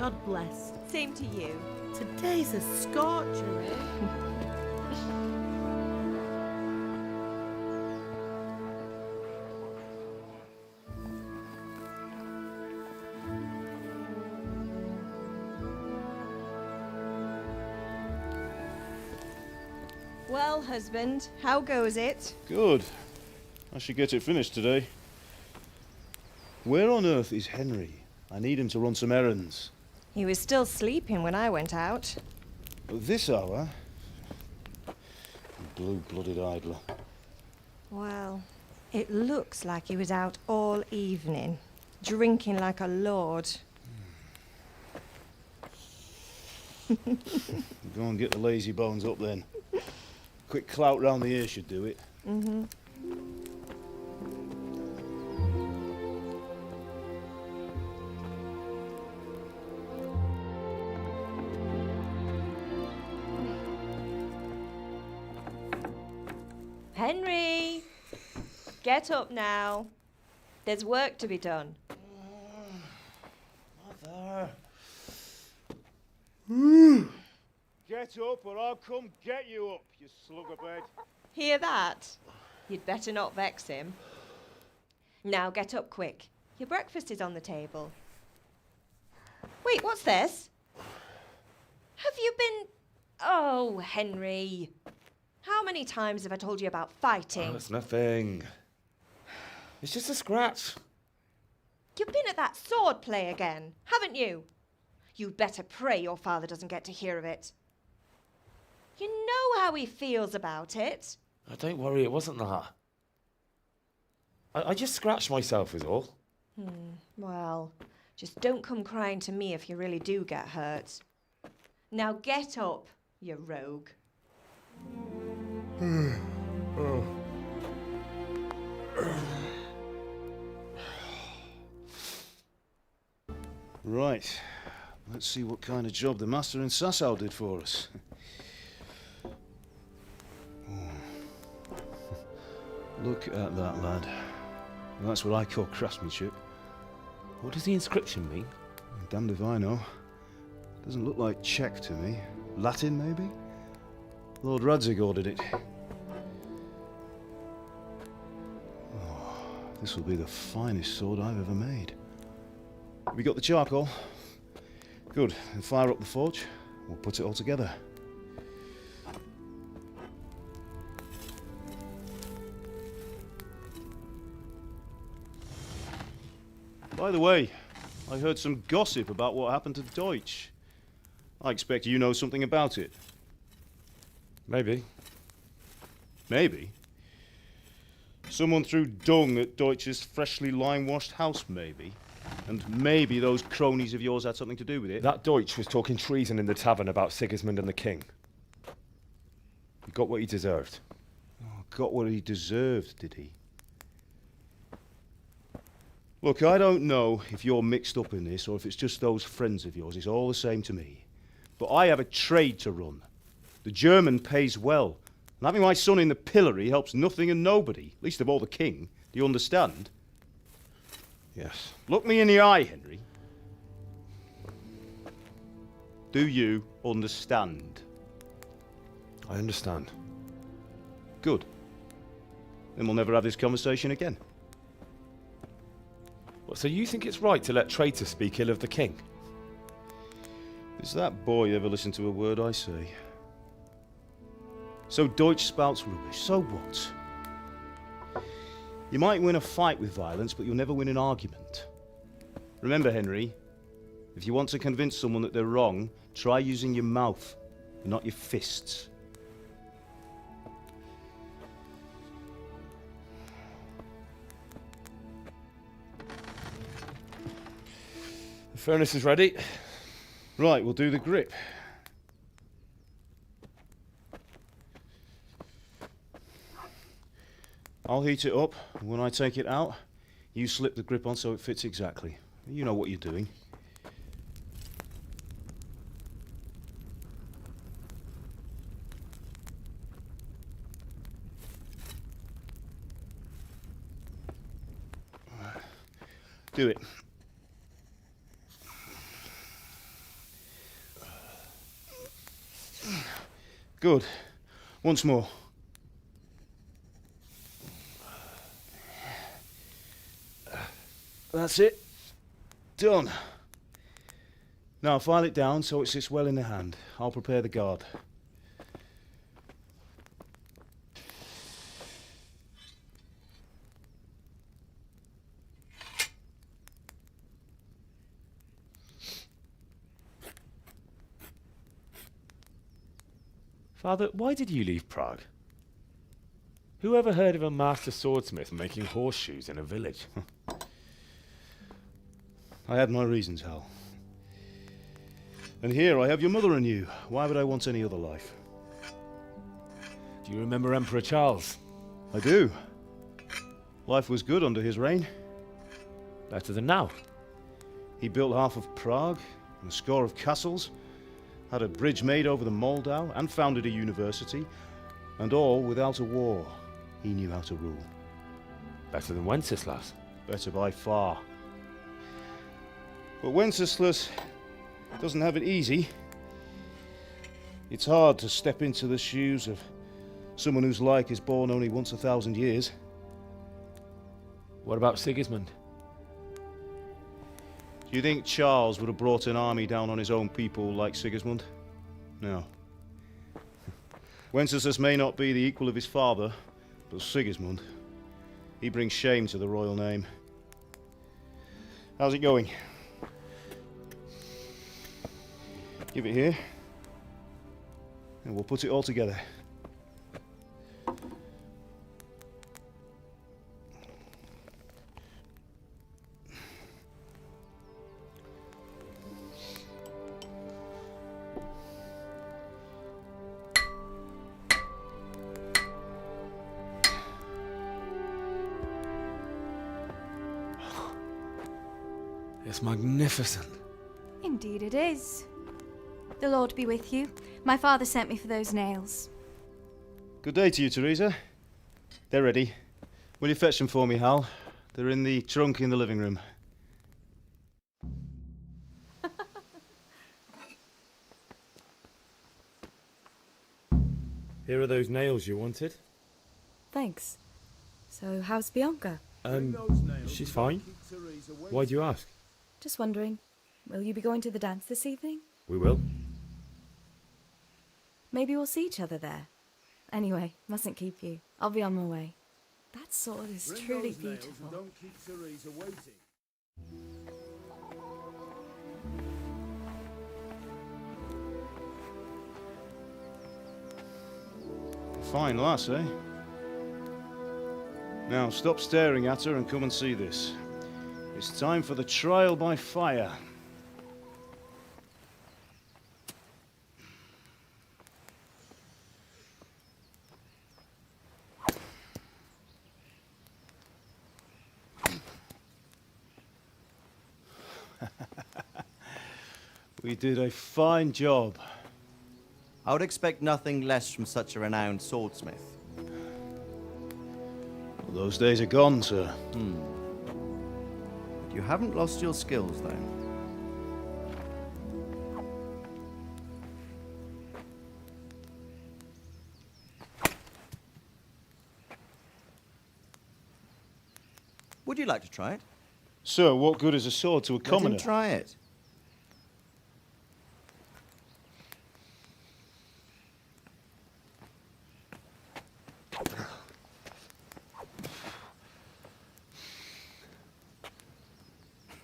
God bless. Same to you. Today's a scorcher, eh? Well, husband, how goes it? Good. I should get it finished today. Where on earth is Henry? I need him to run some errands. He was still sleeping when I went out. At this hour? Blue-blooded idler. Well, it looks like he was out all evening, drinking like a lord. Go and get the lazy bones up then. Quick clout round the ear should do it. Mm-hmm. Henry! Get up now. There's work to be done. Mother. Get up or I'll come get you up, you slugabed. Hear that? You'd better not vex him. Now get up quick. Your breakfast is on the table. Wait, what's this? Have you been... Oh, Henry. How many times have I told you about fighting? Oh, it's nothing. It's just a scratch. You've been at that sword play again, haven't you? You'd better pray your father doesn't get to hear of it. You know how he feels about it. Oh, don't worry, it wasn't that. I just scratched myself is all. Well, just don't come crying to me if you really do get hurt. Now get up, you rogue. Right. Let's see what kind of job the master in Sasau did for us. Look at that, lad. That's what I call craftsmanship. What does the inscription mean? Damned if I know. Doesn't look like Czech to me. Latin, maybe? Lord Radzig ordered it. Oh, this will be the finest sword I've ever made. Have we got the charcoal? Good. Then fire up the forge. We'll put it all together. By the way, I heard some gossip about what happened to Deutsch. I expect you know something about it. Maybe. Maybe. Someone threw dung at Deutsch's freshly lime-washed house, maybe. And maybe those cronies of yours had something to do with it. That Deutsch was talking treason in the tavern about Sigismund and the king. He got what he deserved. Oh, got what he deserved, did he? Look, I don't know if you're mixed up in this or if it's just those friends of yours. It's all the same to me. But I have a trade to run. The German pays well. And having my son in the pillory helps nothing and nobody, least of all the king. Do you understand? Yes. Look me in the eye, Henry. Do you understand? I understand. Good. Then we'll never have this conversation again. What, so you think it's right to let traitors speak ill of the king? Does that boy ever listen to a word I say? So Deutsch spouts rubbish, so what? You might win a fight with violence, but you'll never win an argument. Remember, Henry, if you want to convince someone that they're wrong, try using your mouth, not your fists. The furnace is ready. Right, we'll do the grip. I'll heat it up, and when I take it out, you slip the grip on so it fits exactly. You know what you're doing. Do it. Good. Once more. That's it. Done. Now file it down so it sits well in the hand. I'll prepare the guard. Father, why did you leave Prague? Who ever heard of a master swordsmith making horseshoes in a village? I had my reasons, Hal. And here I have your mother and you. Why would I want any other life? Do you remember Emperor Charles? I do. Life was good under his reign. Better than now. He built half of Prague and a score of castles, had a bridge made over the Moldau, and founded a university, and all without a war. He knew how to rule. Better than Wenceslas. Better by far. But Wenceslas doesn't have it easy. It's hard to step into the shoes of someone whose like is born only once 1,000 years. What about Sigismund? Do you think Charles would have brought an army down on his own people like Sigismund? No. Wenceslas may not be the equal of his father, but Sigismund, he brings shame to the royal name. How's it going? Give it here, and we'll put it all together. It's magnificent. Indeed it is. The Lord be with you. My father sent me for those nails. Good day to you, Teresa. They're ready. Will you fetch them for me, Hal? They're in the trunk in the living room. Here are those nails you wanted. Thanks. So, how's Bianca? She's fine. Why do you ask? Just wondering, will you be going to the dance this evening? We will. Maybe we'll see each other there. Anyway, mustn't keep you. I'll be on my way. That sword is truly beautiful. Don't keep Teresa waiting. Fine lass, eh? Now, stop staring at her and come and see this. It's time for the trial by fire. We did a fine job. I would expect nothing less from such a renowned swordsmith. Those days are gone, sir. You haven't lost your skills, though. Would you like to try it? Sir, what good is a sword to a Let commoner? him try it.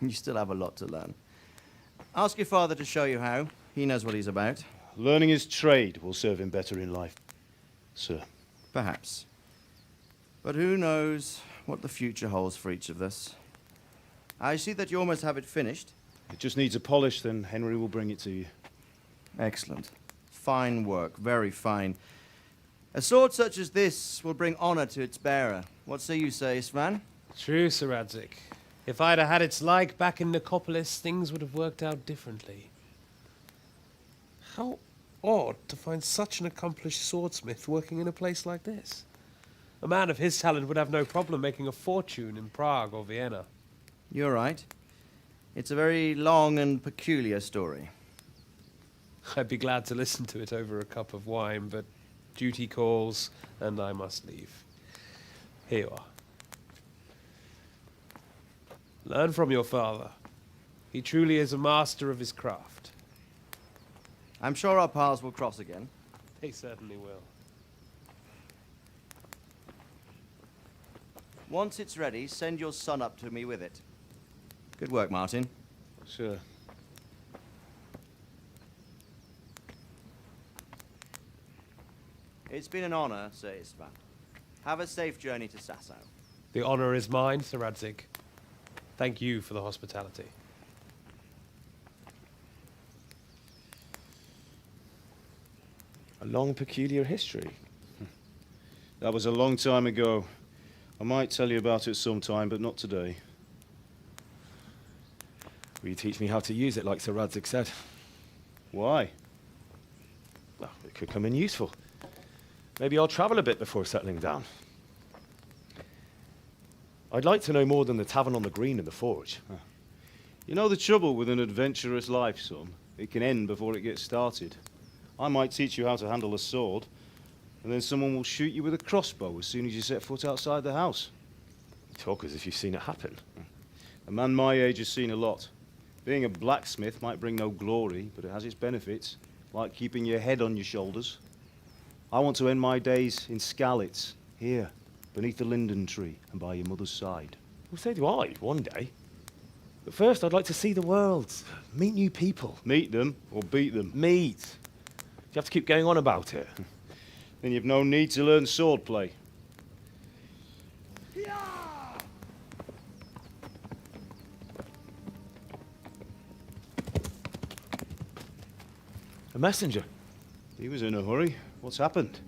You still have a lot to learn. Ask your father to show you how. He knows what he's about. Learning his trade will serve him better in life, sir. Perhaps. But who knows what the future holds for each of us. I see that you almost have it finished. It just needs a polish, then Henry will bring it to you. Excellent. Fine work, very fine. A sword such as this will bring honor to its bearer. What say you, Svan? True, Sir Radzik. If I'd have had its like back in Nicopolis, things would have worked out differently. How odd to find such an accomplished swordsmith working in a place like this. A man of his talent would have no problem making a fortune in Prague or Vienna. You're right. It's a very long and peculiar story. I'd be glad to listen to it over a cup of wine, but Duty calls, and I must leave. Here you are. Learn from your father. He truly is a master of his craft. I'm sure our paths will cross again. They certainly will. Once it's ready, send your son up to me with it. Good work, Martin. Sure. It's been an honor, Sir Istvan. Have a safe journey to Sasau. The honor is mine, Sir Radzig. Thank you for the hospitality. A long, peculiar history. That was a long time ago. I might tell you about it sometime, but not today. Will you teach me how to use it, like Sir Radzig said? Why? Well, it could come in useful. Maybe I'll travel a bit before settling down. I'd like to know more than the tavern on the green and the forge. You know the trouble with an adventurous life, son? It can end before it gets started. I might teach you how to handle a sword, and then someone will shoot you with a crossbow as soon as you set foot outside the house. You talk as if you've seen it happen. A man my age has seen a lot. Being a blacksmith might bring no glory, but it has its benefits, like keeping your head on your shoulders. I want to end my days in Skalitz, here, beneath the linden tree and by your mother's side. Well, so do I, one day. But first, I'd like to see the world, meet new people. Meet them or beat them. Meet. Do you have to keep going on about it? Then you've no need to learn swordplay. A messenger. He was in a hurry. What's happened?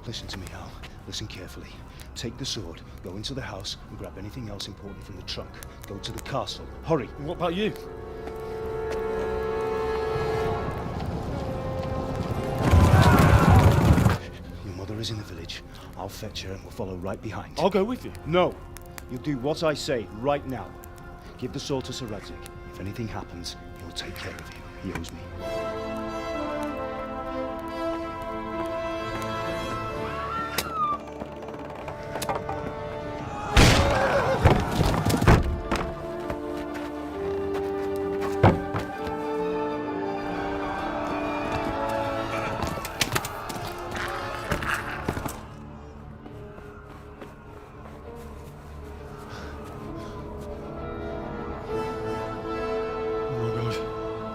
Listen to me, Al. Listen carefully. Take the sword, go into the house, and grab anything else important from the trunk. Go to the castle. Hurry! What about you? Your mother is in the village. I'll fetch her and we'll follow right behind. I'll go with you. No! You'll do what I say right now. Give the sword to Sir Radzig. If anything happens, he'll take care of you. He owes me.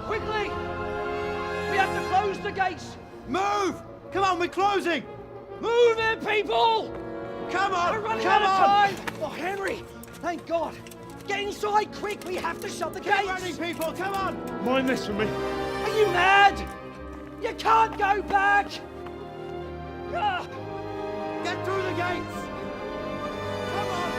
Quickly! We have to close the gates! Move! Come on, we're closing! Move it, people! Come on! We're running Come out of on! time! Oh, Henry! Thank God! Get inside quick! We have to shut the Get gates! running, people! Come on! Mind this for me. Are you mad? You can't go back! Ah! Get through the gates! Come on!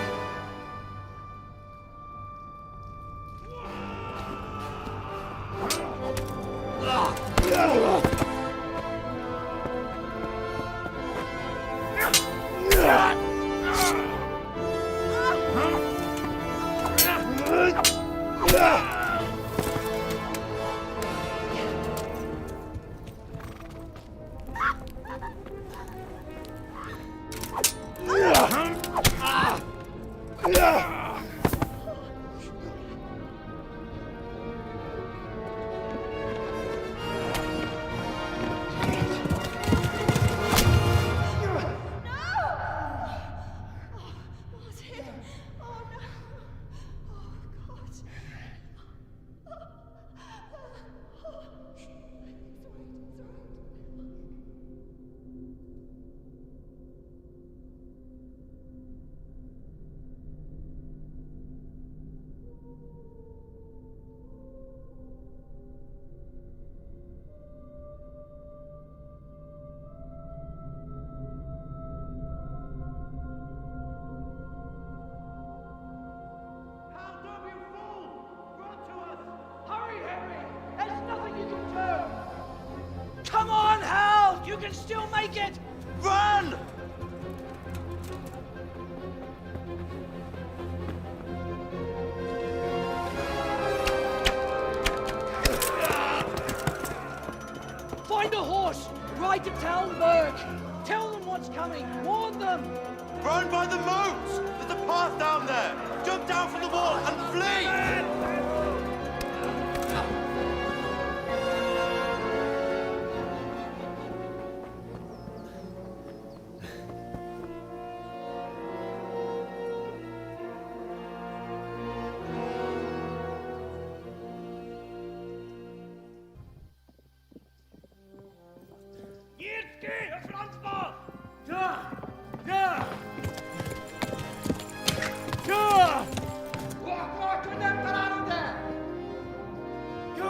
Find a horse! Ride to Talmberg! Tell them what's coming! Warn them! Run by the moat! There's a path down there! Jump down from the wall and flee!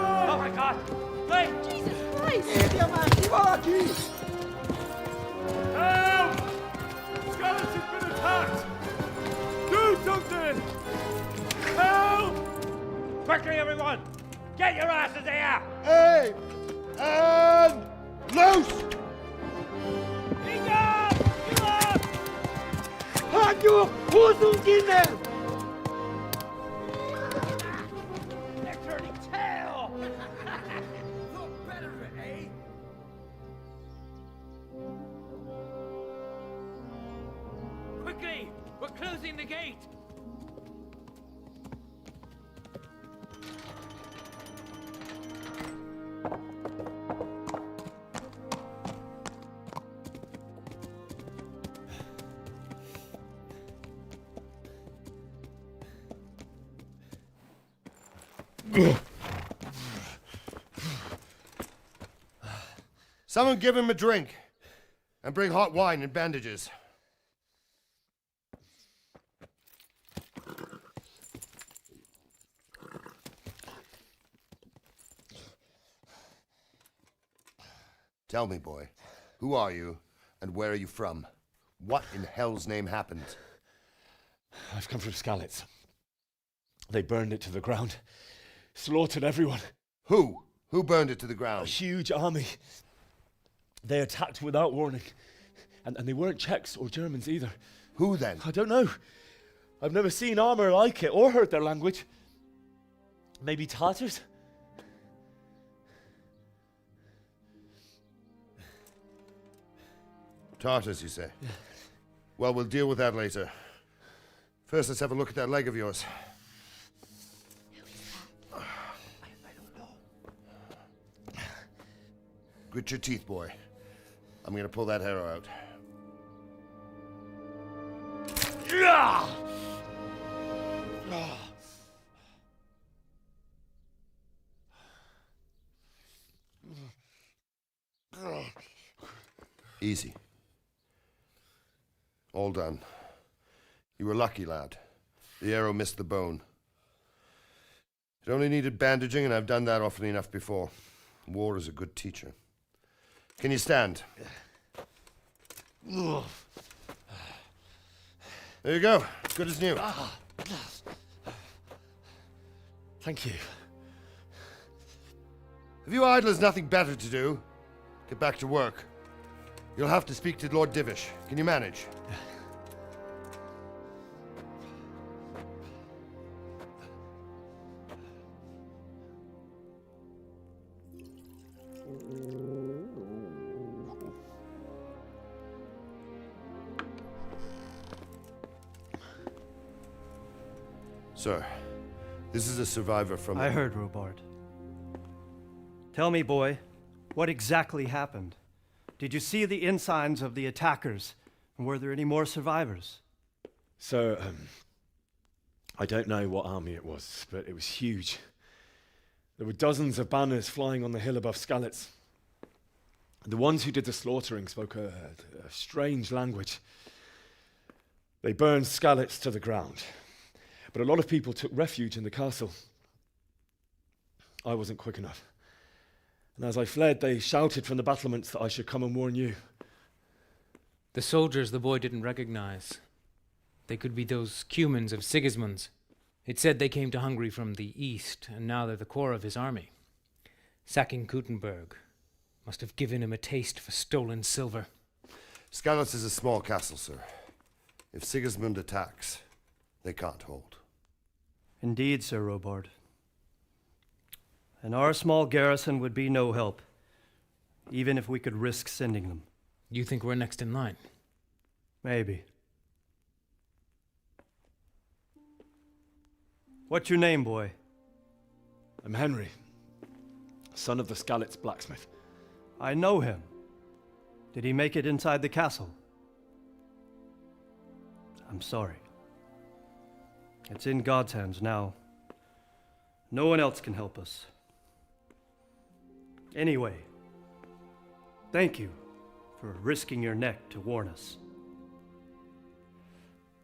Oh my God! Hey! Jesus Christ! Help! Skeleton's been attacked! Do something! Help! Quickly, everyone! Get your asses here! Hey! And loose! Halt your horses in there! They're turning tail! Look better, eh? Quickly! We're closing the gate! Someone give him a drink. And bring hot wine and bandages. Tell me, boy, who are you and where are you from? What in hell's name happened? I've come from Skalitz. They burned it to the ground. Slaughtered everyone. Who? Who burned it to the A ground? huge army. They attacked without warning. And they weren't Czechs or Germans either. Who then? I don't know. I've never seen armor like it or heard their language. Maybe Tatars? Tartars, you say? Yeah. Well, we'll deal with that later. First, let's have a look at that leg of yours. Grit your teeth, boy. I'm gonna pull that arrow out. Easy. All done. You were lucky, lad. The arrow missed the bone. It only needed bandaging, and I've done that often enough before. War is a good teacher. Can you stand? There you go. Good as new. Thank you. Have you idlers nothing better to do? Get back to work. You'll have to speak to Lord Divish. Can you manage? Sir, this is a survivor from... I heard, Robard. Tell me, boy, what exactly happened? Did you see the ensigns of the attackers? And were there any more survivors? So, I don't know what army it was, but it was huge. There were dozens of banners flying on the hill above Skalitz. The ones who did the slaughtering spoke a strange language. They burned Skalitz to the ground. But a lot of people took refuge in the castle. I wasn't quick enough. And as I fled, they shouted from the battlements that I should come and warn you. The soldiers the boy didn't recognize. They could be those Cumans of Sigismund's. It said they came to Hungary from the east, and now they're the core of his army. Sacking Kuttenberg must have given him a taste for stolen silver. Skalitz is a small castle, sir. If Sigismund attacks, they can't hold. Indeed, Sir Robard. And our small garrison would be no help, even if we could risk sending them. You think we're next in line? Maybe. What's your name, boy? I'm Henry, son of the Skalitz blacksmith. I know him. Did he make it inside the castle? I'm sorry. It's in God's hands now. No one else can help us. Anyway, thank you for risking your neck to warn us.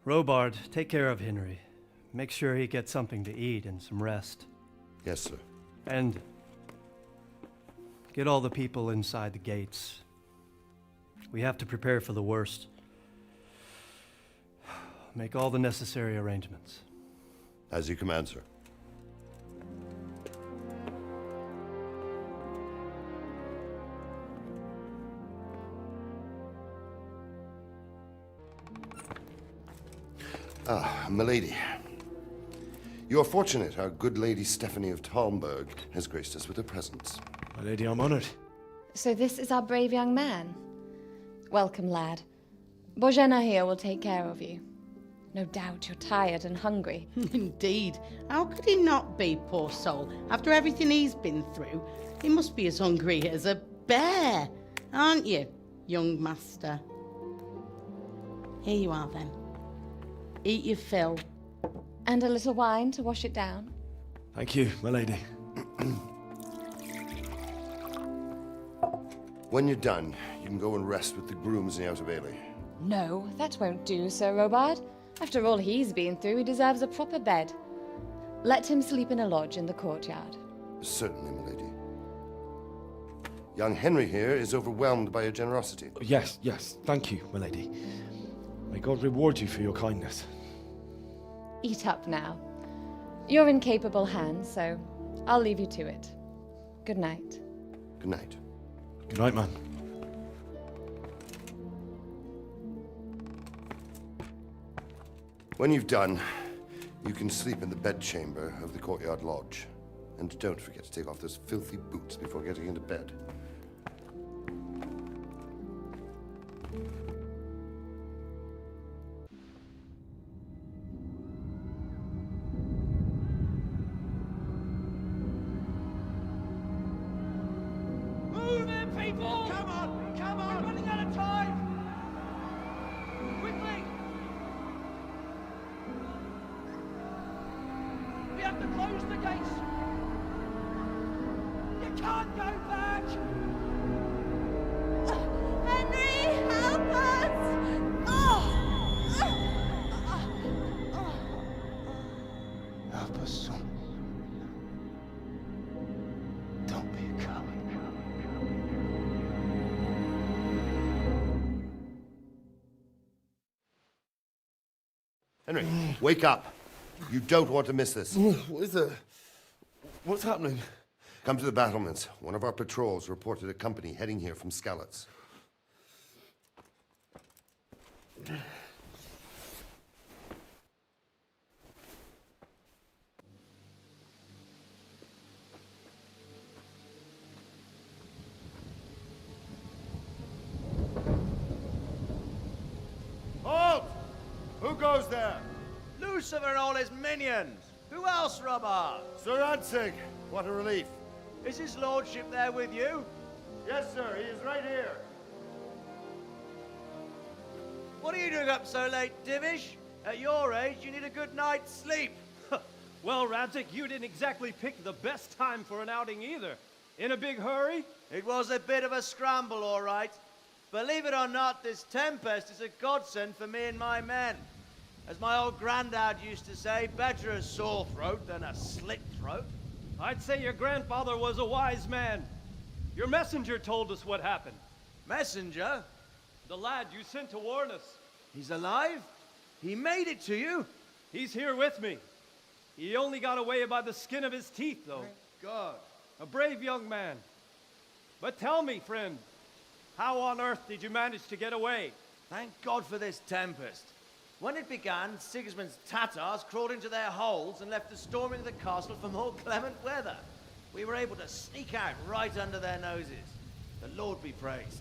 Robard, take care of Henry. Make sure he gets something to eat and some rest. Yes, sir. And get all the people inside the gates. We have to prepare for the worst. Make all the necessary arrangements. As you command, sir. Ah, milady. You are fortunate our good lady Stephanie of Talmberg has graced us with her presence. My lady, I'm honored. So this is our brave young man. Welcome, lad. Bozhena here will take care of you. No doubt you're tired and hungry. Indeed. How could he not be, poor soul? After everything he's been through, he must be as hungry as a bear, aren't you, young master? Here you are, then. Eat your fill. And a little wine to wash it down. Thank you, my lady. When you're done, you can go and rest with the grooms in the outer bailey. No, that won't do, Sir Robard. After all he's been through, he deserves a proper bed. Let him sleep in a lodge in the courtyard. Certainly, milady. Young Henry here is overwhelmed by your generosity. Yes, yes, thank you, my lady. May God reward you for your kindness. Eat up now. You're in capable hands, so I'll leave you to it. Good night. Good night. Good night, man. When you've done, you can sleep in the bedchamber of the courtyard lodge. And don't forget to take off those filthy boots before getting into bed. Move in, people! Come on! Come on! We're running out of time! Quickly! We have to close the gates! You can't go back! Henry, help us! Help us, son. Don't be a coward. Henry, wake up. You don't want to miss this. What is that? What's happening? Come to the battlements. One of our patrols reported a company heading here from Skalitz. Halt! Who goes there? Lucifer and all his minions. Who else, Robard? Sir Ansig. What a relief. Is his lordship there with you? Yes, sir. He is right here. What are you doing up so late, Divish? At your age, you need a good night's sleep. Well, Radzik, you didn't exactly pick the best time for an outing either. In a big hurry? It was a bit of a scramble, all right. Believe it or not, this tempest is a godsend for me and my men. As my old granddad used to say, better a sore throat than a slit throat. I'd say your grandfather was a wise man. Your messenger told us what happened. Messenger? The lad you sent to warn us. He's alive? He made it to you? He's here with me. He only got away by the skin of his teeth, though. Thank God. A brave young man. But tell me, friend, how on earth did you manage to get away? Thank God for this tempest. When it began, Sigismund's Tatars crawled into their holes and left the storming of the castle for more clement weather. We were able to sneak out right under their noses. The Lord be praised.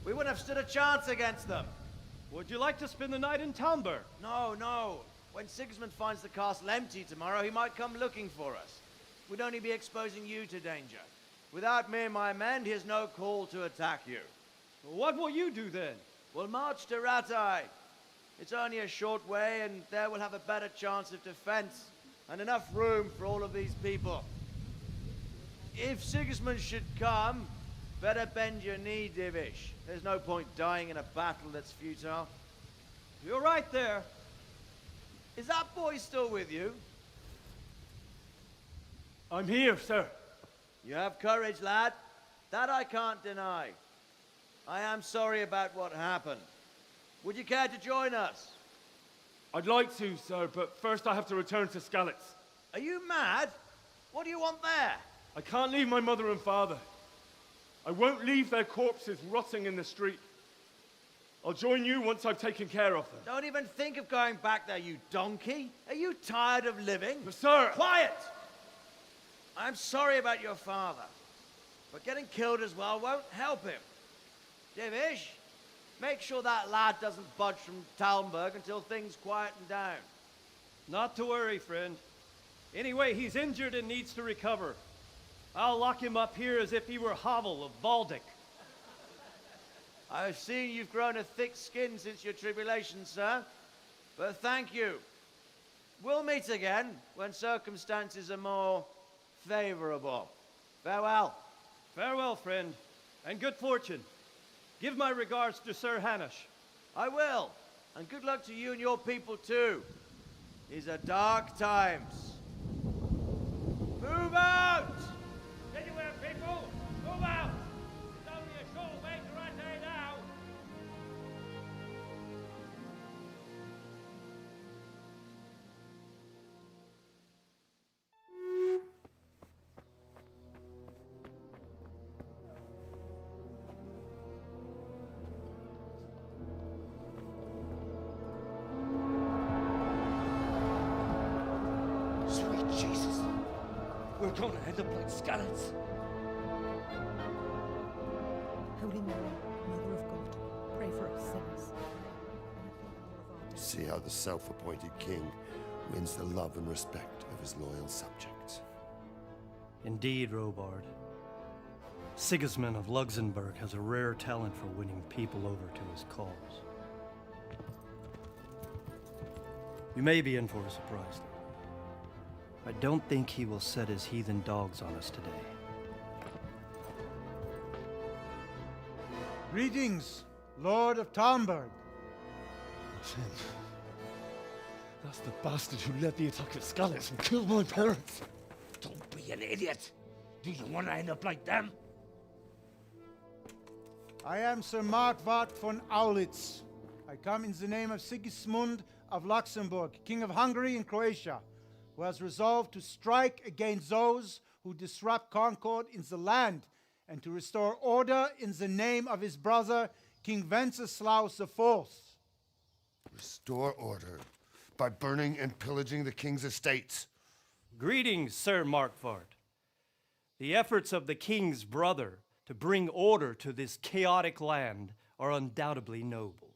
We wouldn't have stood a chance against them. Would you like to spend the night in Talmberg? No, no. When Sigismund finds the castle empty tomorrow, he might come looking for us. We'd only be exposing you to danger. Without me and my men, he has no call to attack you. What will you do then? We'll march to Ratai. It's only a short way, and there we'll have a better chance of defense, and enough room for all of these people. If Sigismund should come, better bend your knee, Divish. There's no point dying in a battle that's futile. You're right there. Is that boy still with you? I'm here, sir. You have courage, lad. That I can't deny. I am sorry about what happened. Would you care to join us? I'd like to, sir, but first I have to return to Skalitz. Are you mad? What do you want there? I can't leave my mother and father. I won't leave their corpses rotting in the street. I'll join you once I've taken care of them. Don't even think of going back there, you donkey. Are you tired of living? But sir... Quiet! I'm sorry about your father, but getting killed as well won't help him. Divish, make sure that lad doesn't budge from Talmberg until things quieten down. Not to worry, friend. Anyway, he's injured and needs to recover. I'll lock him up here as if he were Havel of Baldic. I've seen you've grown a thick skin since your tribulation, sir. But thank you. We'll meet again when circumstances are more favorable. Farewell. Farewell, friend, and good fortune. Give my regards to Sir Hanush. I will. And good luck to you and your people, too. These are dark times. Move out! Anywhere, people! Move out! It's only a short way to Rattay now! Sweet Jesus. We're going to end up like Skalitz. Holy Mary, Mother of God, pray for us sinners. See how the self-appointed king wins the love and respect of his loyal subjects. Indeed, Robard. Sigismund of Luxembourg has a rare talent for winning people over to his cause. You may be in for a surprise, though. I don't think he will set his heathen dogs on us today. Greetings, Lord of Talmberg. Finn, that's the bastard who led the attack at Skalitz and killed my parents. Don't be an idiot! Do you want to end up like them? I am Sir Markwart von Aulitz. I come in the name of Sigismund of Luxembourg, King of Hungary and Croatia, who has resolved to strike against those who disrupt concord in the land and to restore order in the name of his brother, King Wenceslaus IV. Restore order by burning and pillaging the king's estates. Greetings, Sir Markwart. The efforts of the king's brother to bring order to this chaotic land are undoubtedly noble.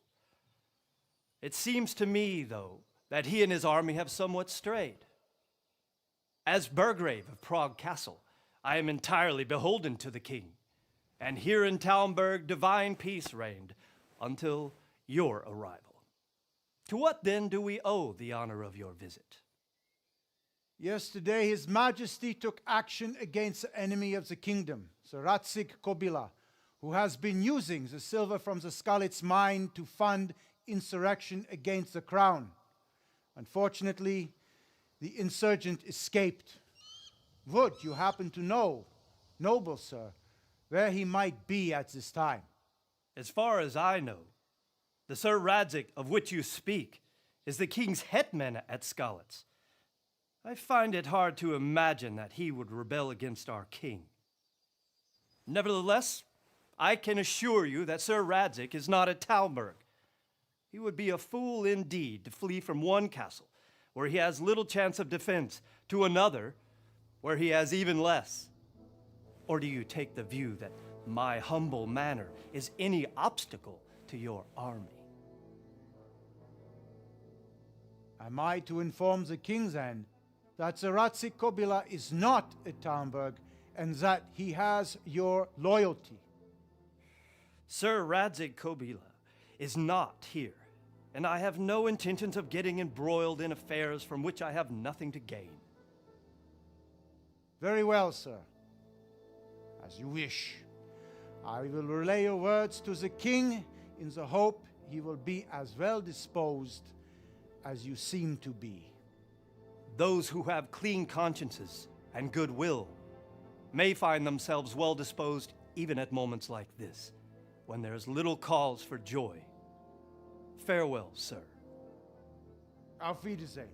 It seems to me, though, that he and his army have somewhat strayed. As Burgrave of Prague Castle, I am entirely beholden to the king, and here in Talmberg divine peace reigned until your arrival. To what then do we owe the honor of your visit? Yesterday, His Majesty took action against the enemy of the kingdom, Sir Ratsig Kobila, who has been using the silver from the Skalitz mine to fund insurrection against the crown. Unfortunately, the insurgent escaped. Would you happen to know, noble sir, where he might be at this time? As far as I know, the Sir Radzik of which you speak is the king's hetman at Skalitz. I find it hard to imagine that he would rebel against our king. Nevertheless, I can assure you that Sir Radzik is not at Talmberg. He would be a fool indeed to flee from one castle, where he has little chance of defense, to another, where he has even less. Or do you take the view that my humble manner is any obstacle to your army? Am I to inform the king then that the Ratzik Kobila is not at Talmberg and that he has your loyalty? Sir Radzig Kobila is not here, and I have no intentions of getting embroiled in affairs from which I have nothing to gain. Very well, sir. As you wish. I will relay your words to the king in the hope he will be as well disposed as you seem to be. Those who have clean consciences and goodwill may find themselves well disposed even at moments like this, when there is little cause for joy. Farewell, sir. Auf Wiedersehen.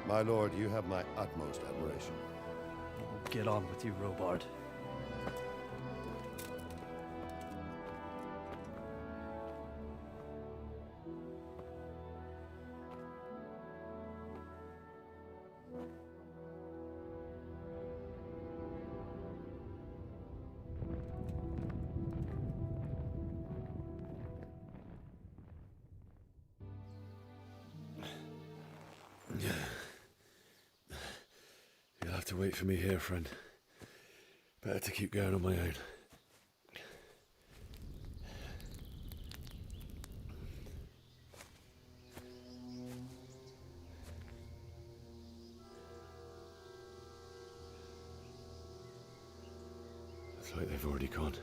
My lord, you have my utmost admiration. Get on with you, Robard. You'll have to wait for me here, friend. Better to keep going on my own. Looks like they've already gone.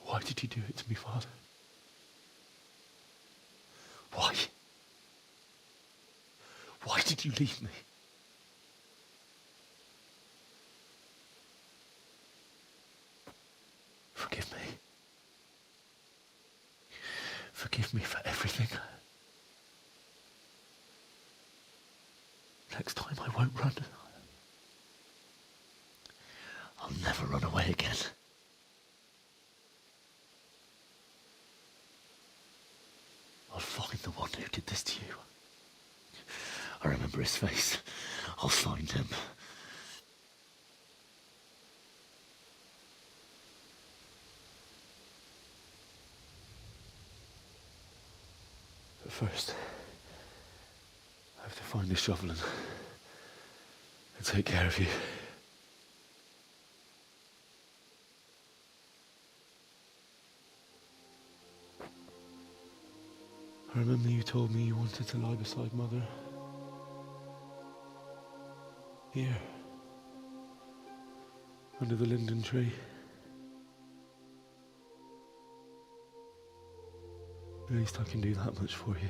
Why did you do it to me, Father? Why? Why did you leave me? Forgive me. Forgive me for everything. Next time I won't run. I'll never run away again. I'll find the one who did this to you. I remember his face. I'll find him. But first, I have to find the shovel and take care of you. I remember you told me you wanted to lie beside Mother. Here. Under the linden tree. At least I can do that much for you.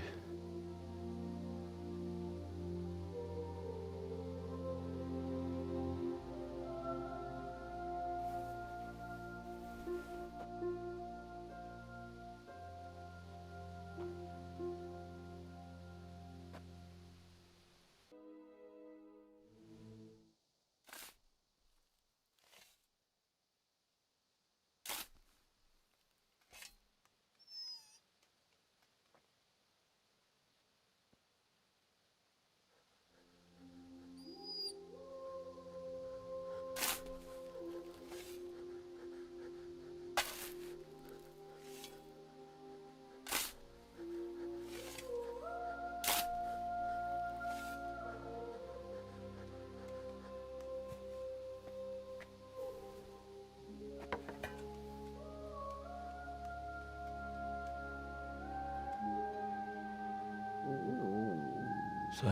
So,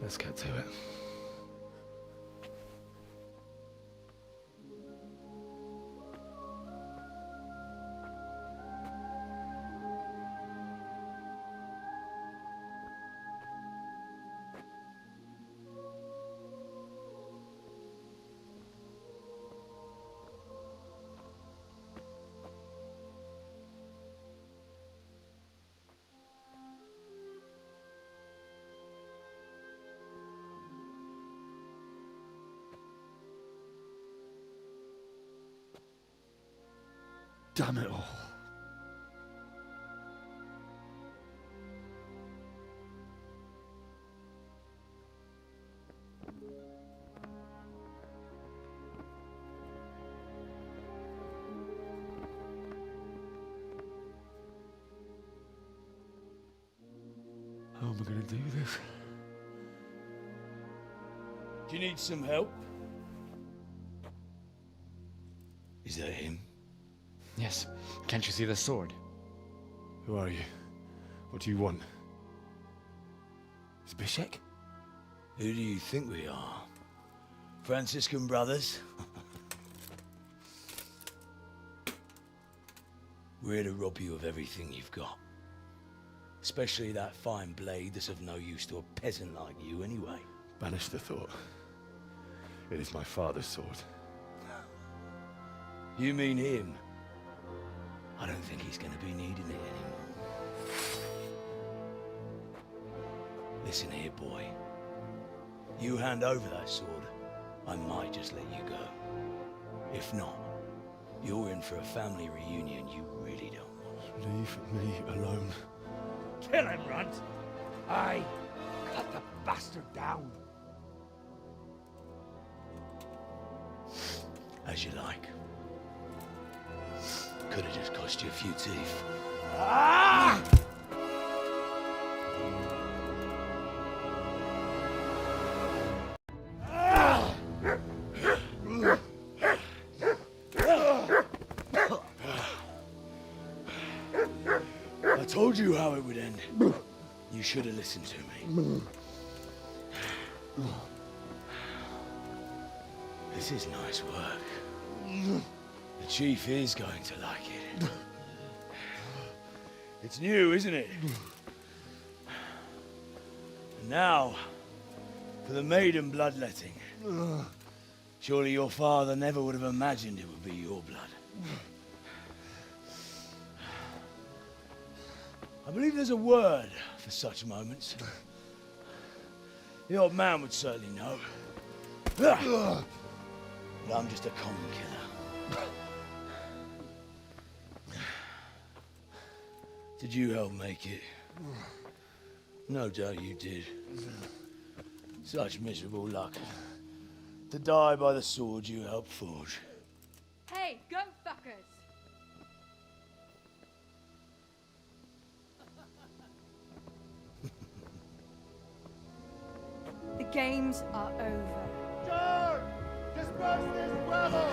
let's get to it. Damn it all. How am I going to do this? Do you need some help? Is that him? Yes. Can't you see the sword? Who are you? What do you want? Is Bishek? Who do you think we are? Franciscan brothers? We're here to rob you of everything you've got. Especially that fine blade that's of no use to a peasant like you anyway. Banish the thought. It is my father's sword. You mean him? I don't think he's going to be needing it anymore. Listen here, boy. You hand over that sword, I might just let you go. If not, you're in for a family reunion you really don't want. Leave me alone. Kill him, Runt! Aye, cut the bastard down. As you like. Could have just cost you a few teeth. Ah! I told you how it would end. You should have listened to me. This is nice work. The chief is going to like it. It's new, isn't it? And now, for the maiden bloodletting. Surely your father never would have imagined it would be your blood. I believe there's a word for such moments. The old man would certainly know. But I'm just a common killer. Did you help make it? No doubt you did. Such miserable luck. To die by the sword you helped forge. Hey, go fuckers! The games are over. George! Just across this gravel!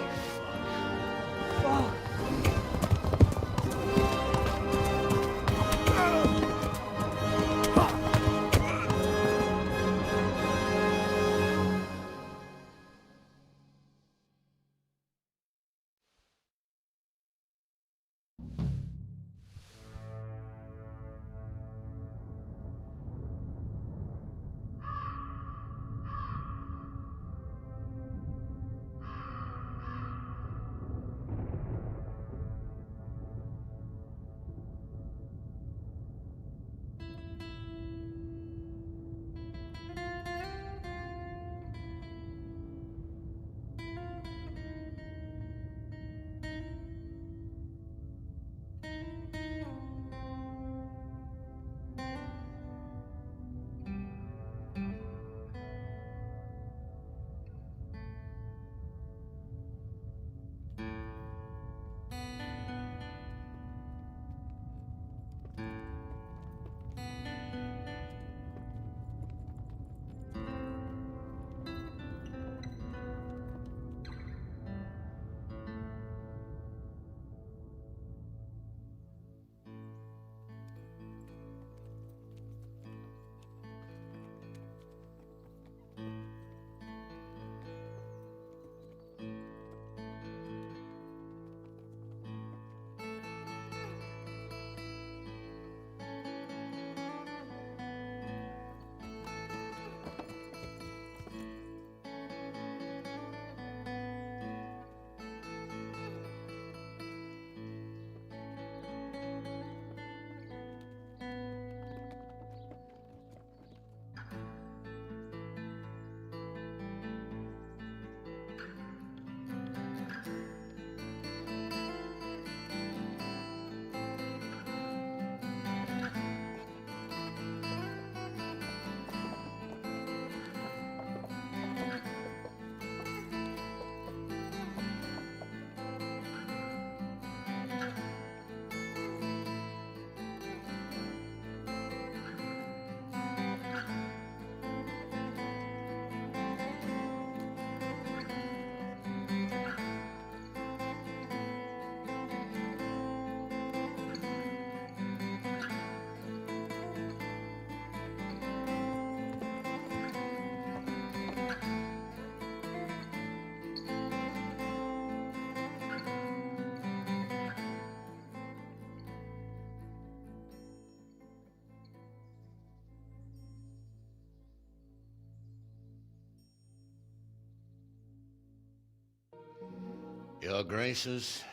Your Graces,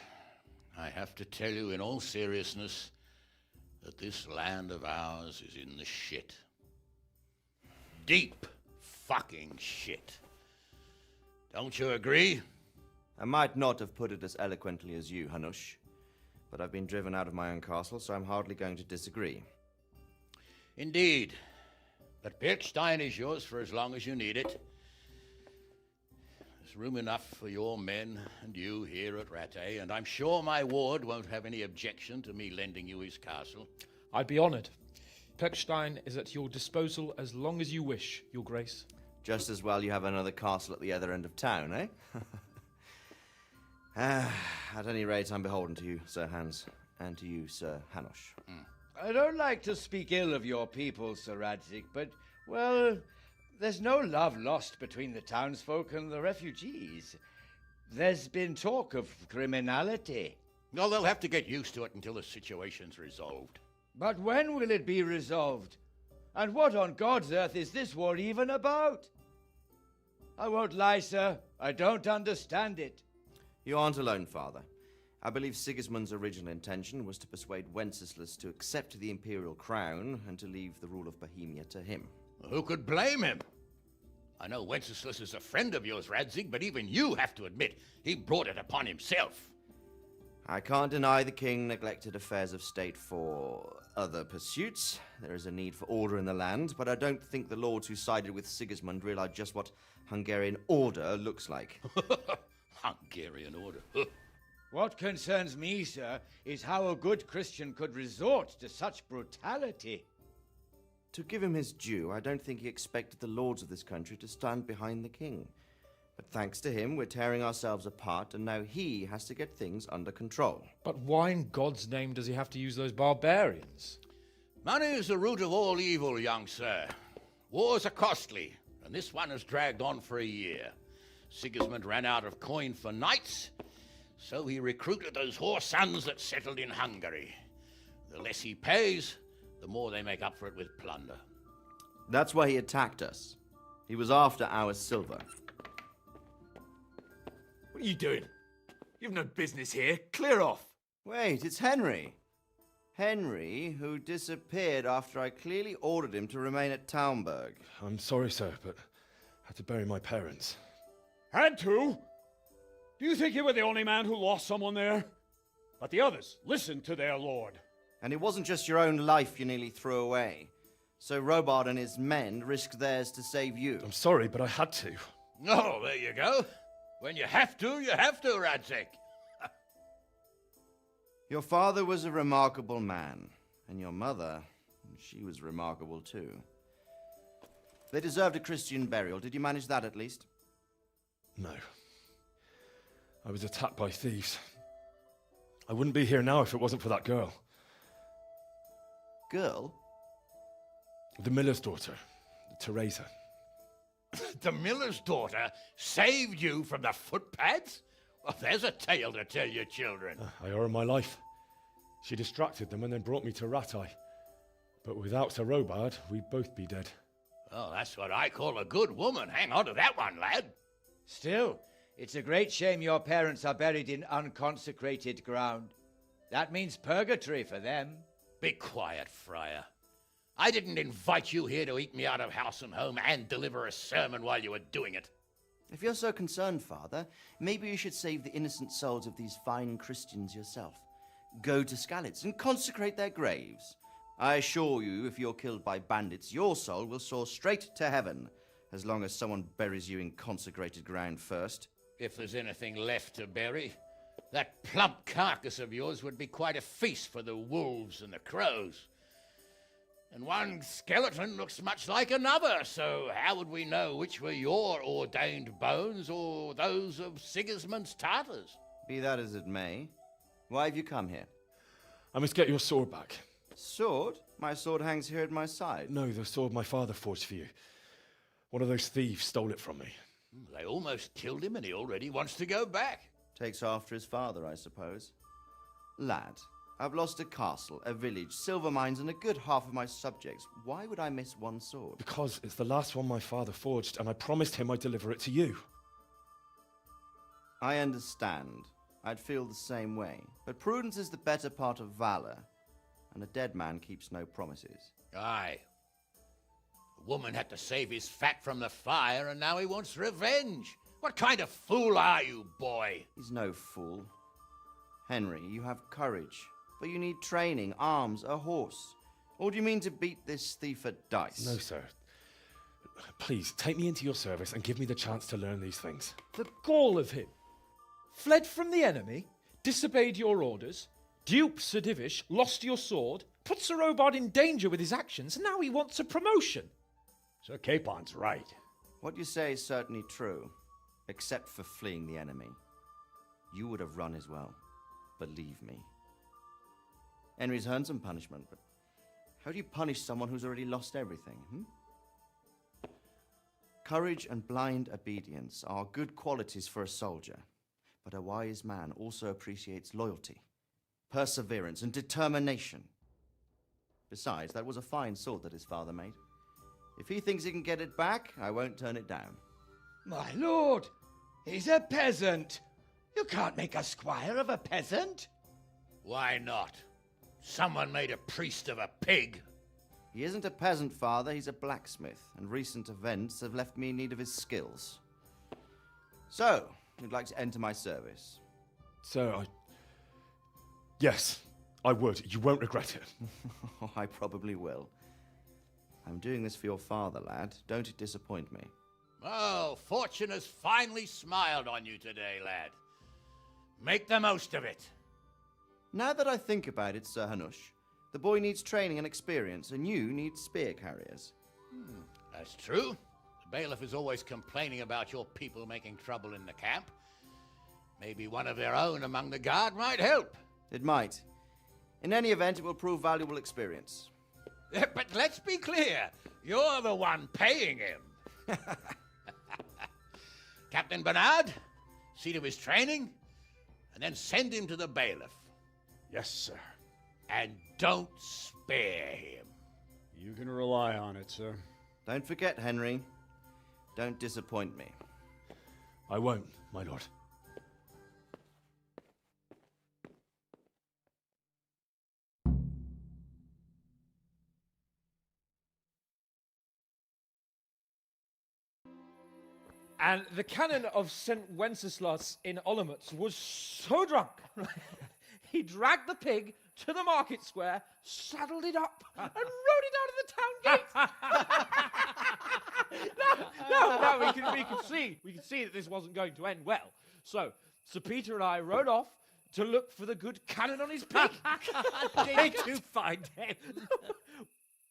I have to tell you in all seriousness that this land of ours is in the shit. Deep fucking shit. Don't you agree? I might not have put it as eloquently as you, Hanush, but I've been driven out of my own castle, so I'm hardly going to disagree. Indeed. But Birkstein is yours for as long as you need it. There's room enough for your men and you here at Rattay, and I'm sure my ward won't have any objection to me lending you his castle. I'd be honored. Pechstein is at your disposal as long as you wish, Your Grace. Just as well you have another castle at the other end of town, eh? At any rate, I'm beholden to you, Sir Hans, and to you, Sir Hanush. I don't like to speak ill of your people, Sir Radzik, but, well, there's no love lost between the townsfolk and the refugees. There's been talk of criminality. Well, they'll have to get used to it until the situation's resolved. But when will it be resolved? And what on God's earth is this war even about? I won't lie, sir. I don't understand it. You aren't alone, Father. I believe Sigismund's original intention was to persuade Wenceslas to accept the imperial crown and to leave the rule of Bohemia to him. Who could blame him? I know Wenceslas is a friend of yours, Radzig, but even you have to admit he brought it upon himself. I can't deny the king neglected affairs of state for other pursuits. There is a need for order in the land, but I don't think the lords who sided with Sigismund realized just what Hungarian order looks like. Hungarian order? What concerns me, sir, is how a good Christian could resort to such brutality. To give him his due, I don't think he expected the lords of this country to stand behind the king. But thanks to him, we're tearing ourselves apart, and now he has to get things under control. But why in God's name does he have to use those barbarians? Money is the root of all evil, young sir. Wars are costly, and this one has dragged on for a year. Sigismund ran out of coin for knights, so he recruited those whore sons that settled in Hungary. The less he pays, the more they make up for it with plunder. That's why he attacked us. He was after our silver. What are you doing? You've no business here. Clear off. Wait, it's Henry. Henry, who disappeared after I clearly ordered him to remain at Taumberg. I'm sorry, sir, but I had to bury my parents. Had to? Do you think you were the only man who lost someone there? But the others listened to their lord. And it wasn't just your own life you nearly threw away. So Robard and his men risked theirs to save you. I'm sorry, but I had to. Oh, there you go. When you have to, Radzig. Your father was a remarkable man, and your mother, she was remarkable too. They deserved a Christian burial. Did you manage that at least? No. I was attacked by thieves. I wouldn't be here now if it wasn't for that girl. Girl? The miller's daughter, Teresa. The miller's daughter saved you from the footpads? Well, there's a tale to tell your children. I owe her my life. She distracted them and then brought me to Rattay. But without Sir Robard, we'd both be dead. Oh, that's what I call a good woman. Hang on to that one, lad. Still, it's a great shame your parents are buried in unconsecrated ground. That means purgatory for them. Be quiet, friar. I didn't invite you here to eat me out of house and home and deliver a sermon while you were doing it. If you're so concerned, Father, maybe you should save the innocent souls of these fine Christians yourself. Go to Skalitz and consecrate their graves. I assure you, if you're killed by bandits, your soul will soar straight to heaven, as long as someone buries you in consecrated ground first. If there's anything left to bury, that plump carcass of yours would be quite a feast for the wolves and the crows. And one skeleton looks much like another, so how would we know which were your ordained bones or those of Sigismund's Tartars? Be that as it may, why have you come here? I must get your sword back. Sword? My sword hangs here at my side. No, the sword my father forged for you. One of those thieves stole it from me. They almost killed him and he already wants to go back. Takes after his father, I suppose. Lad, I've lost a castle, a village, silver mines, and a good half of my subjects. Why would I miss one sword? Because it's the last one my father forged, and I promised him I'd deliver it to you. I understand. I'd feel the same way. But prudence is the better part of valor, and a dead man keeps no promises. Aye. The woman had to save his fat from the fire, and now he wants revenge. What kind of fool are you, boy? He's no fool. Henry, you have courage, but you need training, arms, a horse. Or do you mean to beat this thief at dice? No, sir. Please, take me into your service and give me the chance to learn these things. The gall of him. Fled from the enemy, disobeyed your orders, duped Sir Divish, lost your sword, put Sir Robard in danger with his actions, and now he wants a promotion. Sir Capon's right. What you say is certainly true, except for fleeing the enemy. You would have run as well. Believe me. Henry's earned some punishment, but how do you punish someone who's already lost everything? Courage and blind obedience are good qualities for a soldier, but a wise man also appreciates loyalty, perseverance, and determination. Besides, that was a fine sword that his father made. If he thinks he can get it back, I won't turn it down. My lord, he's a peasant. You can't make a squire of a peasant. Why not? Someone made a priest of a pig. He isn't a peasant, father. He's a blacksmith, and recent events have left me in need of his skills. So, you'd like to enter my service? Sir, Yes, I would. You won't regret it. I probably will. I'm doing this for your father, lad. Don't disappoint me. Oh, fortune has finally smiled on you today, lad. Make the most of it. Now that I think about it, Sir Hanush, the boy needs training and experience, and you need spear carriers. That's true. The bailiff is always complaining about your people making trouble in the camp. Maybe one of their own among the guard might help. It might. In any event, it will prove valuable experience. But let's be clear, you're the one paying him. Captain Bernard, see to his training, and then send him to the bailiff. Yes, sir. And don't spare him. You can rely on it, sir. Don't forget, Henry. Don't disappoint me. I won't, my lord. And the canon of St. Wenceslas in Olomouc was so drunk, he dragged the pig to the market square, saddled it up, and rode it out of the town gate. no, we can see that this wasn't going to end well. So, Sir Peter and I rode off to look for the good canon on his pig. Did you find him?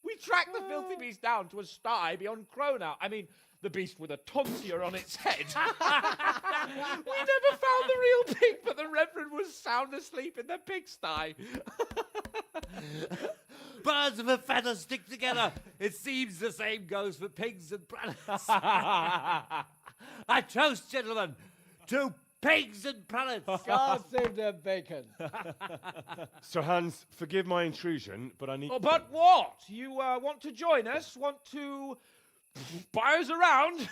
We tracked the filthy beast down to a sty beyond Cronau. I mean, the beast with a tonsure on its head. We never found the real pig, but the Reverend was sound asleep in the pigsty. Birds of a feather stick together. It seems the same goes for pigs and planets. I toast, gentlemen, to pigs and planets. God save the bacon. Sir Hans, forgive my intrusion, but I need... Oh, but what? You want to join us? Want to buy us around?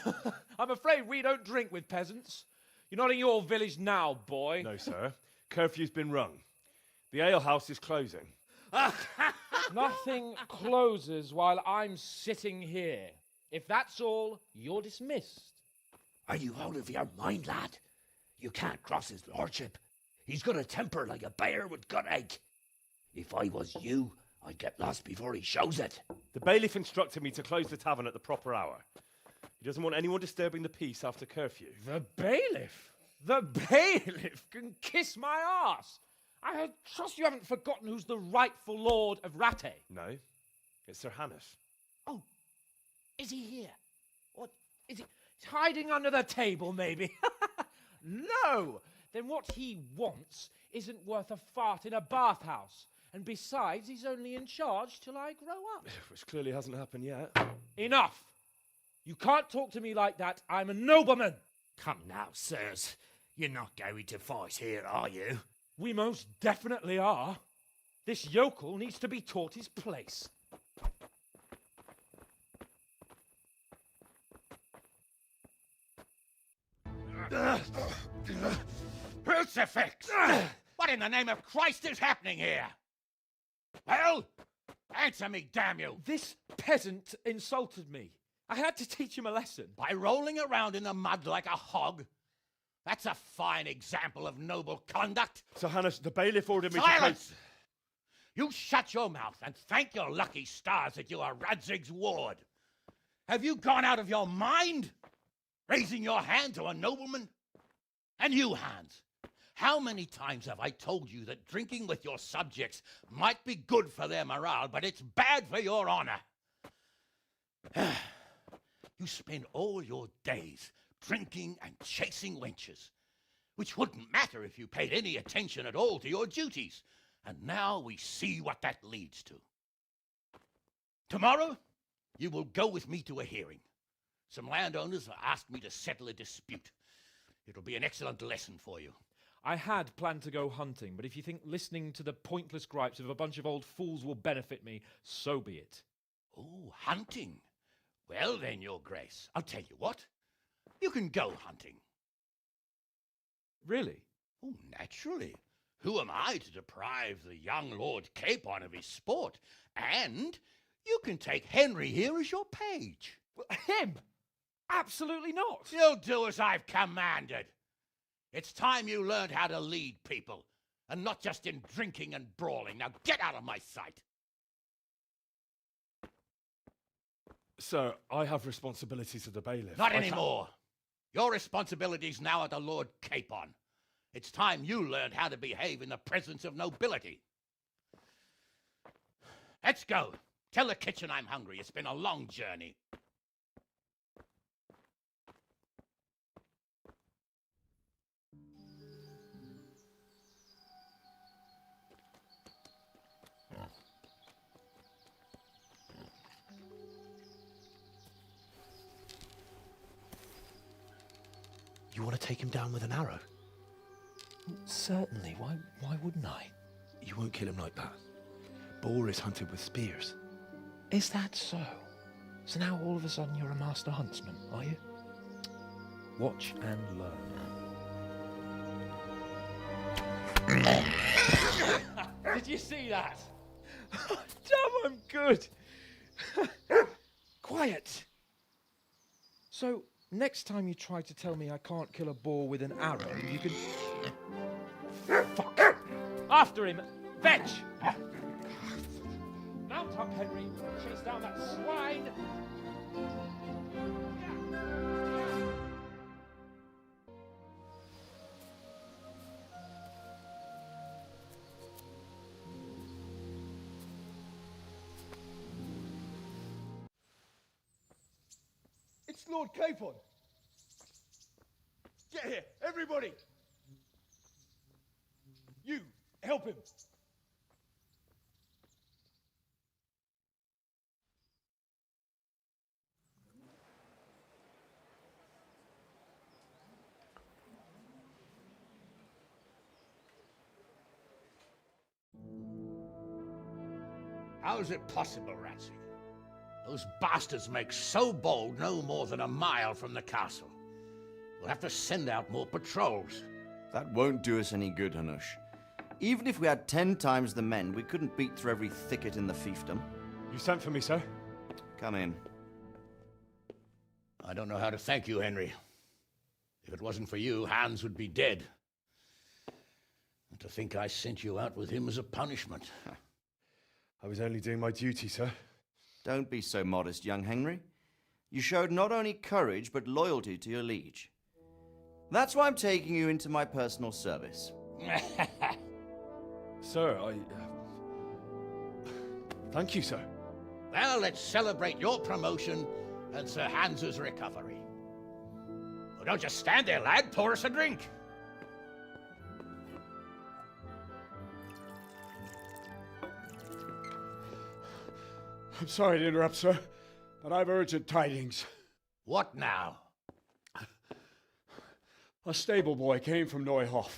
I'm afraid we don't drink with peasants. You're not in your village now, boy. No, sir. Curfew's been rung. The alehouse is closing. Nothing closes while I'm sitting here. If that's all, you're dismissed. Are you out of your mind, lad? You can't cross his lordship. He's got a temper like a bear with gut ache. If I was you, I'd get lost before he shows it. The bailiff instructed me to close the tavern at the proper hour. He doesn't want anyone disturbing the peace after curfew. The bailiff? The bailiff can kiss my arse. I trust you haven't forgotten who's the rightful lord of Rattay. No, it's Sir Hannes. Oh, is he here? What, is he hiding under the table, maybe? No! Then what he wants isn't worth a fart in a bathhouse. And besides, he's only in charge till I grow up. Which clearly hasn't happened yet. Enough! You can't talk to me like that. I'm a nobleman. Come now, sirs. You're not going to fight here, are you? We most definitely are. This yokel needs to be taught his place. Crucifix! What in the name of Christ is happening here? Well, answer me, damn you! This peasant insulted me. I had to teach him a lesson. By rolling around in the mud like a hog? That's a fine example of noble conduct. Sir Hannes, the bailiff ordered me to... Silence! You shut your mouth and thank your lucky stars that you are Radzig's ward. Have you gone out of your mind? Raising your hand to a nobleman? And you, Hans, how many times have I told you that drinking with your subjects might be good for their morale, but it's bad for your honor? You spend all your days drinking and chasing wenches, which wouldn't matter if you paid any attention at all to your duties. And now we see what that leads to. Tomorrow, you will go with me to a hearing. Some landowners have asked me to settle a dispute. It'll be an excellent lesson for you. I had planned to go hunting, but if you think listening to the pointless gripes of a bunch of old fools will benefit me, so be it. Oh, hunting. Well then, Your Grace, I'll tell you what. You can go hunting. Really? Oh, naturally. Who am I to deprive the young Lord Capon of his sport? And you can take Henry here as your page. Him? Absolutely not. You'll do as I've commanded. It's time you learned how to lead people, and not just in drinking and brawling. Now get out of my sight. Sir, I have responsibilities to the bailiff. Not anymore. Your responsibilities now are to Lord Capon. It's time you learned how to behave in the presence of nobility. Let's go. Tell the kitchen I'm hungry. It's been a long journey. You want to take him down with an arrow? Certainly. Why wouldn't I? You won't kill him like that. Boar is hunted with spears. Is that so? So now all of a sudden you're a master huntsman, are you? Watch and learn. Did you see that? Damn, I'm good. Quiet. So, next time you try to tell me I can't kill a boar with an arrow, you can... Fuck! After him! Fetch! Mount up, Henry. Chase down that swine! It's Lord Capon. Get here, everybody. You, help him. How is it possible, Ratsy? Those bastards make so bold no more than a mile from the castle. We'll have to send out more patrols. That won't do us any good, Hanush. Even if we had 10 times the men, we couldn't beat through every thicket in the fiefdom. You sent for me, sir? Come in. I don't know how to thank you, Henry. If it wasn't for you, Hans would be dead. And to think I sent you out with him as a punishment. I was only doing my duty, sir. Don't be so modest, young Henry. You showed not only courage, but loyalty to your liege. That's why I'm taking you into my personal service. Sir, thank you, sir. Well, let's celebrate your promotion and Sir Hans's recovery. Well, don't just stand there, lad. Pour us a drink. I'm sorry to interrupt, sir, but I've urgent tidings. What now? A stable boy came from Neuhof.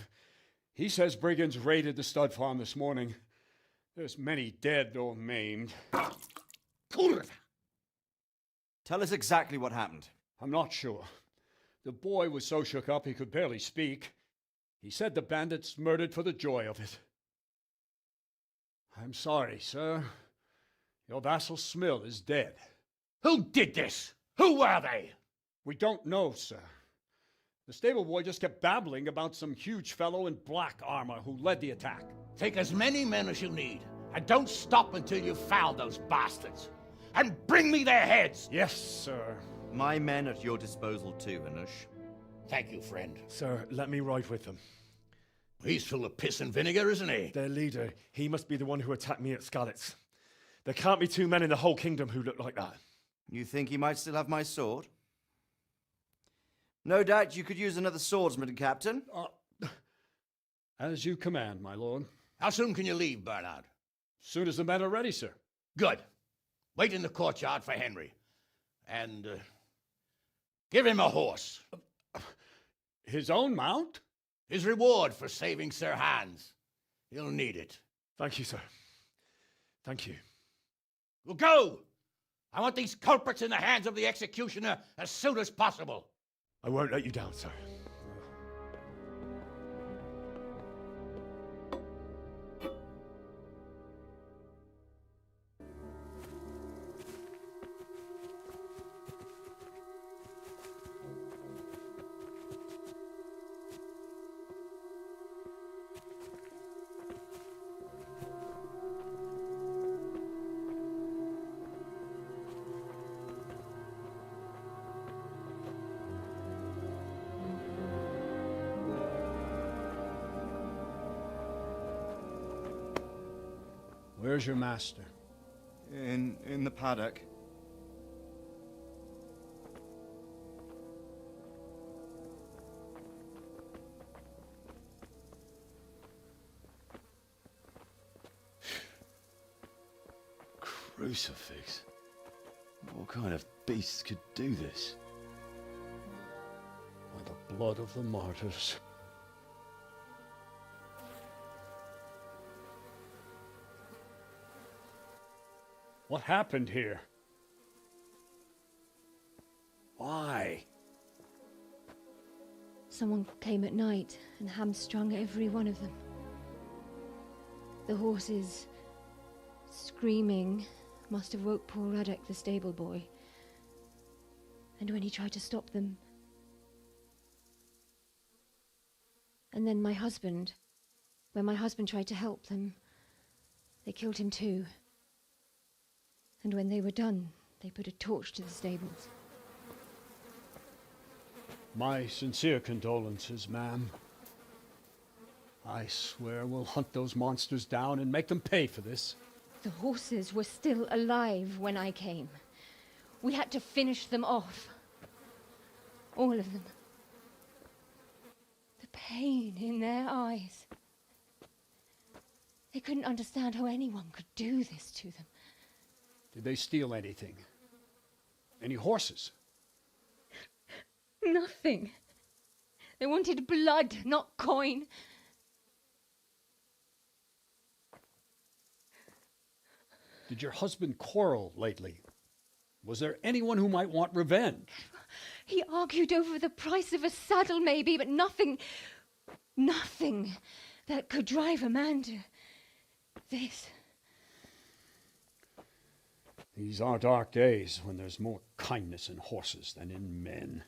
He says brigands raided the stud farm this morning. There's many dead or maimed. Tell us exactly what happened. I'm not sure. The boy was so shook up he could barely speak. He said the bandits murdered for the joy of it. I'm sorry, sir. Your vassal Smill is dead. Who did this? Who were they? We don't know, sir. The stable boy just kept babbling about some huge fellow in black armor who led the attack. Take as many men as you need, and don't stop until you've found those bastards. And bring me their heads! Yes, sir. My men at your disposal too, Hanush. Thank you, friend. Sir, let me ride with them. He's full of piss and vinegar, isn't he? Their leader, he must be the one who attacked me at Skalitz. There can't be 2 men in the whole kingdom who look like that. You think he might still have my sword? No doubt you could use another swordsman, Captain. As you command, my lord. How soon can you leave, Bernard? Soon as the men are ready, sir. Good. Wait in the courtyard for Henry. And give him a horse. His own mount? His reward for saving Sir Hans. He'll need it. Thank you, sir. Thank you. Well, go! I want these culprits in the hands of the executioner as soon as possible. I won't let you down, sir. Where's your master? In the paddock. Crucifix? What kind of beast could do this? By the blood of the martyrs. What happened here? Why? Someone came at night and hamstrung every one of them. The horses, screaming, must have woke poor Radek, the stable boy. And when he tried to stop them... And then my husband, when my husband tried to help them, they killed him too. And when they were done, they put a torch to the stables. My sincere condolences, ma'am. I swear we'll hunt those monsters down and make them pay for this. The horses were still alive when I came. We had to finish them off. All of them. The pain in their eyes. They couldn't understand how anyone could do this to them. Did they steal anything? Any horses? Nothing. They wanted blood, not coin. Did your husband quarrel lately? Was there anyone who might want revenge? He argued over the price of a saddle, maybe, but nothing that could drive a man to this. These are dark days when there's more kindness in horses than in men.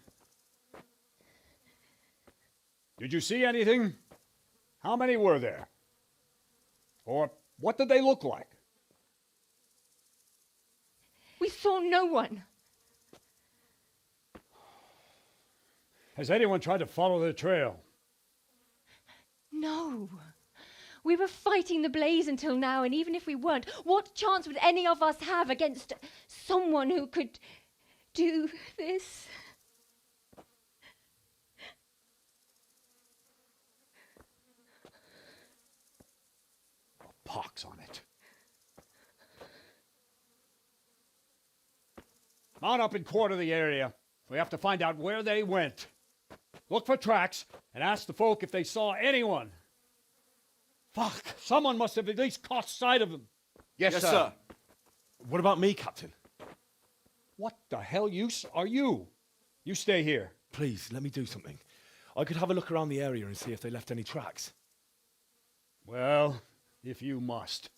Did you see anything? How many were there? Or what did they look like? We saw no one. Has anyone tried to follow the trail? No. We were fighting the blaze until now, and even if we weren't, what chance would any of us have against someone who could do this? Pox on it. Mount up and quarter the area. We have to find out where they went. Look for tracks and ask the folk if they saw anyone. Fuck, someone must have at least caught sight of them. Yes, sir. What about me, Captain? What the hell use are you? You stay here. Please, let me do something. I could have a look around the area and see if they left any tracks. Well, if you must.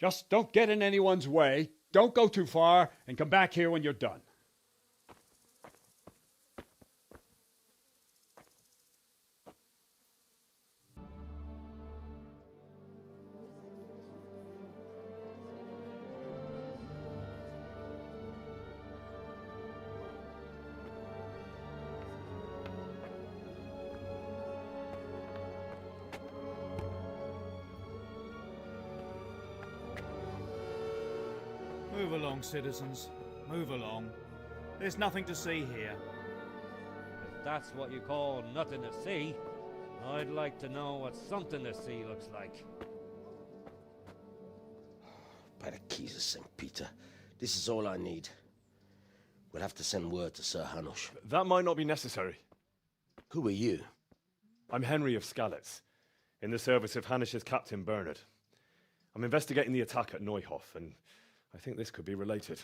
Just don't get in anyone's way, don't go too far, and come back here when you're done. Move along, citizens. Move along. There's nothing to see here. If that's what you call nothing to see, I'd like to know what something to see looks like. By the keys of St. Peter, this is all I need. We'll have to send word to Sir Hanush. That might not be necessary. Who are you? I'm Henry of Skalitz, in the service of Hanush's Captain Bernard. I'm investigating the attack at Neuhof, and I think this could be related.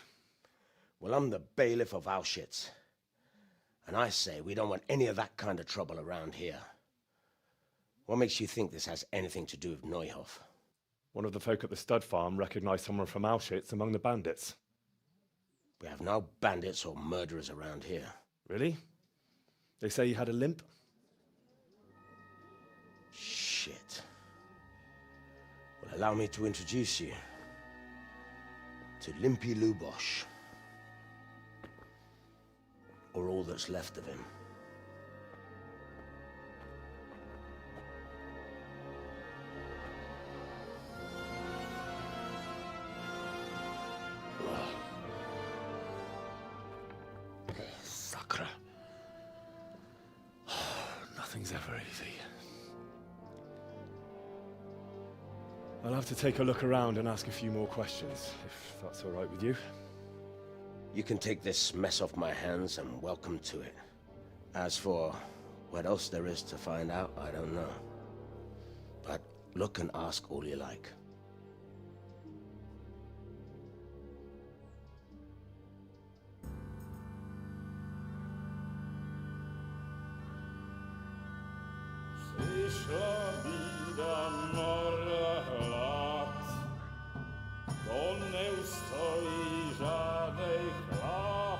Well, I'm the bailiff of Auschwitz. And I say we don't want any of that kind of trouble around here. What makes you think this has anything to do with Neuhof? One of the folk at the stud farm recognized someone from Auschwitz among the bandits. We have no bandits or murderers around here. Really? They say he had a limp? Shit. Well, allow me to introduce you to Limpy Lubosh. Or all that's left of him. Sacre. Nothing's ever easy. I'll have to take a look around and ask a few more questions, if that's all right with you. You can take this mess off my hands and welcome to it. As for what else there is to find out, I don't know. But look and ask all you like. Słysza bida mora lat, to nie ustoi żadnej chlap.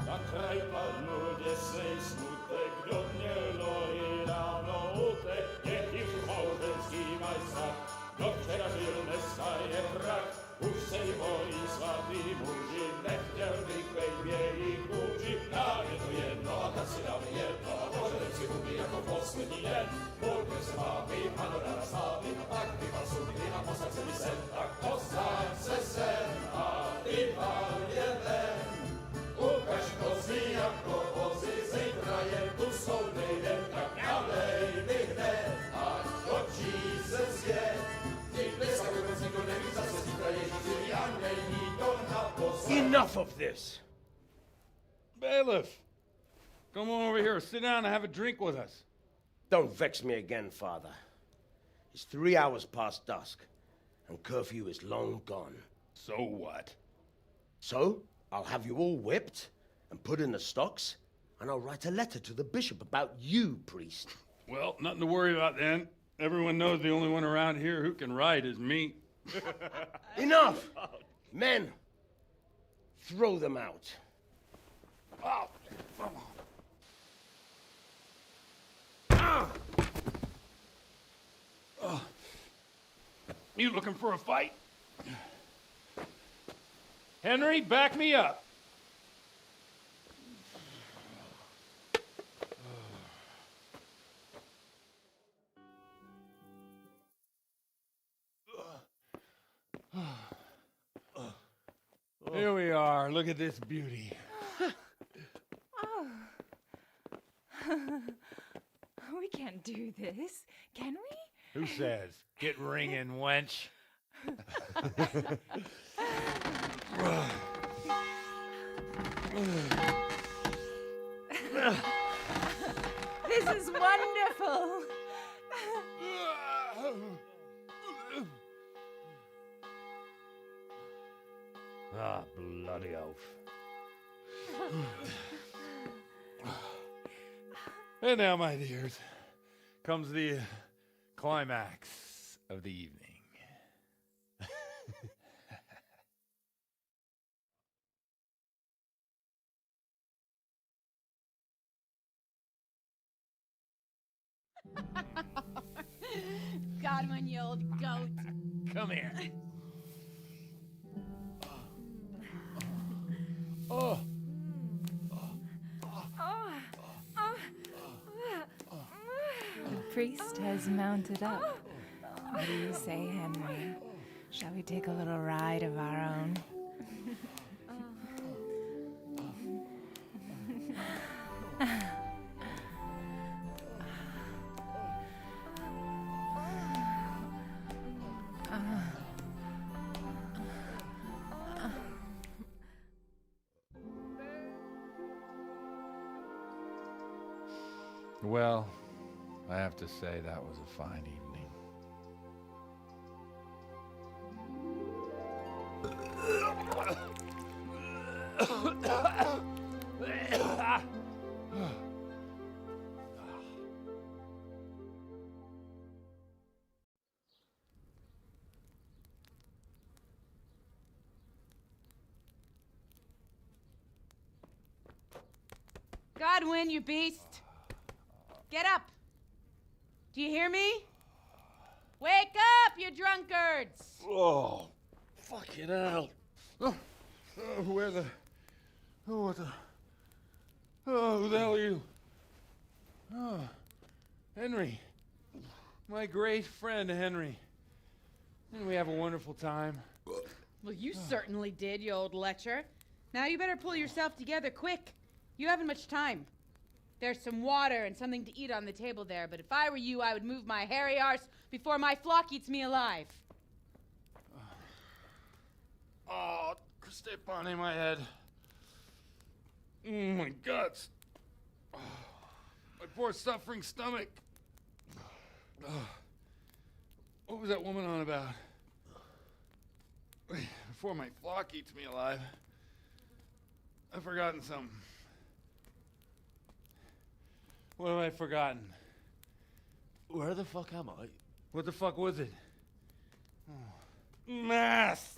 Na kraj padł desej smutek, godnielo i dawno utek, niech już małżeński majstak, do wczera żylne staje brak. Už sej boli svatý muži, nechtěl bych bejbě jich učit. Nám je to jedno a tak si dáme jedno a požadem si umí jako poslední den. Pojďme se mámy, panorama slávy, a tak vypal sudky a posaď se mi sem. Tak posaď se sem a vypal je ven. Ukaž kozy jako vozy, zítra je tu soudnej den. Tak nalej mi hned, ať točí se svět. Enough of this! Bailiff! Come on over here, sit down and have a drink with us. Don't vex me again, Father. It's 3 hours past dusk, and curfew is long gone. So what? So, I'll have you all whipped and put in the stocks, and I'll write a letter to the bishop about you, priest. Well, nothing to worry about then. Everyone knows the only one around here who can ride is me. Enough! Men, throw them out. Oh. Oh. You looking for a fight? Henry, back me up. Here we are. Look at this beauty. Oh. We can't do this, can we? Who says? Get ringing, wench. This is wonderful. Ah, bloody oath. And now, my dears, comes the climax of the evening. Godwin, you old goat. Come here. Oh. The priest has mounted up. What do you say, Henry? Shall we take a little ride of our own? Well, I have to say that was a fine evening. Godwin, you beast! Get up! Do you hear me? Wake up, you drunkards! Oh, fucking hell. Where the... Oh, what the... Oh, who the hell are you? Oh, Henry. My great friend, Henry. Didn't we have a wonderful time? Well, you certainly did, you old lecher. Now you better pull yourself together quick. You haven't much time. There's some water and something to eat on the table there, but if I were you, I would move my hairy arse before my flock eats me alive. Oh, step on in my head. My guts. Oh, my poor suffering stomach. Oh, what was that woman on about? Wait, before my flock eats me alive. I've forgotten something. What have I forgotten? Where the fuck am I? What the fuck was it? Oh. Mass!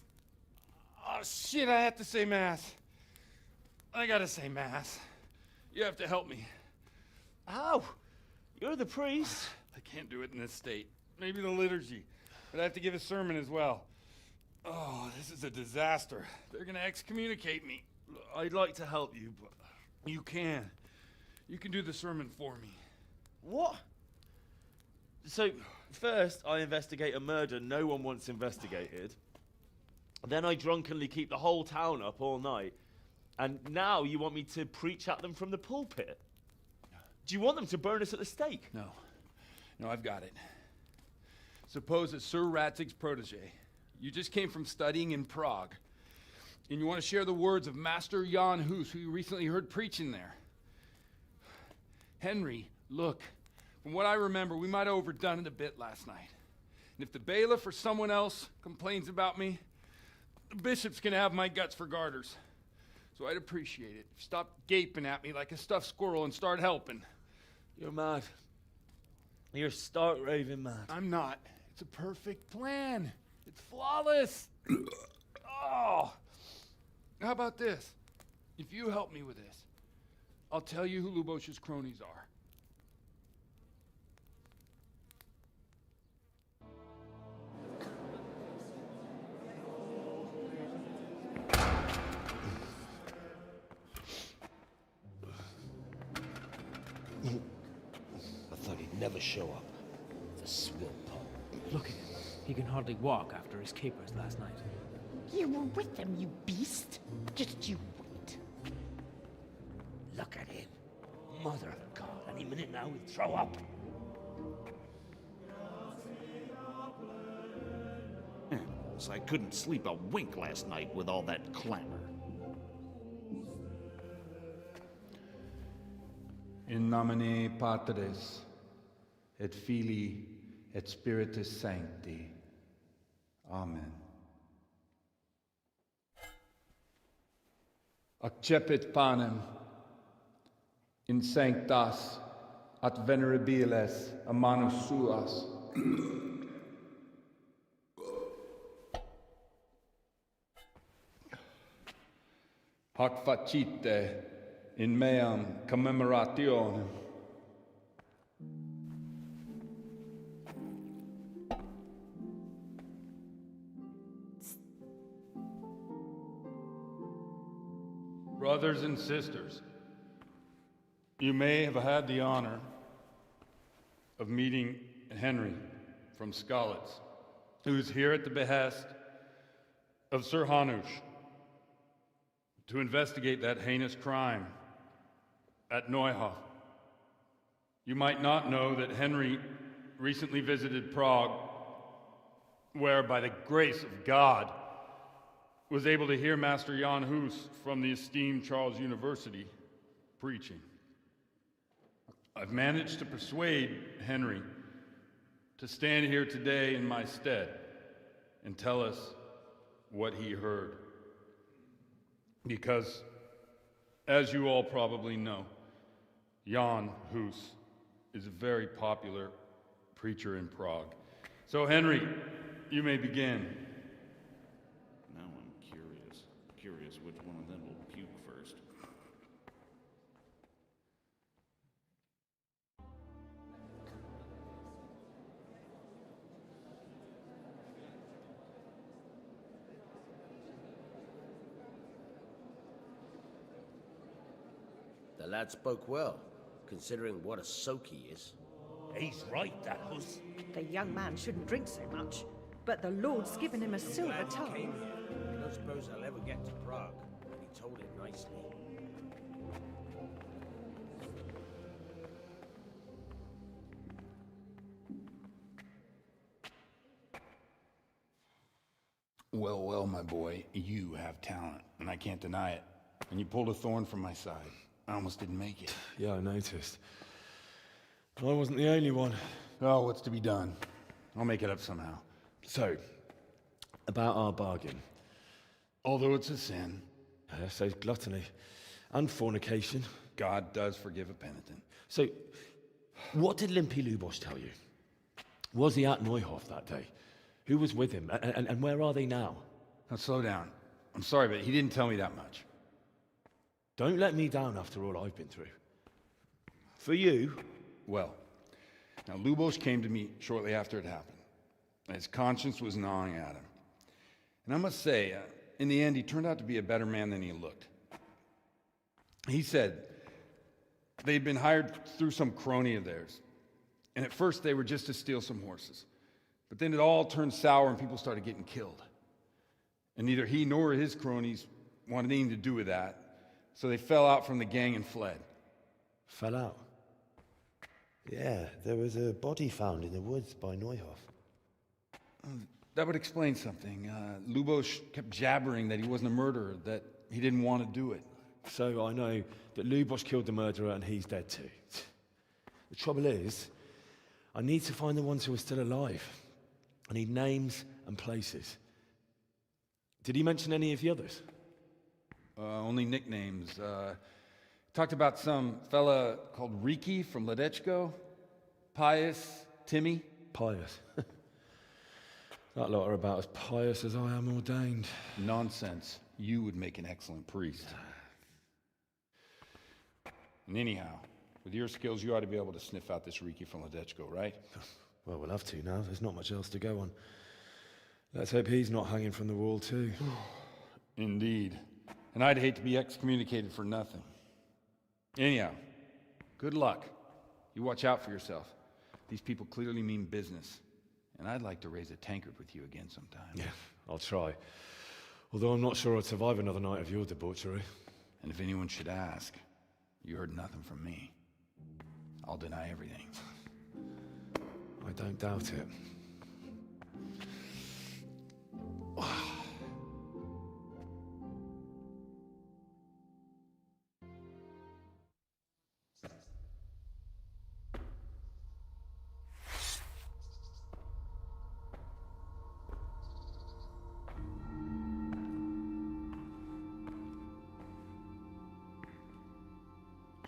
Oh shit, I have to say mass. I gotta say mass. You have to help me. How? You're the priest. I can't do it in this state. Maybe the liturgy. But I have to give a sermon as well. Oh, this is a disaster. They're gonna excommunicate me. I'd like to help you, but... You can. You can do the sermon for me. What? So, first I investigate a murder no one wants investigated. Then I drunkenly keep the whole town up all night. And now you want me to preach at them from the pulpit? Do you want them to burn us at the stake? No. No, I've got it. Suppose that Sir Ratzig's protege. You just came from studying in Prague. And you want to share the words of Master Jan Hus, who you recently heard preaching there. Henry, look. From what I remember, we might have overdone it a bit last night. And if the bailiff or someone else complains about me, the bishop's gonna have my guts for garters. So I'd appreciate it if you stop gaping at me like a stuffed squirrel and start helping. You're mad. You're stark raving mad. I'm not. It's a perfect plan. It's flawless. Oh. How about this? If you help me with this, I'll tell you who Lubosh's cronies are. I thought he'd never show up. The swill pole. Look at him. He can hardly walk after his capers last night. You were with them, you beast. Just you wait. Look at him. Mother of God. Any minute now he'll throw up. So I couldn't sleep a wink last night with all that clamor. In nomine Patris, et Filii, et Spiritus Sancti. Amen. Accepit panem in sanctas at venerabiles a manus suas. Hac facite in meam commemorationem. Brothers and sisters, you may have had the honor of meeting Henry from Skalitz, who is here at the behest of Sir Hanush to investigate that heinous crime at Neuhof. You might not know that Henry recently visited Prague, where, by the grace of God, was able to hear Master Jan Hus from the esteemed Charles University preaching. I've managed to persuade Henry to stand here today in my stead and tell us what he heard. Because, as you all probably know, Jan Hus is a very popular preacher in Prague. So, Henry, you may begin. Now I'm curious which one of them will puke first. The lad spoke well, considering what a soak he is. He's right, that Hus. The young man shouldn't drink so much, but the Lord's given him a silver Glad he tongue. came here. I don't suppose I'll ever get to Prague. He told it nicely. Well, well, my boy, you have talent, and I can't deny it. And you pulled a thorn from my side. I almost didn't make it. Yeah, I noticed. But I wasn't the only one. Oh, what's to be done? I'll make it up somehow. So, about our bargain. Although it's a sin. So gluttony and fornication. God does forgive a penitent. So, what did Limpy Lubosh tell you? Was he at Neuhof that day? Who was with him? And where are they now? Now slow down. I'm sorry, but he didn't tell me that much. Don't let me down after all I've been through. For you... Well, now Lubosh came to me shortly after it happened. His conscience was gnawing at him. And I must say, in the end, he turned out to be a better man than he looked. He said they'd been hired through some crony of theirs. And at first they were just to steal some horses. But then it all turned sour and people started getting killed. And neither he nor his cronies wanted anything to do with that. So they fell out from the gang and fled. Fell out? Yeah, there was a body found in the woods by Neuhof. That would explain something. Lubosh kept jabbering that he wasn't a murderer, that he didn't want to do it. So I know that Lubosh killed the murderer and he's dead too. The trouble is, I need to find the ones who are still alive. I need names and places. Did he mention any of the others? Only nicknames. Talked about some fella called Riki from Ledechko, Pius, Timmy. Pius. That lot are about as pious as I am ordained. Nonsense. You would make an excellent priest. And anyhow, with your skills, you ought to be able to sniff out this Riki from Ledechko, right? Well, we'll have to now. There's not much else to go on. Let's hope he's not hanging from the wall too. Indeed. And I'd hate to be excommunicated for nothing. Anyhow, good luck. You watch out for yourself. These people clearly mean business. And I'd like to raise a tankard with you again sometime. Yeah, I'll try. Although I'm not sure I'd survive another night of your debauchery. And if anyone should ask, you heard nothing from me. I'll deny everything. I don't doubt it.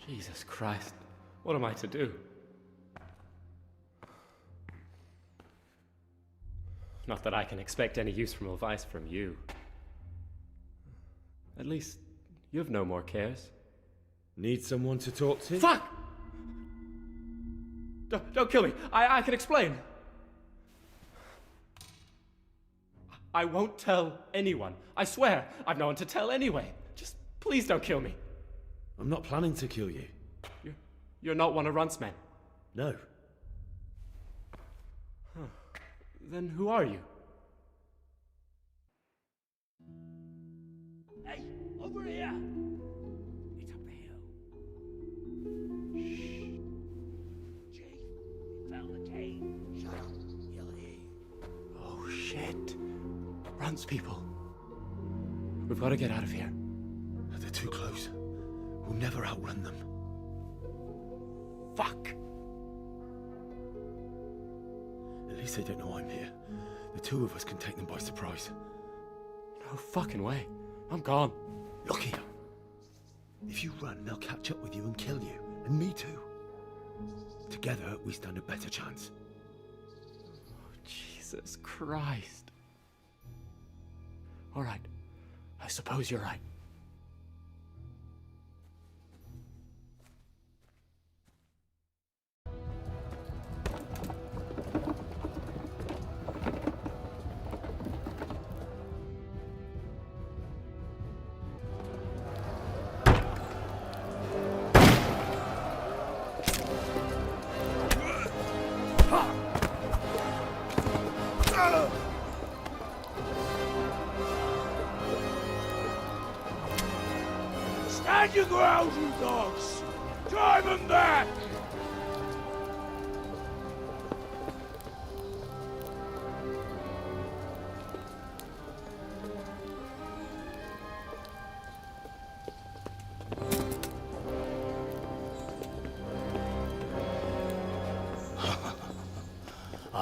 Jesus Christ, what am I to do? Not that I can expect any useful advice from you. At least, you've no more cares. Need someone to talk to? Fuck! Don't kill me. I can explain. I won't tell anyone. I swear. I've no one to tell anyway. Just please don't kill me. I'm not planning to kill you. You're not one of Runt's men? No. Huh. Then who are you? Hey, over here! It's up the hill. Shh. Chief, we found the cave. Shut up, he'll hear you. Oh, shit. Runt's people. We've got to get out of here. They're too close. We'll never outrun them. Fuck! At least they don't know I'm here. The two of us can take them by surprise. No fucking way. I'm gone. Look here. If you run, they'll catch up with you and kill you. And me too. Together, we stand a better chance. Oh, Jesus Christ. All right. I suppose you're right. Stand your ground, you dogs! Drive them back!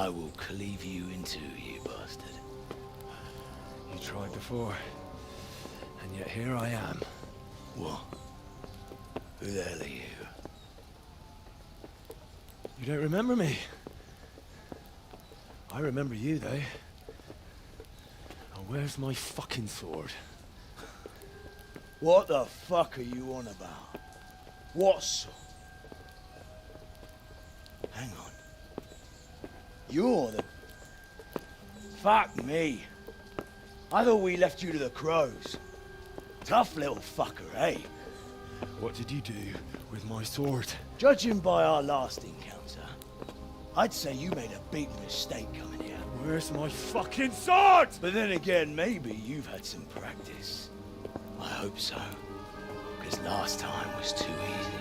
I will cleave you in two, you bastard. You tried before, and yet here I am. What? Who the hell are you? You don't remember me? I remember you, though. Now, where's my fucking sword? What the fuck are you on about? What sword? Hang on. You're the... Fuck me. I thought we left you to the crows. Tough little fucker, eh? What did you do with my sword? Judging by our last encounter, I'd say you made a big mistake coming here. Where's my fucking sword? But then again, maybe you've had some practice. I hope so. Because last time was too easy.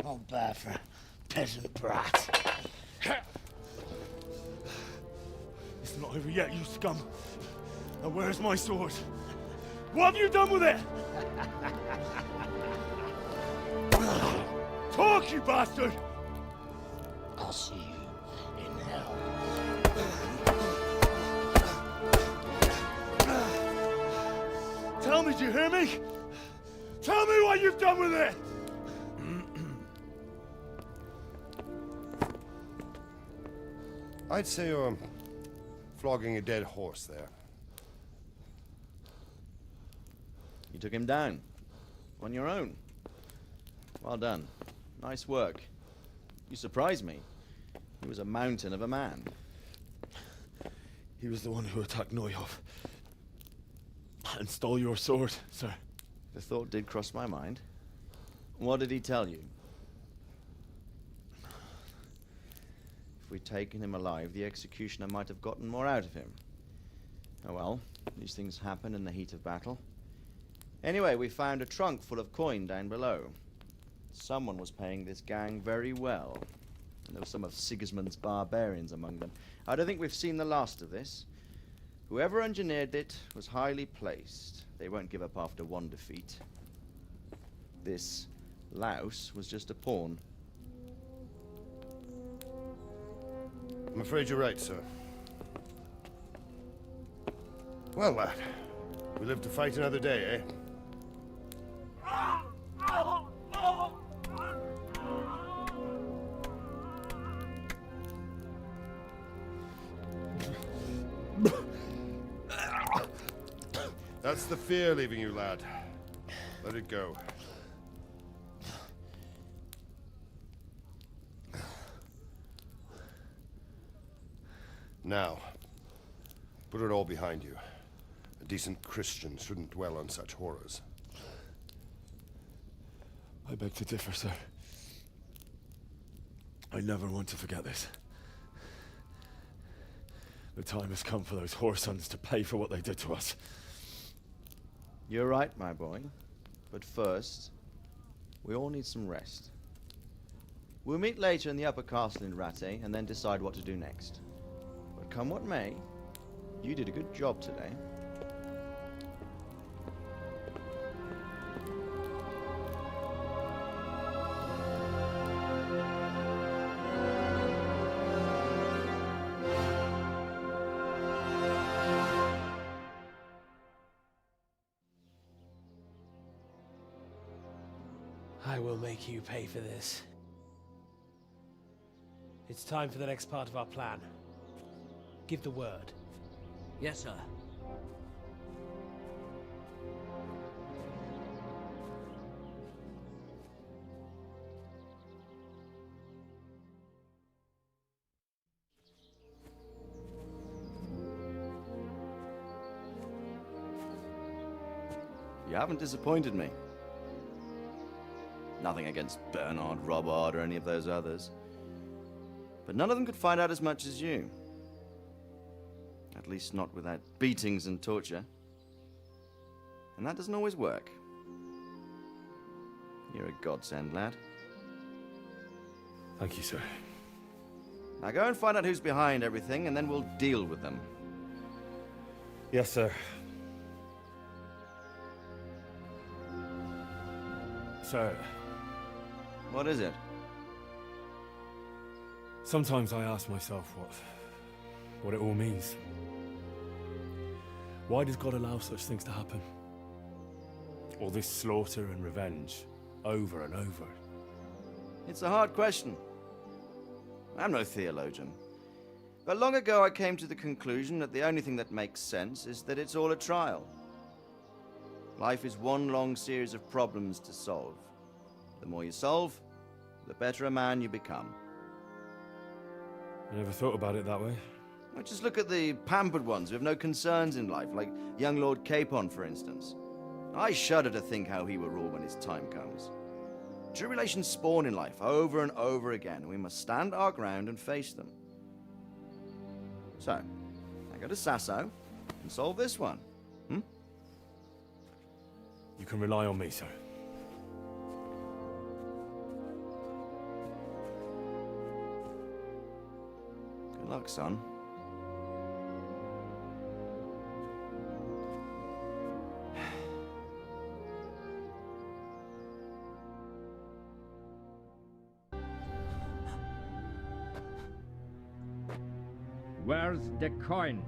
Not bad for a peasant brat. It's not over yet, you scum. Now where's my sword? What have you done with it? Talk, you bastard! I'll see you in hell. Tell me, do you hear me? Tell me what you've done with it! I'd say you're flogging a dead horse there. You took him down. On your own. Well done. Nice work. You surprised me. He was a mountain of a man. He was the one who attacked Noyov. And stole your sword, sir. The thought did cross my mind. What did he tell you? If we'd taken him alive, the executioner might have gotten more out of him. Oh well, these things happen in the heat of battle. Anyway, we found a trunk full of coin down below. Someone was paying this gang very well. And there were some of Sigismund's barbarians among them. I don't think we've seen the last of this. Whoever engineered it was highly placed. They won't give up after one defeat. This louse was just a pawn. I'm afraid you're right, sir. Well, lad, we live to fight another day, eh? That's the fear leaving you, lad. Let it go. Now, put it all behind you. A decent Christian shouldn't dwell on such horrors. I beg to differ, sir. I never want to forget this. The time has come for those whoresons to pay for what they did to us. You're right, my boy. But first, we all need some rest. We'll meet later in the upper castle in Rattay and then decide what to do next. But come what may, you did a good job today. I will make you pay for this. It's time for the next part of our plan. Give the word. Yes, sir. You haven't disappointed me. Nothing against Bernard, Robard, or any of those others. But none of them could find out as much as you. At least not without beatings and torture. And that doesn't always work. You're a godsend, lad. Thank you, sir. Now go and find out who's behind everything, and then we'll deal with them. Yes, sir. Sir. What is it? Sometimes I ask myself what it all means. Why does God allow such things to happen? All this slaughter and revenge, over and over. It's a hard question. I'm no theologian. But long ago I came to the conclusion that the only thing that makes sense is that it's all a trial. Life is one long series of problems to solve. The more you solve, the better a man you become. I never thought about it that way. Well, just look at the pampered ones who have no concerns in life, like young Lord Capon, for instance. I shudder to think how he will rule when his time comes. Tribulations spawn in life over and over again, and we must stand our ground and face them. So, I go to Sasso and solve this one. You can rely on me, sir. Good luck, son. Where's the coin?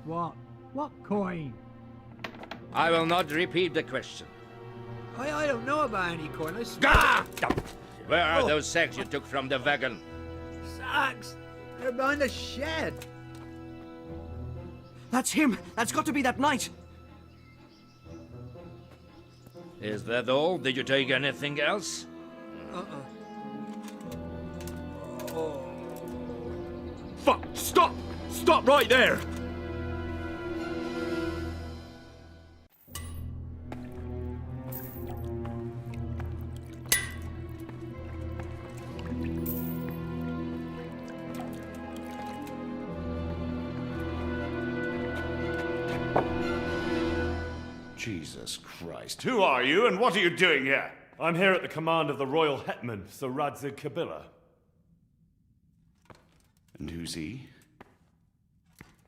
What? What coin? I will not repeat the question. I don't know about any coin. I Gah! Where are Oh. those sacks you took from the wagon? Sacks! They're behind the shed. That's him! That's got to be that knight! Is that all? Did you take anything else? Oh. Fuck! Stop! Stop right there! Jesus Christ. Who are you and what are you doing here? I'm here at the command of the royal hetman, Sir Radzig Kabila. And who's he?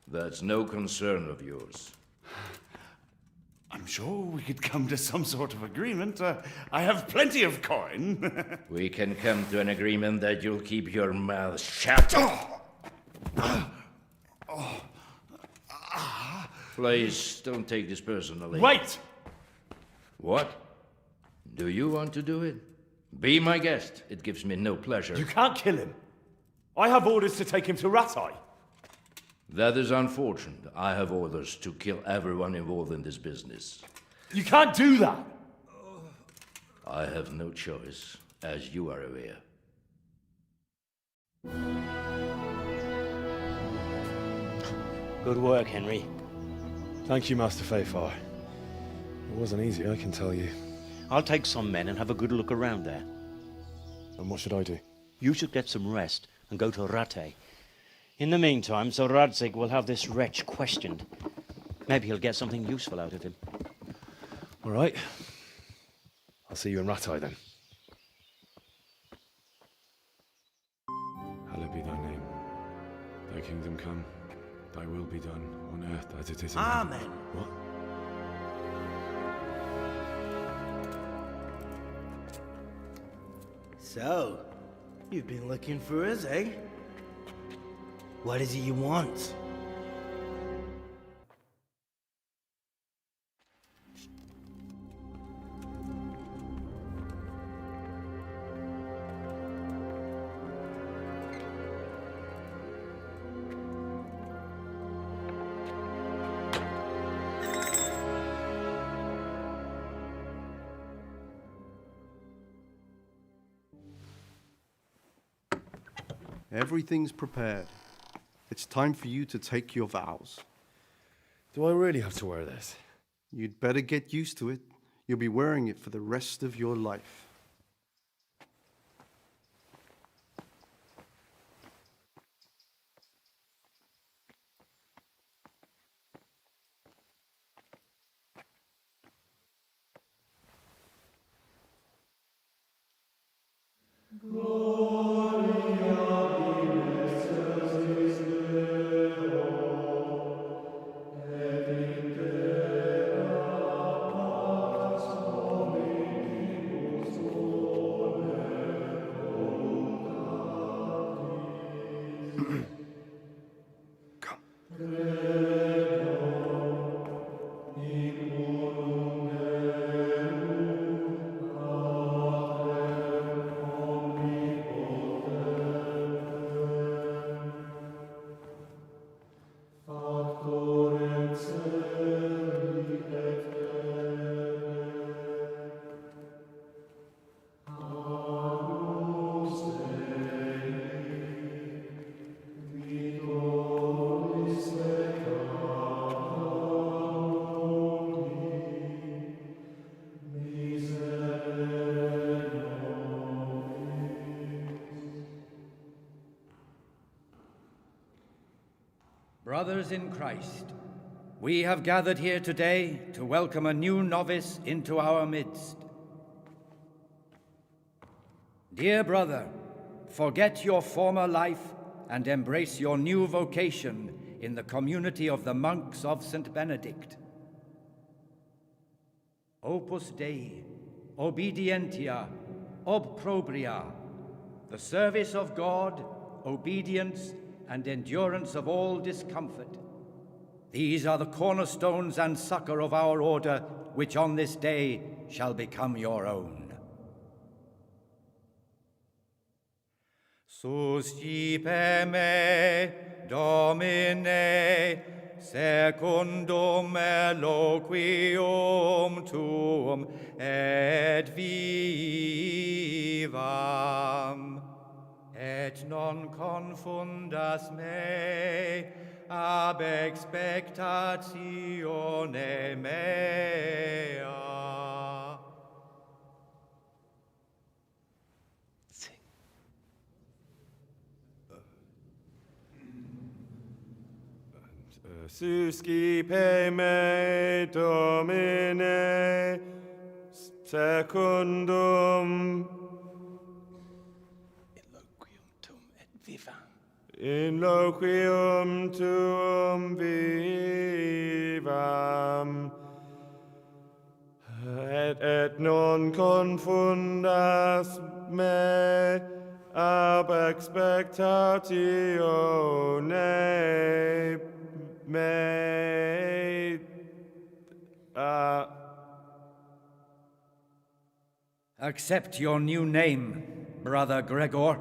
That's no concern of yours. I'm sure we could come to some sort of agreement. I have plenty of coin. We can come to an agreement that you'll keep your mouth shut. Please, don't take this personally. Wait! What? Do you want to do it? Be my guest. It gives me no pleasure. You can't kill him. I have orders to take him to Ratai. That is unfortunate. I have orders to kill everyone involved in this business. You can't do that! I have no choice, as you are aware. Good work, Henry. Thank you, Master Fayfar. It wasn't easy, I can tell you. I'll take some men and have a good look around there. And what should I do? You should get some rest and go to Rattay. In the meantime, Sir Radzig will have this wretch questioned. Maybe he'll get something useful out of him. All right. I'll see you in Ratai then. Hallowed be thy name. Thy kingdom come. Thy will be done on earth as it is in heaven. Amen. What? So, you've been looking for us, eh? What is it you want? Everything's prepared. It's time for you to take your vows. Do I really have to wear this? You'd better get used to it. You'll be wearing it for the rest of your life. Brothers in Christ, we have gathered here today to welcome a new novice into our midst. Dear brother, forget your former life and embrace your new vocation in the community of the monks of St. Benedict. Opus Dei, obedientia, obprobria, the service of God, obedience, and endurance of all discomfort. These are the cornerstones and succor of our order, which on this day shall become your own. Suscipe me, Domine, secundum eloquium tuum, et vivam. Et non confundas me ab expectatione mea. Suscipe me, Domine, secundum in loquium tuum vivam, et non confundas me ab expectatione mea. Accept your new name, Brother Gregor,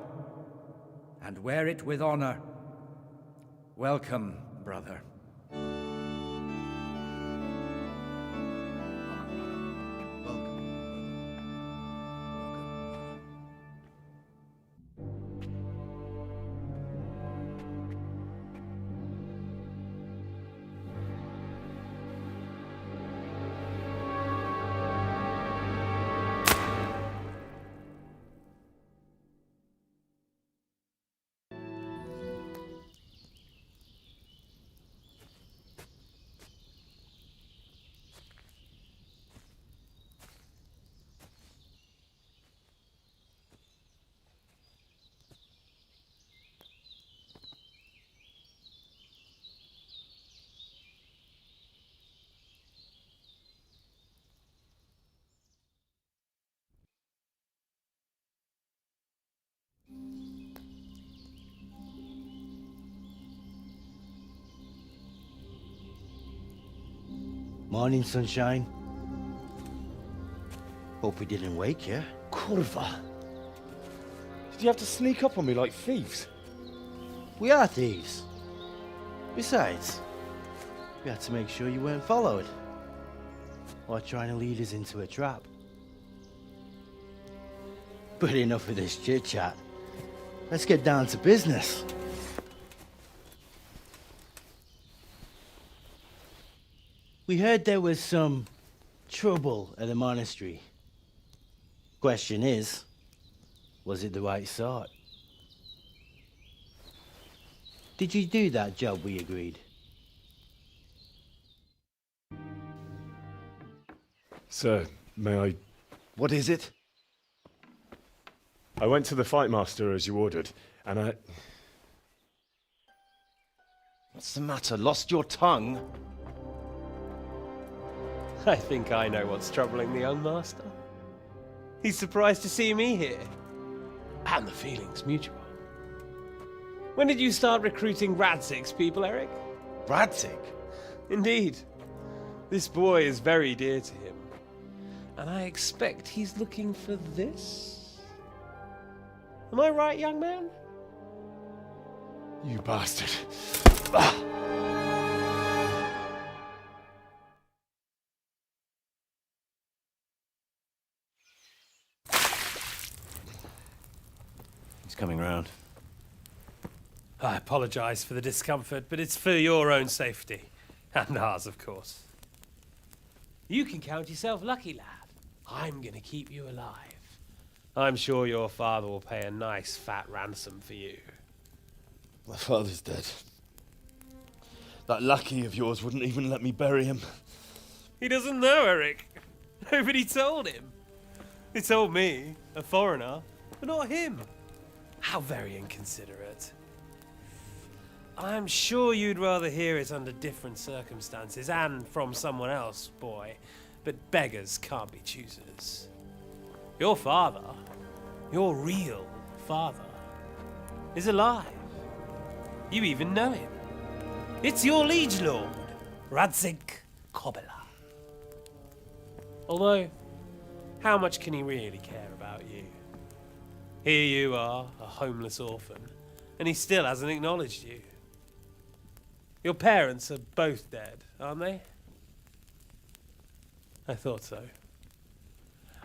and wear it with honor. Welcome, brother. Morning, sunshine. Hope we didn't wake you. Kurva! Did you have to sneak up on me like thieves? We are thieves. Besides, we had to make sure you weren't followed or trying to lead us into a trap. But enough of this chit-chat. Let's get down to business. We heard there was some trouble at the monastery. Question is, was it the right sort? Did you do that job we agreed? Sir, may I... What is it? I went to the fight master as you ordered, and I... What's the matter? Lost your tongue? I think I know what's troubling the young master. He's surprised to see me here. And the feeling's mutual. When did you start recruiting Radzig's people, Eric? Radzig? Indeed. This boy is very dear to him. And I expect he's looking for this? Am I right, young man? You bastard. He's coming round. I apologize for the discomfort, but it's for your own safety. And ours, of course. You can count yourself lucky, lad. I'm gonna keep you alive. I'm sure your father will pay a nice fat ransom for you. My father's dead. That lackey of yours wouldn't even let me bury him. He doesn't know, Eric. Nobody told him. He told me, a foreigner, but not him. How very inconsiderate. I'm sure you'd rather hear it under different circumstances and from someone else, boy. But beggars can't be choosers. Your father, your real father, is alive. You even know him. It's your liege lord, Radzig Kobyla. Although, how much can he really care about you? Here you are, a homeless orphan, and he still hasn't acknowledged you. Your parents are both dead, aren't they? I thought so.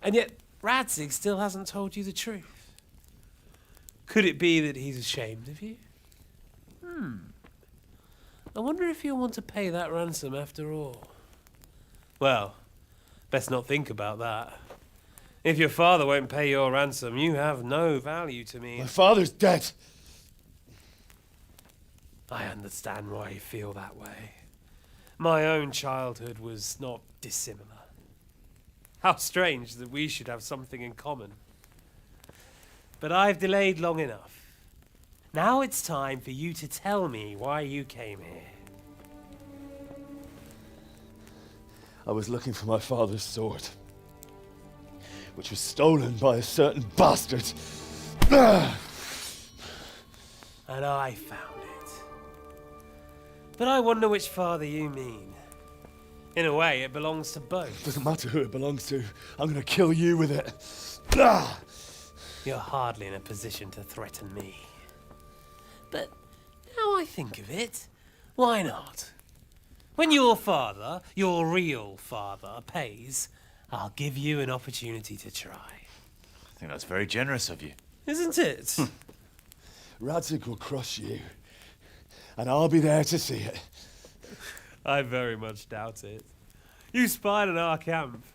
And yet, Radzig still hasn't told you the truth. Could it be that he's ashamed of you? I wonder if you'll want to pay that ransom after all. Well, best not think about that. If your father won't pay your ransom, you have no value to me. My father's dead. I understand why you feel that way. My own childhood was not dissimilar. How strange that we should have something in common. But I've delayed long enough. Now it's time for you to tell me why you came here. I was looking for my father's sword, which was stolen by a certain bastard. And I found it. But I wonder which father you mean. In a way, it belongs to both. Doesn't matter who it belongs to. I'm gonna kill you with it. You're hardly in a position to threaten me. But now I think of it, why not? When your father, your real father, pays, I'll give you an opportunity to try. I think that's very generous of you. Isn't it? Radzig will crush you, and I'll be there to see it. I very much doubt it. You spied on our camp.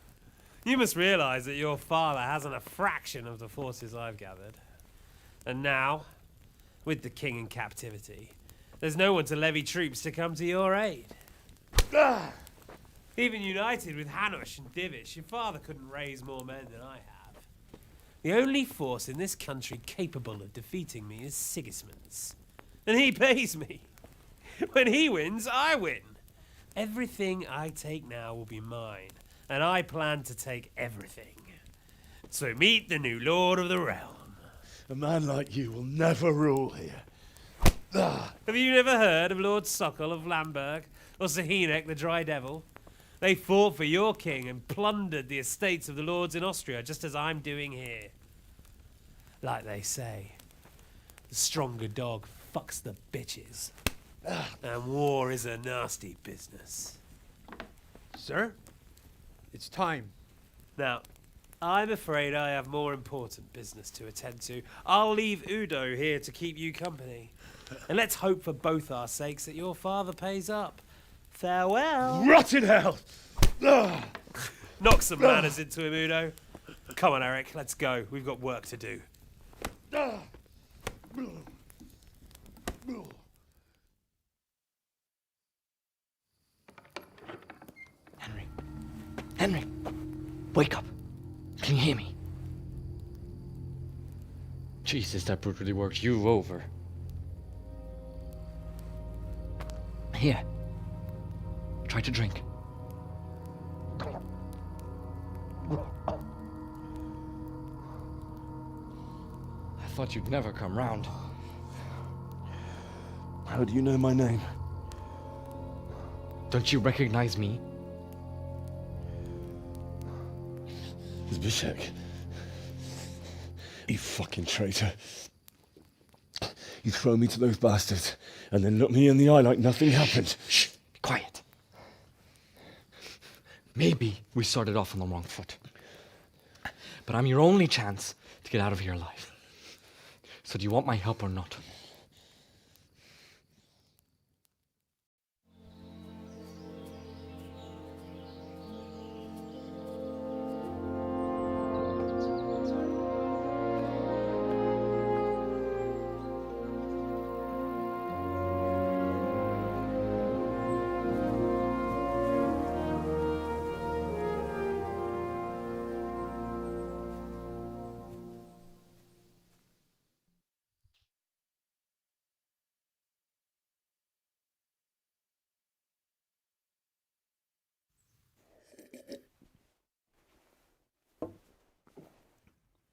You must realize that your father hasn't a fraction of the forces I've gathered. And now, with the king in captivity, there's no one to levy troops to come to your aid. Even united with Hanush and Divish, your father couldn't raise more men than I have. The only force in this country capable of defeating me is Sigismund's. And he pays me. When he wins, I win. Everything I take now will be mine, and I plan to take everything. So meet the new lord of the realm. A man like you will never rule here. Have you never heard of Lord Sokol of Lamberg, or Sahinek the Dry Devil? They fought for your king and plundered the estates of the lords in Austria, just as I'm doing here. Like they say, the stronger dog fucks the bitches. And war is a nasty business. Sir, it's time. Now, I'm afraid I have more important business to attend to. I'll leave Udo here to keep you company. And let's hope for both our sakes that your father pays up. Farewell. Rot in hell! Knock some manners into him, Udo. Come on, Eric, let's go. We've got work to do. Henry, wake up. Can you hear me? Jesus, that brutally worked you over. Here. Try to drink. I thought you'd never come round. How do you know my name? Don't you recognize me? Zbyszek. You fucking traitor. You throw me to those bastards and then look me in the eye like nothing happened. Shh, be quiet. Maybe we started off on the wrong foot. But I'm your only chance to get out of here alive. So do you want my help or not?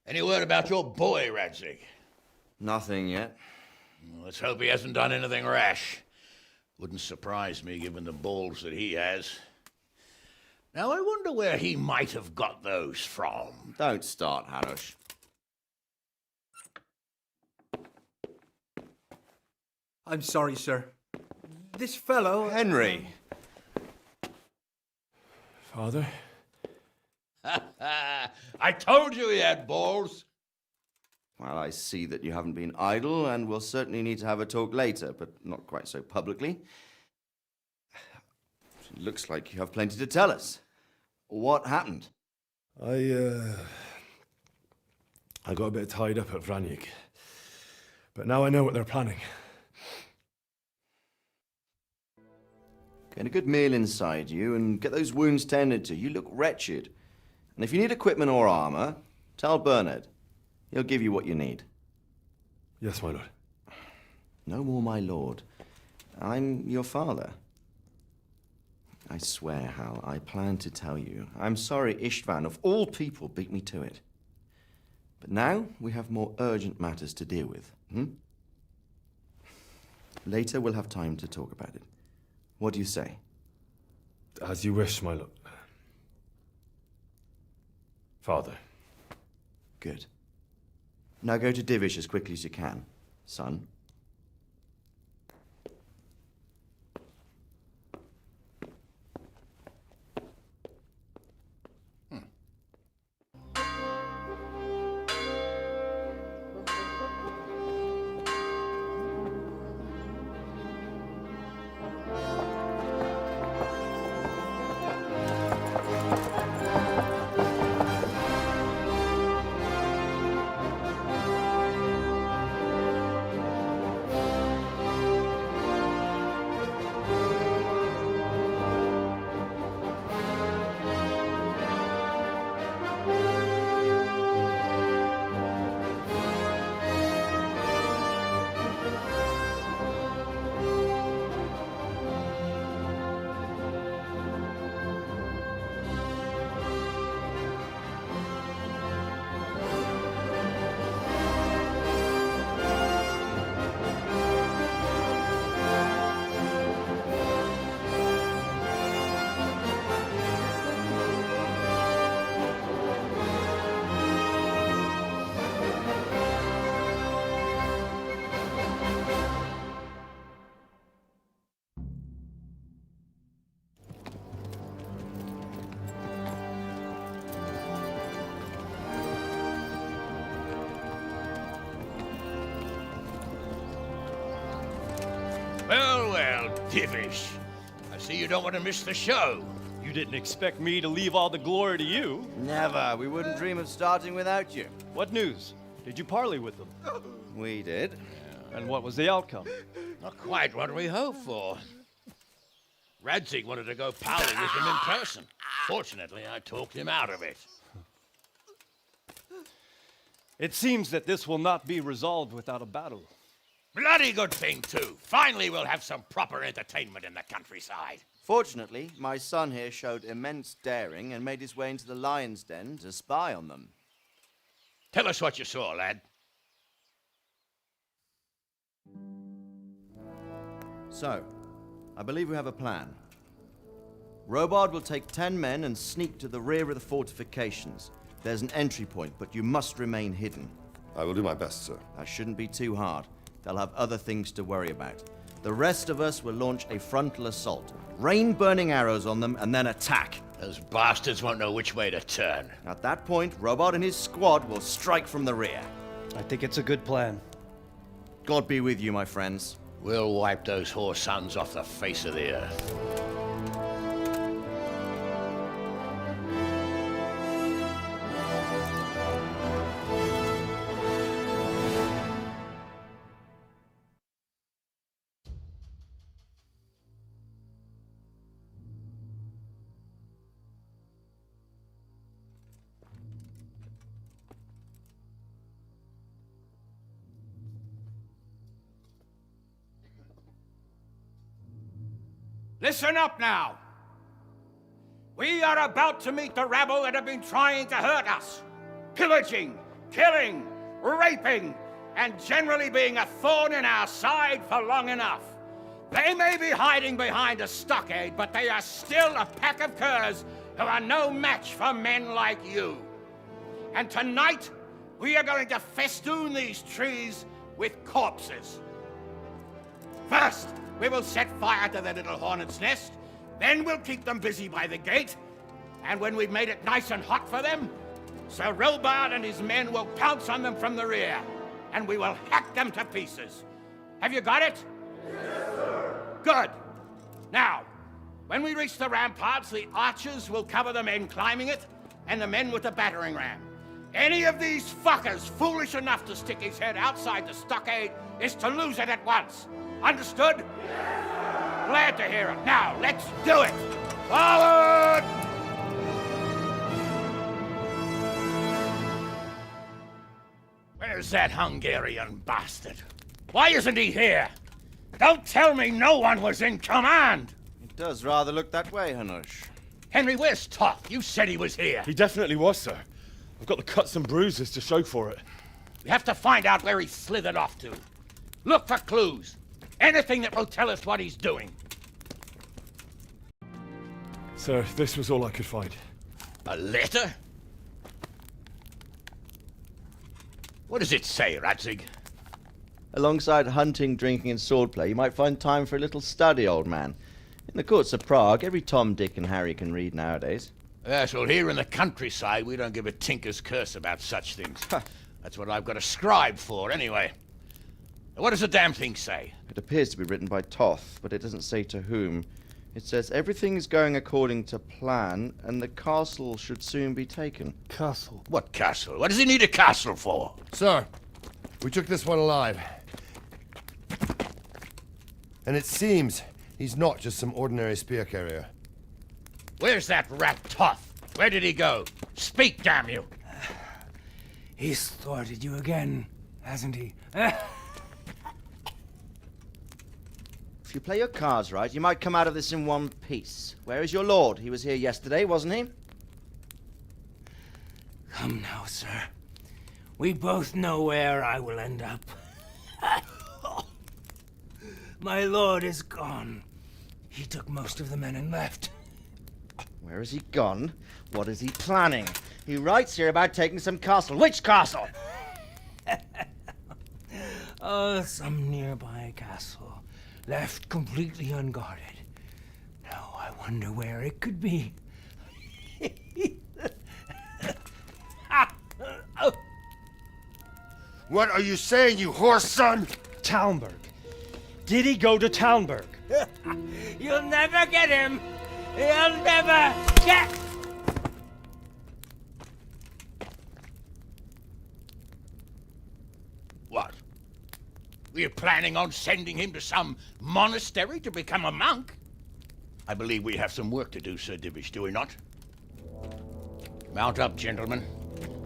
Any word about your boy, Radzig? Nothing yet. Let's hope he hasn't done anything rash. Wouldn't surprise me given the balls that he has. Now, I wonder where he might have got those from. Don't start, Hanush. I'm sorry, sir. This fellow... Henry! Father? I told you he had balls. Well, I see that you haven't been idle, and we'll certainly need to have a talk later, but not quite so publicly. It looks like you have plenty to tell us. What happened? I got a bit tied up at Vranyik. But now I know what they're planning. Get a good meal inside you and get those wounds tended to. You look wretched. And if you need equipment or armor, tell Bernard. He'll give you what you need. Yes, my lord. No more, my lord. I'm your father. I swear, Hal, I plan to tell you. I'm sorry Istvan, of all people, beat me to it. But now we have more urgent matters to deal with. Later we'll have time to talk about it. What do you say? As you wish, my lord. Father. Good. Now go to Divish as quickly as you can, son. Well, Divish. I see you don't want to miss the show. You didn't expect me to leave all the glory to you. Never. We wouldn't dream of starting without you. What news? Did you parley with them? We did. And what was the outcome? Not quite what we hoped for. Radzig wanted to go parley with him in person. Fortunately, I talked him out of it. It seems that this will not be resolved without a battle. Bloody good thing, too. Finally, we'll have some proper entertainment in the countryside. Fortunately, my son here showed immense daring and made his way into the lion's den to spy on them. Tell us what you saw, lad. So, I believe we have a plan. Robard will take 10 men and sneak to the rear of the fortifications. There's an entry point, but you must remain hidden. I will do my best, sir. That shouldn't be too hard. They'll have other things to worry about. The rest of us will launch a frontal assault. Rain burning arrows on them and then attack. Those bastards won't know which way to turn. At that point, Robard and his squad will strike from the rear. I think it's a good plan. God be with you, my friends. We'll wipe those whore sons off the face of the earth. Listen up now. We are about to meet the rabble that have been trying to hurt us. Pillaging, killing, raping, and generally being a thorn in our side for long enough. They may be hiding behind a stockade, but they are still a pack of curs who are no match for men like you. And tonight, we are going to festoon these trees with corpses. First, we will set fire to their little hornet's nest. Then we'll keep them busy by the gate. And when we've made it nice and hot for them, Sir Robard and his men will pounce on them from the rear. And we will hack them to pieces. Have you got it? Yes, sir. Good. Now, when we reach the ramparts, the archers will cover the men climbing it and the men with the battering ram. Any of these fuckers foolish enough to stick his head outside the stockade is to lose it at once. Understood? Yes, sir. Glad to hear it. Now, let's do it. Forward! Where's that Hungarian bastard? Why isn't he here? Don't tell me no one was in command! It does rather look that way, Hanush. Henry, where's Toth? You said he was here. He definitely was, sir. I've got the cuts and bruises to show for it. We have to find out where he slithered off to. Look for clues. Anything that will tell us what he's doing. Sir, this was all I could find. A letter? What does it say, Radzig? Alongside hunting, drinking, and swordplay, you might find time for a little study, old man. In the courts of Prague, every Tom, Dick, and Harry can read nowadays. Yes, well, here in the countryside, we don't give a tinker's curse about such things. That's what I've got a scribe for, anyway. What does the damn thing say? It appears to be written by Toth, but it doesn't say to whom. It says everything is going according to plan, and the castle should soon be taken. Castle? What castle? What does he need a castle for? Sir, we took this one alive. And it seems he's not just some ordinary spear carrier. Where's that rat Toth? Where did he go? Speak, damn you! He's thwarted you again, hasn't he? If you play your cards right, you might come out of this in one piece. Where is your lord? He was here yesterday, wasn't he? Come now, sir. We both know where I will end up. My lord is gone. He took most of the men and left. Where has he gone? What is he planning? He writes here about taking some castle. Which castle? Oh, some nearby castle. Left completely unguarded. Now I wonder where it could be. What are you saying, you horse son? Talmberg. Did he go to Talmberg? You'll never get him. You'll never get... What? We're planning on sending him to some monastery to become a monk? I believe we have some work to do, Sir Divish, do we not? Mount up, gentlemen.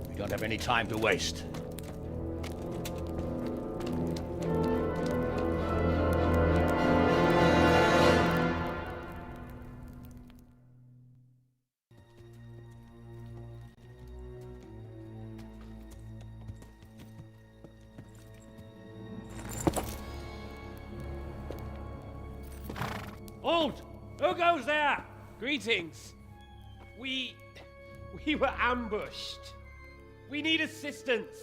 We don't have any time to waste. Halt! Who goes there? Greetings. We were ambushed. We need assistance.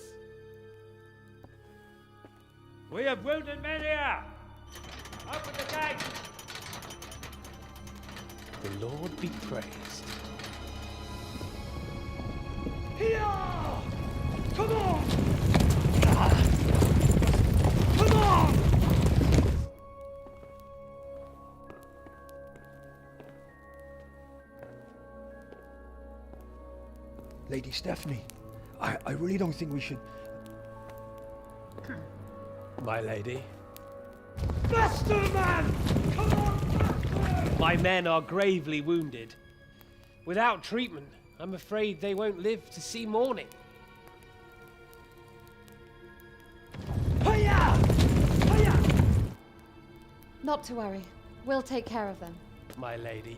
We have wounded men here. Open the gate. The Lord be praised. Here! Come on! Come on! Lady Stephanie, I really don't think we should... My lady. Faster, man! Come on, faster! My men are gravely wounded. Without treatment, I'm afraid they won't live to see morning. Hiya! Hiya! Not to worry. We'll take care of them. My lady,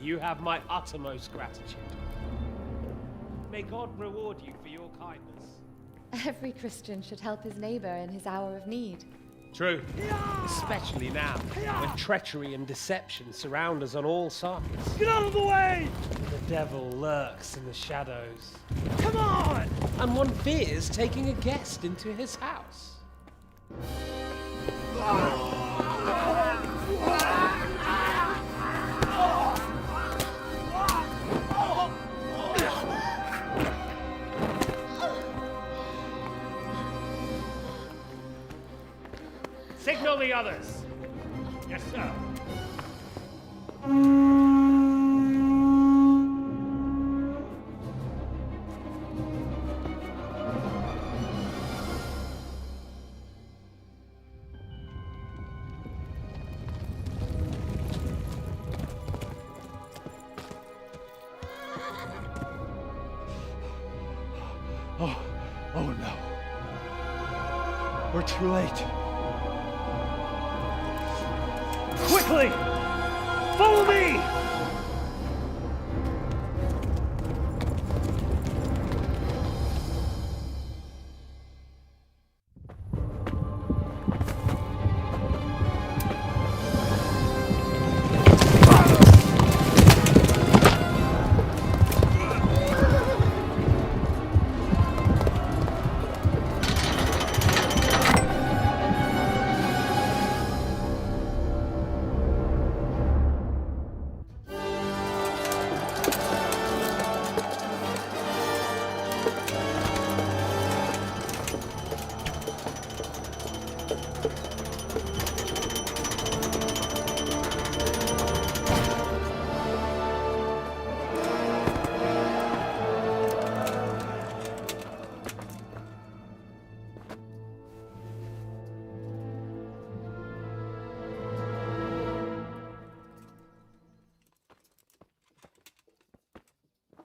you have my uttermost gratitude. May God reward you for your kindness. Every Christian should help his neighbor in his hour of need. True. Especially now, when treachery and deception surround us on all sides. Get out of the way! The devil lurks in the shadows. Come on! And one fears taking a guest into his house. Signal the others. Yes, sir. Oh no. We're too late. Quickly! Follow me!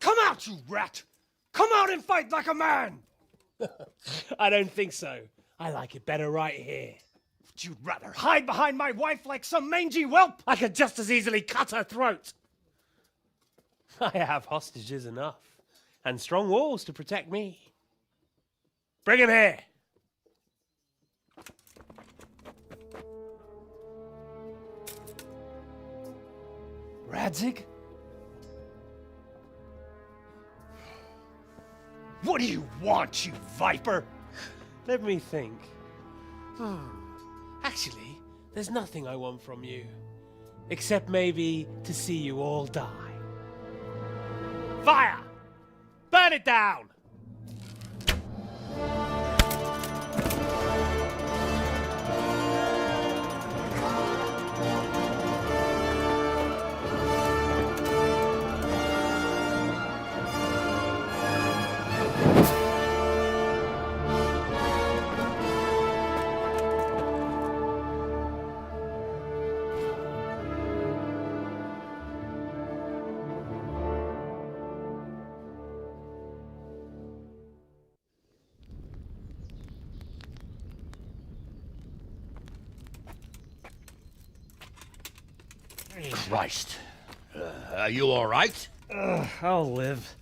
Come out, you rat! Come out and fight like a man! I don't think so. I like it better right here. Would you rather hide behind my wife like some mangy whelp? I could just as easily cut her throat. I have hostages enough, and strong walls to protect me. Bring him here. Radzig? What do you want, you viper? Let me think. Actually, there's nothing I want from you. Except maybe to see you all die. Fire! Burn it down! Christ. Are you all right? I'll live.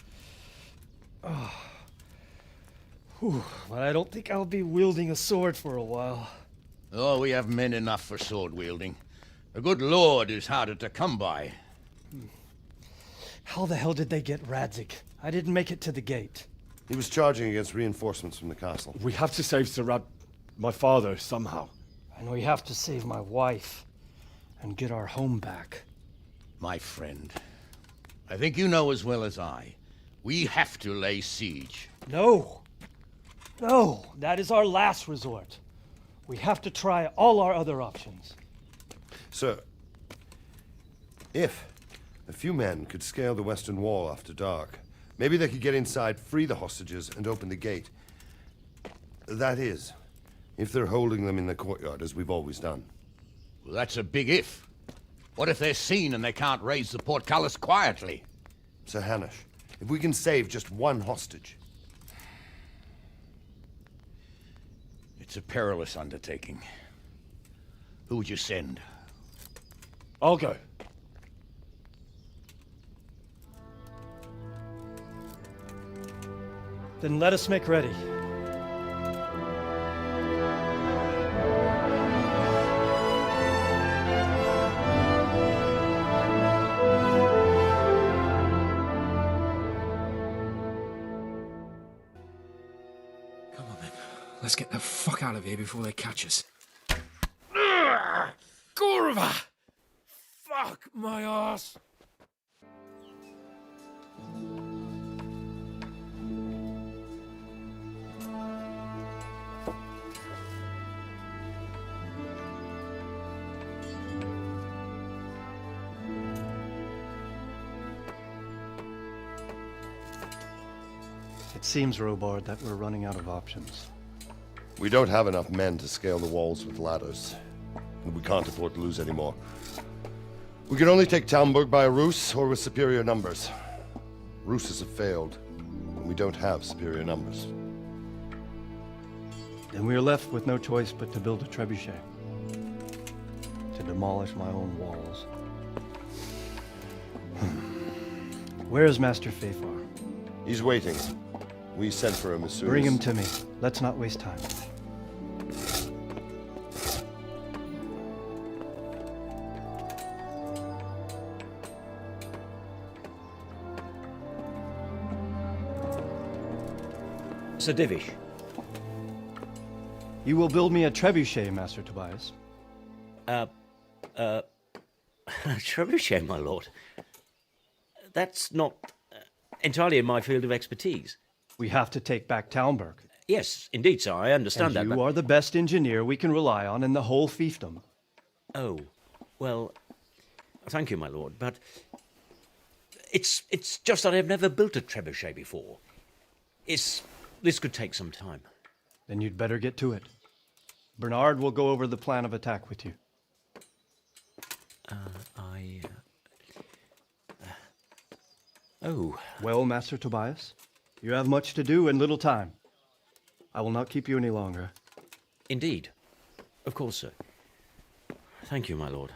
Whew, but I don't think I'll be wielding a sword for a while. Oh, we have men enough for sword wielding. The good Lord is harder to come by. How the hell did they get Radzig? I didn't make it to the gate. He was charging against reinforcements from the castle. We have to save Sir my father, somehow. And we have to save my wife and get our home back. My friend, I think you know as well as I. We have to lay siege. No! No! That is our last resort. We have to try all our other options. Sir, if a few men could scale the western wall after dark, maybe they could get inside, free the hostages, and open the gate. That is, if they're holding them in the courtyard, as we've always done. Well, that's a big if. What if they're seen and they can't raise the portcullis quietly? Sir Hanush, if we can save just one hostage. It's a perilous undertaking. Who would you send? I'll go. Then let us make ready. Let's get the fuck out of here before they catch us. Gorva! Fuck my ass! It seems, Robard, that we're running out of options. We don't have enough men to scale the walls with ladders, and we can't afford to lose any more. We can only take Talmberg by a ruse or with superior numbers. Ruses have failed, and we don't have superior numbers. Then we are left with no choice but to build a trebuchet. To demolish my own walls. Where is Master Fafar? He's waiting. We sent for him as soon Bring as... him to me. Let's not waste time. Sir Divish. You will build me a trebuchet, Master Tobias. Trebuchet, my lord. That's not entirely in my field of expertise. We have to take back Talmberg. Yes, indeed, sir. I understand that. You are the best engineer we can rely on in the whole fiefdom. Oh, well, thank you, my lord, but it's just that I've never built a trebuchet before. This could take some time. Then you'd better get to it. Bernard will go over the plan of attack with you. Oh. Well, Master Tobias, you have much to do and little time. I will not keep you any longer. Indeed. Of course, sir. Thank you, my lord.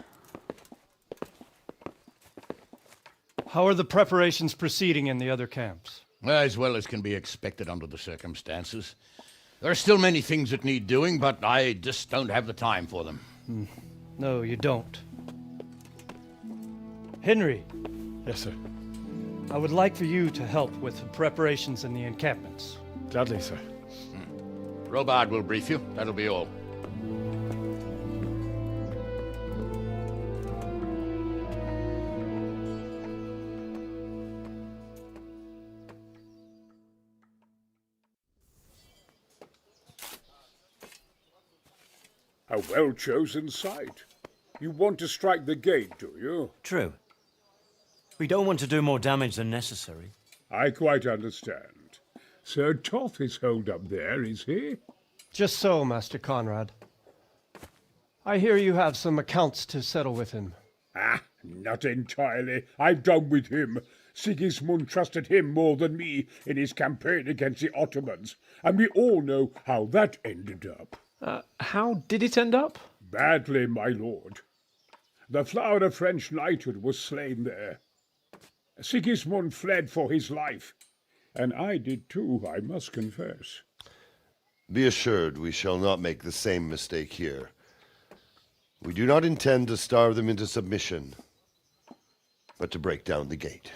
How are the preparations proceeding in the other camps? As well as can be expected under the circumstances. There are still many things that need doing, but I just don't have the time for them. No, you don't. Henry. Yes, sir. I would like for you to help with the preparations in the encampments. Gladly, sir. Robard will brief you. That'll be all. A well-chosen site. You want to strike the gate, do you? True. We don't want to do more damage than necessary. I quite understand. Sir Toth is holed up there, is he? Just so, Master Conrad. I hear you have some accounts to settle with him. Ah, not entirely. I've done with him. Sigismund trusted him more than me in his campaign against the Ottomans, and we all know how that ended up. How did it end up? Badly, my lord. The flower of French knighthood was slain there. Sigismund fled for his life, and I did too, I must confess. Be assured we shall not make the same mistake here. We do not intend to starve them into submission, but to break down the gate.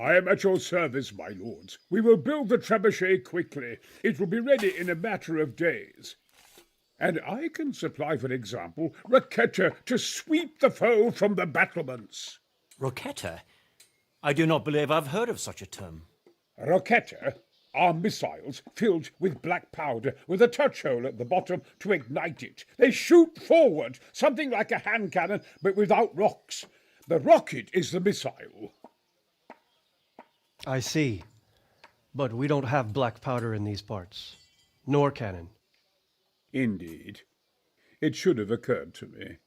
I am at your service, my lords. We will build the trebuchet quickly. It will be ready in a matter of days. And I can supply, for example, Roquetta to sweep the foe from the battlements. Roquetta? I do not believe I've heard of such a term. Roquetta are missiles filled with black powder with a touch hole at the bottom to ignite it. They shoot forward, something like a hand cannon, but without rocks. The rocket is the missile. I see. But we don't have black powder in these parts. Nor cannon. Indeed. It should have occurred to me.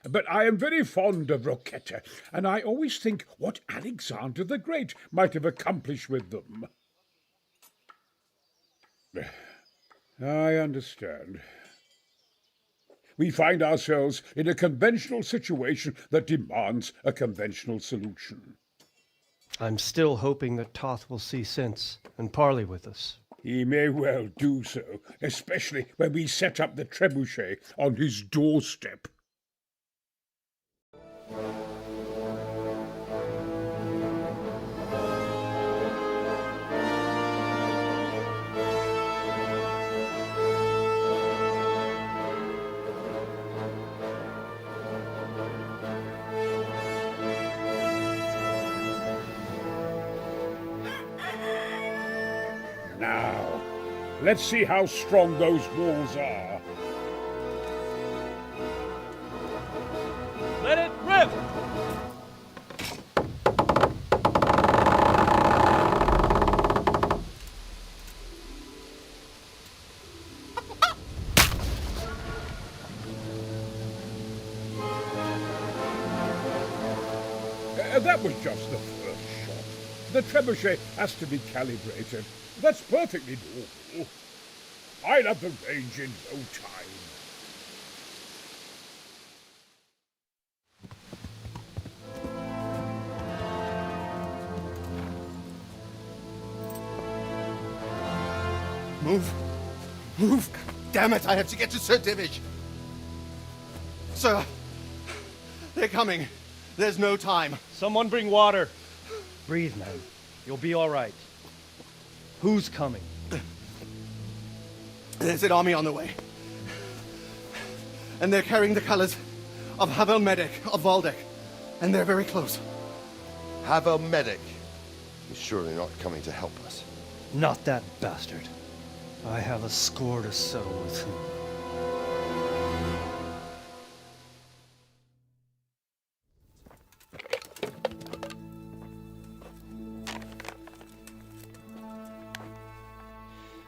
But I am very fond of Roquetta, and I always think what Alexander the Great might have accomplished with them. I understand. We find ourselves in a conventional situation that demands a conventional solution. I'm still hoping that Toth will see sense and parley with us. He may well do so, especially when we set up the trebuchet on his doorstep. Now, let's see how strong those walls are. Let it rip! That was just the first shot. The trebuchet has to be calibrated. That's perfectly normal. I'll have the range in no time. Move. Move. Damn it, I have to get to Sir Divish. Sir, they're coming. There's no time. Someone bring water. Breathe, man. You'll be all right. Who's coming? There's an army on the way. And they're carrying the colors of Havel Medic of Valdek. And they're very close. Havel Medic? He's surely not coming to help us. Not that bastard. I have a score to settle with him.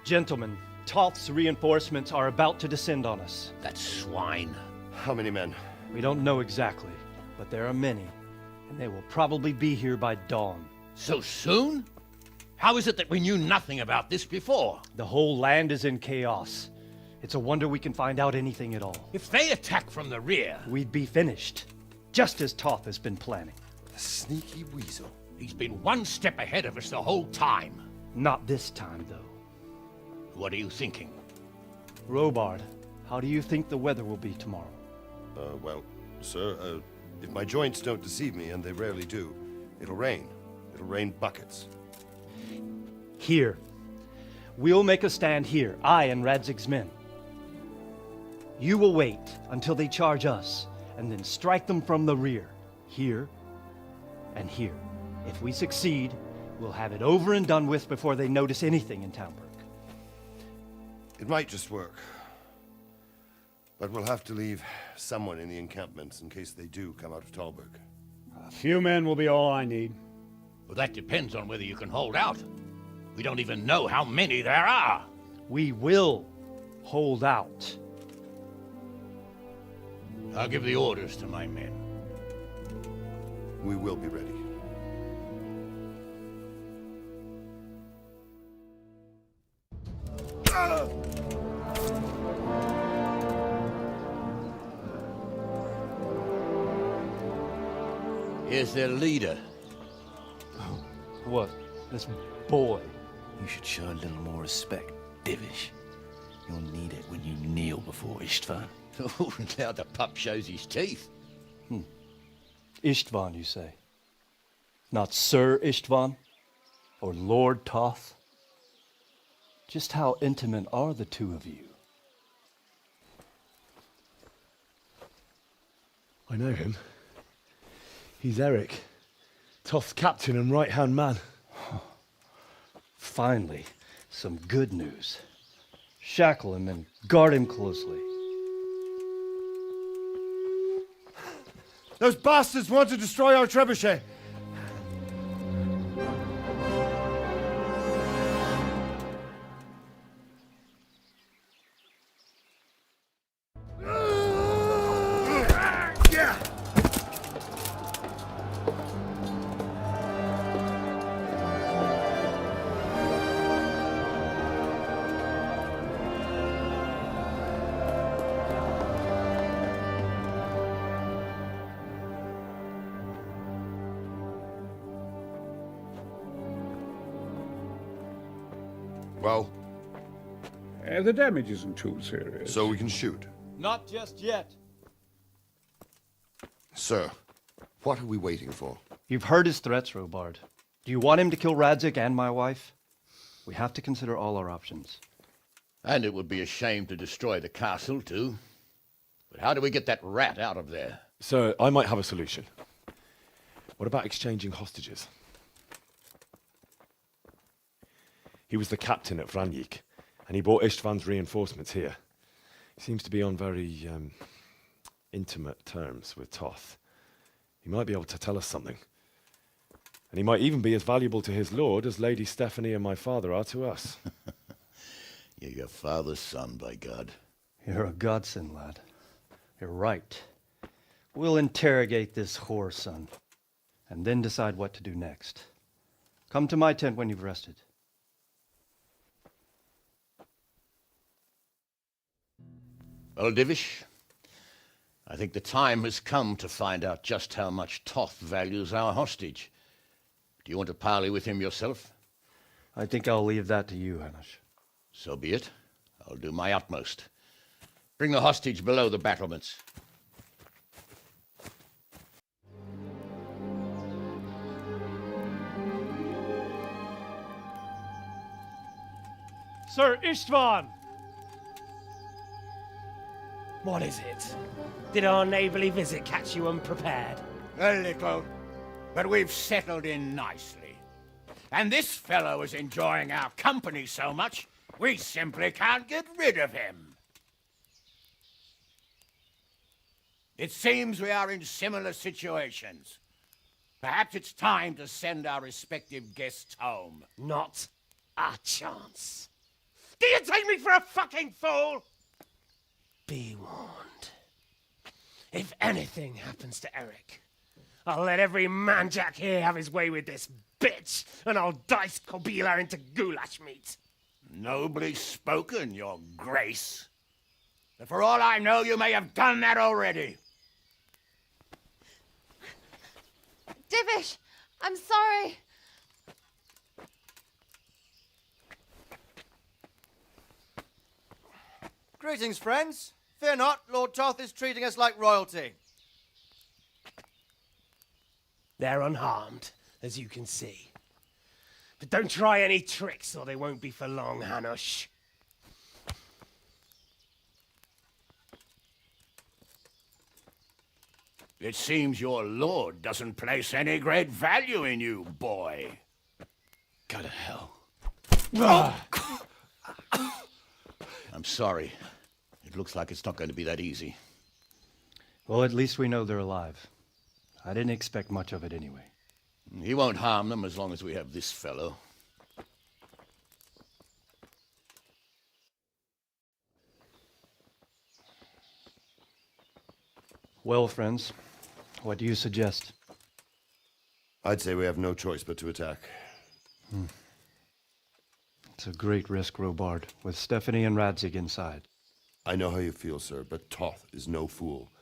Gentlemen, Toth's reinforcements are about to descend on us. That swine. How many men? We don't know exactly, but there are many, and they will probably be here by dawn. So soon? How is it that we knew nothing about this before? The whole land is in chaos. It's a wonder we can find out anything at all. If they attack from the rear... We'd be finished, just as Toth has been planning. The sneaky weasel. He's been one step ahead of us the whole time. Not this time, though. What are you thinking? Robard, how do you think the weather will be tomorrow? Well, sir, if my joints don't deceive me, and they rarely do, it'll rain. It'll rain buckets. Here. We'll make a stand here, I and Radzig's men. You will wait until they charge us, and then strike them from the rear. Here and here. If we succeed, we'll have it over and done with before they notice anything in Townburg. It might just work. But we'll have to leave someone in the encampments in case they do come out of Talberg. A few men will be all I need. Well, that depends on whether you can hold out. We don't even know how many there are. We will hold out. I'll give the orders to my men. We will be ready. Here's their leader. What? This boy? You should show a little more respect, Divish. You'll need it when you kneel before Istvan. Oh, now the pup shows his teeth. Istvan, you say? Not Sir Istvan? Or Lord Toth? Just how intimate are the two of you? I know him. He's Eric, Toth's captain and right-hand man. Finally, some good news. Shackle him and guard him closely. Those bastards want to destroy our trebuchet. Well? The damage isn't too serious. So we can shoot. Not just yet. Sir, what are we waiting for? You've heard his threats, Robard. Do you want him to kill Radzig and my wife? We have to consider all our options. And it would be a shame to destroy the castle, too. But how do we get that rat out of there? So, I might have a solution. What about exchanging hostages? He was the captain at Vranjik, and he brought Istvan's reinforcements here. He seems to be on very intimate terms with Toth. He might be able to tell us something. And he might even be as valuable to his lord as Lady Stephanie and my father are to us. You're your father's son, by God. You're a godsend, lad. You're right. We'll interrogate this whore, son, and then decide what to do next. Come to my tent when you've rested. Well, Divish, I think the time has come to find out just how much Toth values our hostage. Do you want to parley with him yourself? I think I'll leave that to you, Hanush. So be it. I'll do my utmost. Bring the hostage below the battlements. Sir Istvan! What is it? Did our neighbourly visit catch you unprepared? A little, but we've settled in nicely. And this fellow is enjoying our company so much, we simply can't get rid of him. It seems we are in similar situations. Perhaps it's time to send our respective guests home. Not a chance. Do you take me for a fucking fool? Be warned. If anything happens to Eric, I'll let every manjack here have his way with this bitch, and I'll dice Kobila into goulash meat. Nobly spoken, your grace. But for all I know, you may have done that already. Divish, I'm sorry. Greetings, friends. Fear not, Lord Toth is treating us like royalty. They're unharmed, as you can see. But don't try any tricks, or they won't be for long, Hanush. It seems your lord doesn't place any great value in you, boy. Go to hell. I'm sorry. It looks like it's not going to be that easy. Well, at least we know they're alive. I didn't expect much of it anyway. He won't harm them as long as we have this fellow. Well, friends, what do you suggest? I'd say we have no choice but to attack. It's a great risk, Robard, with Stephanie and Radzig inside. I know how you feel, sir, but Toth is no fool.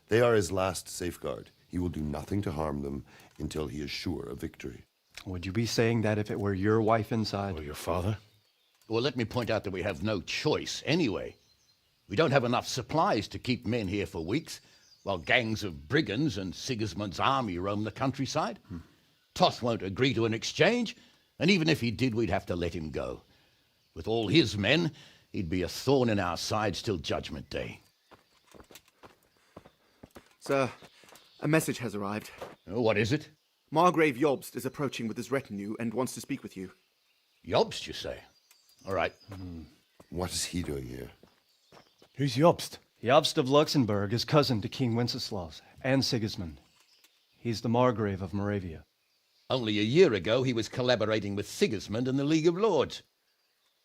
They are his last safeguard. He will do nothing to harm them until he is sure of victory. Would you be saying that if it were your wife inside? Or your father? Well, let me point out that we have no choice anyway. We don't have enough supplies to keep men here for weeks, while gangs of brigands and Sigismund's army roam the countryside. Toth won't agree to an exchange, And even if he did, we'd have to let him go. With all his men, he'd be a thorn in our sides till Judgment Day. Sir, a message has arrived. Oh, what is it? Margrave Jobst is approaching with his retinue and wants to speak with you. Jobst, you say? All right. What is he doing here? Who's Jobst? Jobst of Luxembourg is cousin to King Wenceslaus and Sigismund. He's the Margrave of Moravia. Only a year ago, he was collaborating with Sigismund and the League of Lords.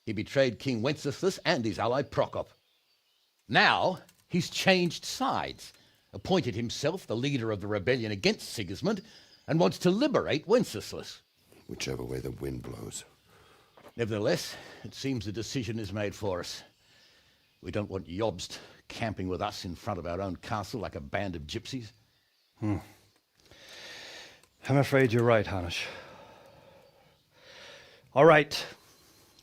He betrayed King Wenceslas and his ally Prokop. Now, he's changed sides, appointed himself the leader of the rebellion against Sigismund, and wants to liberate Wenceslas. Whichever way the wind blows. Nevertheless, it seems the decision is made for us. We don't want Jobst camping with us in front of our own castle like a band of gypsies. I'm afraid you're right, Hanush. All right.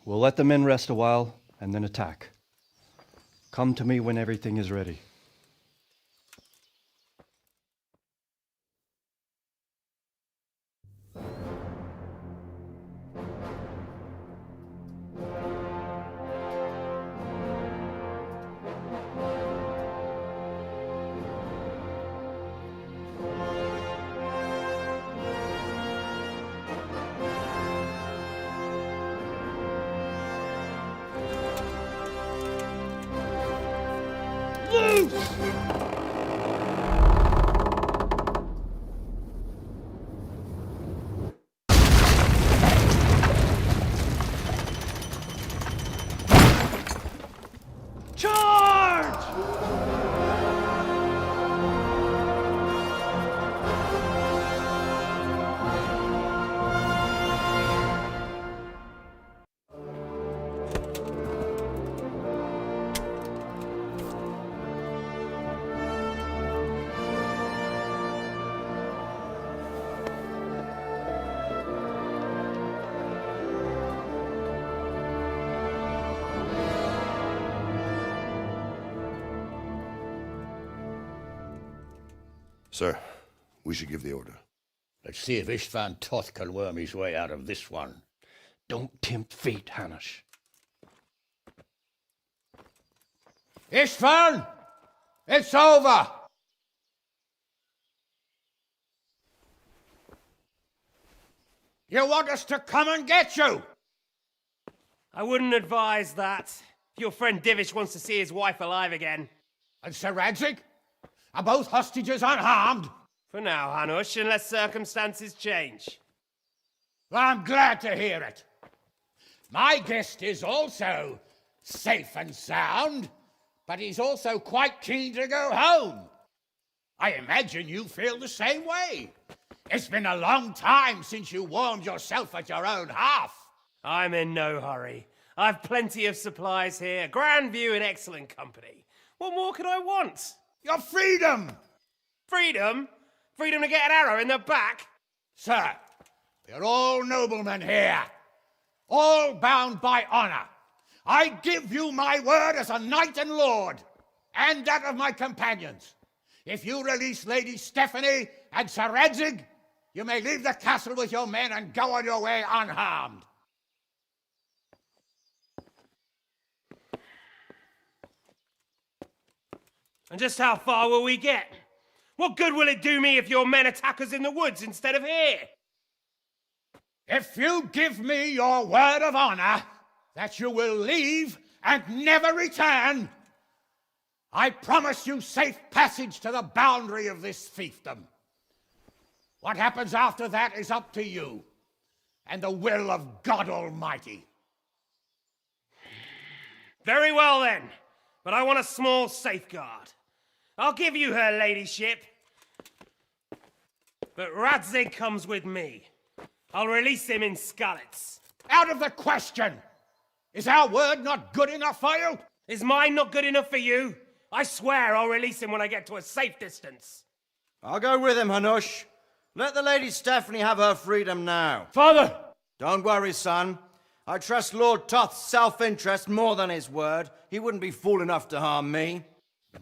We'll let the men rest a while and then attack. Come to me when everything is ready. Sir, we should give the order. Let's see if Istvan Toth can worm his way out of this one. Don't tempt fate, Hanush. Istvan! It's over! You want us to come and get you? I wouldn't advise that. Your friend Divish wants to see his wife alive again. And Sir Radzig? Are both hostages unharmed? For now, Hanush, unless circumstances change. Well, I'm glad to hear it. My guest is also safe and sound, but he's also quite keen to go home. I imagine you feel the same way. It's been a long time since you warmed yourself at your own hearth. I'm in no hurry. I've plenty of supplies here, grand view and excellent company. What more could I want? Your freedom! Freedom? Freedom to get an arrow in the back? Sir, we're all noblemen here, all bound by honor. I give you my word as a knight and lord, and that of my companions. If you release Lady Stephanie and Sir Radzig, you may leave the castle with your men and go on your way unharmed. And just how far will we get? What good will it do me if your men attack us in the woods instead of here? If you give me your word of honor that you will leave and never return, I promise you safe passage to the boundary of this fiefdom. What happens after that is up to you and the will of God Almighty. Very well then, but I want a small safeguard. I'll give you her ladyship, but Radzig comes with me. I'll release him in Skalitz. Out of the question! Is our word not good enough for you? Is mine not good enough for you? I swear I'll release him when I get to a safe distance. I'll go with him, Hanush. Let the Lady Stephanie have her freedom now. Father! Don't worry, son. I trust Lord Toth's self-interest more than his word. He wouldn't be fool enough to harm me.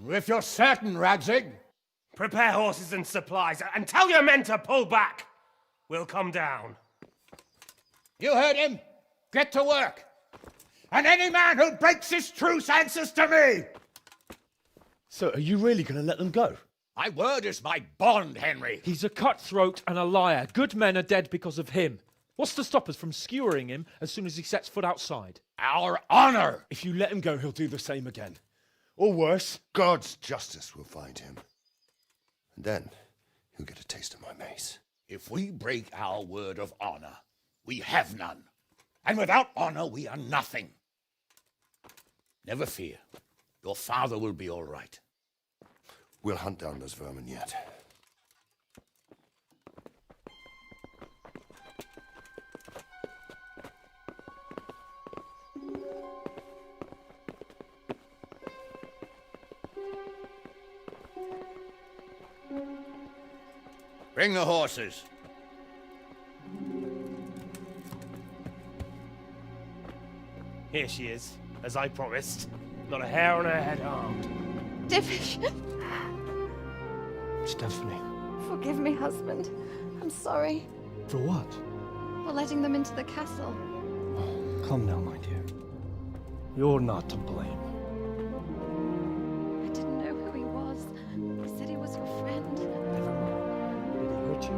If you're certain, Radzig. Prepare horses and supplies, and tell your men to pull back. We'll come down. You heard him. Get to work. And any man who breaks this truce answers to me. So, are you really going to let them go? My word is my bond, Henry. He's a cutthroat and a liar. Good men are dead because of him. What's to stop us from skewering him as soon as he sets foot outside? Our honor. If you let him go, he'll do the same again. Or worse. God's justice will find him. And then he'll get a taste of my mace. If we break our word of honor, we have none. And without honor, we are nothing. Never fear. Your father will be all right. We'll hunt down those vermin yet. Bring the horses. Here she is, as I promised. Not a hair on her head harmed. Divish. Stephanie. Forgive me, husband. I'm sorry For what? for letting them into the castle. Come now, my dear. You're not to blame. I didn't know who he was. He said he was your friend. Never mind. Did he hurt you?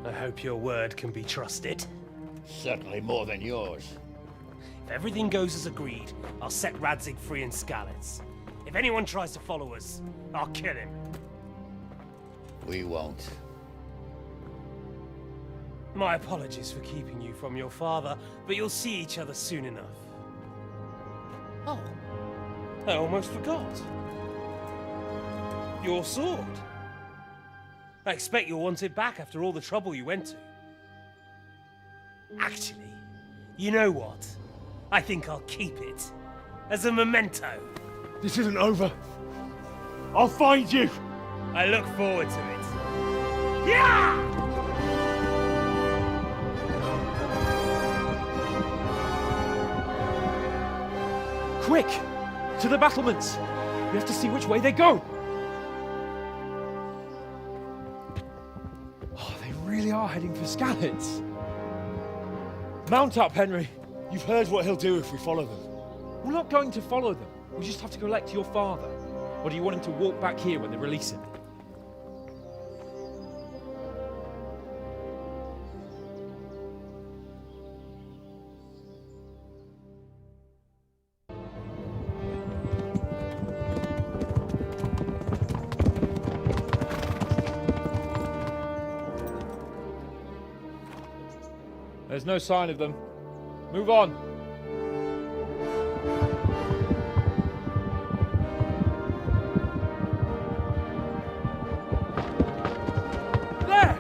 I hope your word can be trusted. Certainly more than yours. If everything goes as agreed, I'll set Radzig free in Skalitz. If anyone tries to follow us, I'll kill him. We won't. My apologies for keeping you from your father, but you'll see each other soon enough. Oh, I almost forgot. Your sword. I expect you'll want it back after all the trouble you went to. Actually, you know what? I think I'll keep it as a memento. This isn't over. I'll find you. I look forward to it. Yeah! Quick! To the battlements! We have to see which way they go! Oh, they really are heading for Skalitz. Mount up, Henry. You've heard what he'll do if we follow them. We're not going to follow them. We just have to collect your father. Or do you want him to walk back here when they release him? There's no sign of them. Move on. There!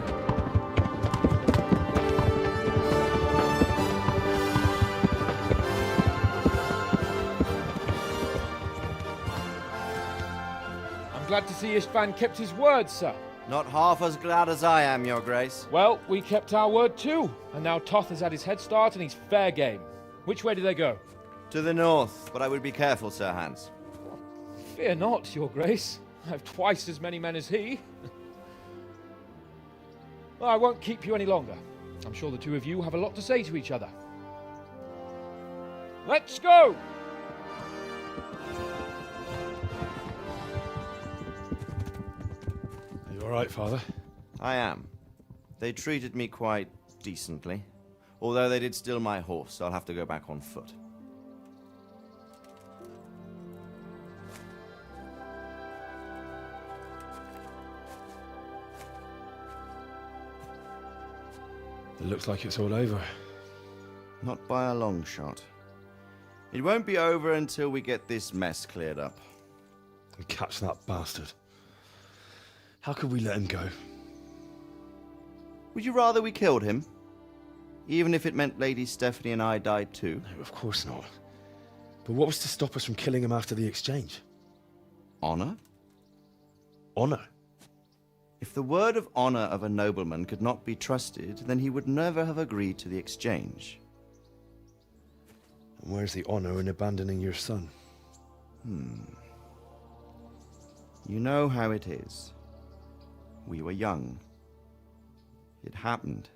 I'm glad to see Istvan kept his word, sir. Not half as glad as I am, Your Grace. Well, we kept our word too. And now Toth has had his head start and he's fair game. Which way do they go? To the north, but I would be careful, Sir Hans. Fear not, Your Grace. I have twice as many men as he. Well, I won't keep you any longer. I'm sure the two of you have a lot to say to each other. Let's go! Are you all right, Father? I am. They treated me quite decently. Although they did steal my horse, I'll have to go back on foot. It looks like it's all over. Not by a long shot. It won't be over until we get this mess cleared up. And catch that bastard. How could we let him go? Would you rather we killed him? Even if it meant Lady Stephanie and I died too? No, of course not. But what was to stop us from killing him after the exchange? Honor? Honor? If the word of honor of a nobleman could not be trusted, then he would never have agreed to the exchange. And where's the honor in abandoning your son? You know how it is. We were young. It happened.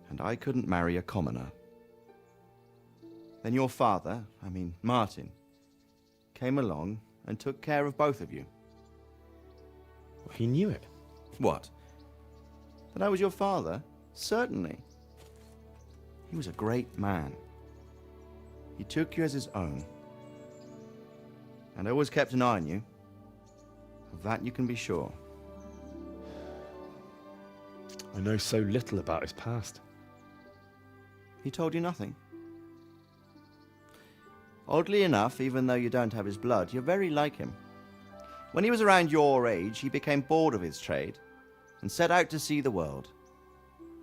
And I couldn't marry a commoner. Then your father, Martin, came along and took care of both of you. He knew it. What? That I was your father? Certainly. He was a great man. He took you as his own. And always kept an eye on you. Of that you can be sure. I know so little about his past. He told you nothing? Oddly enough, even though you don't have his blood, you're very like him. When he was around your age, he became bored of his trade and set out to see the world.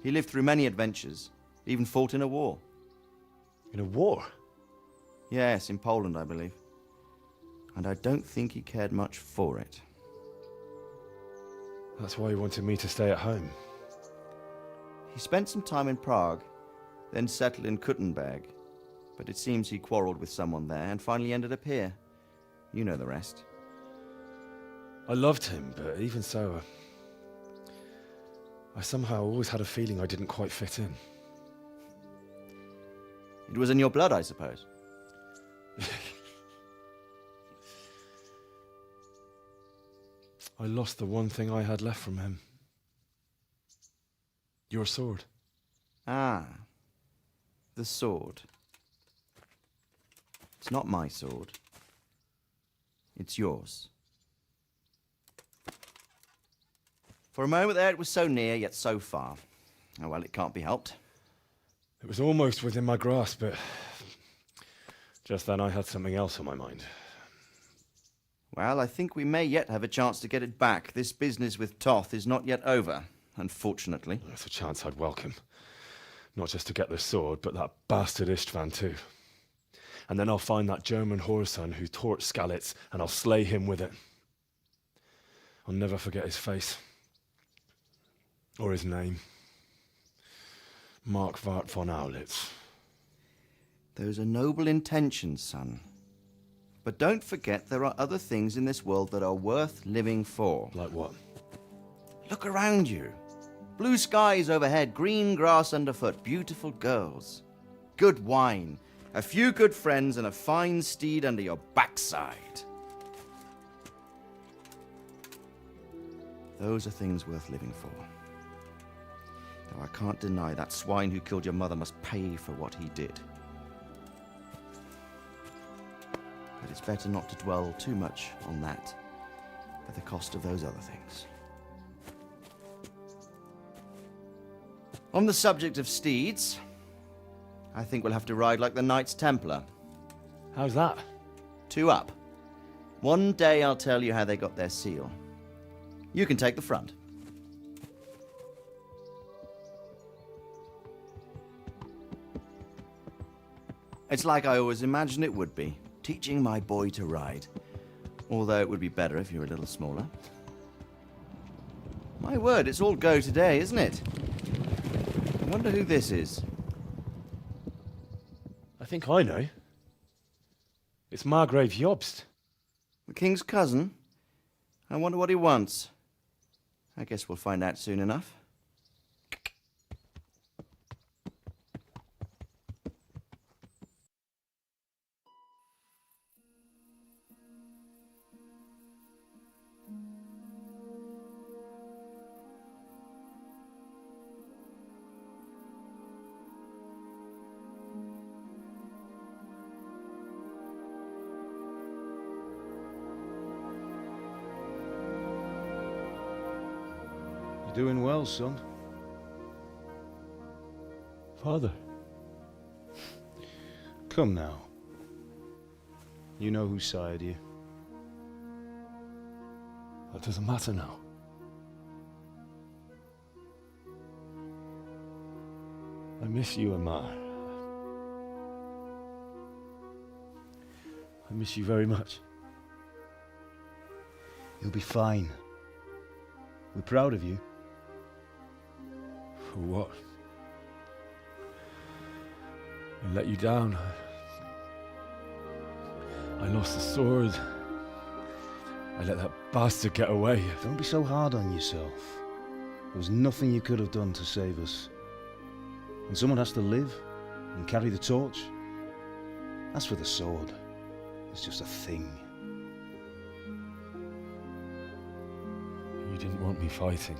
He lived through many adventures, even fought in a war. In a war? Yes, in Poland, I believe. And I don't think he cared much for it. That's why he wanted me to stay at home. He spent some time in Prague, then settled in Kuttenberg. But it seems he quarreled with someone there and finally ended up here. You know the rest. I loved him, but even so, I somehow always had a feeling I didn't quite fit in. It was in your blood, I suppose. I lost the one thing I had left from him. Your sword. Ah, the sword. It's not my sword. It's yours. For a moment there it was so near, yet so far. Oh well, it can't be helped. It was almost within my grasp, but just then I had something else on my mind. Well, I think we may yet have a chance to get it back. This business with Toth is not yet over, unfortunately. That's a chance I'd welcome. Not just to get the sword, but that bastard Istvan too. And then I'll find that German whoreson who torched Skalitz, and I'll slay him with it. I'll never forget his face. Or his name. Mark Vart von Aulitz. Those are noble intentions, son. But don't forget there are other things in this world that are worth living for. Like what? Look around you. Blue skies overhead, green grass underfoot, beautiful girls. Good wine, a few good friends, and a fine steed under your backside. Those are things worth living for. Though I can't deny that swine who killed your mother must pay for what he did. But it's better not to dwell too much on that at the cost of those other things. On the subject of steeds, I think we'll have to ride like the Knights Templar. How's that? 2 up. One day I'll tell you how they got their seal. You can take the front. It's like I always imagined it would be, teaching my boy to ride. Although it would be better if you were a little smaller. My word, it's all go today, isn't it? I wonder who this is. I think I know. It's Margrave Jobst. The king's cousin? I wonder what he wants. I guess we'll find out soon enough. Doing well, son. Father. Come now. You know who sired you. That doesn't matter now. I miss you, Amar. I miss you very much. You'll be fine. We're proud of you. For what? I let you down. I lost the sword. I let that bastard get away. Don't be so hard on yourself. There was nothing you could have done to save us. And someone has to live and carry the torch. As for the sword, it's just a thing. You didn't want me fighting.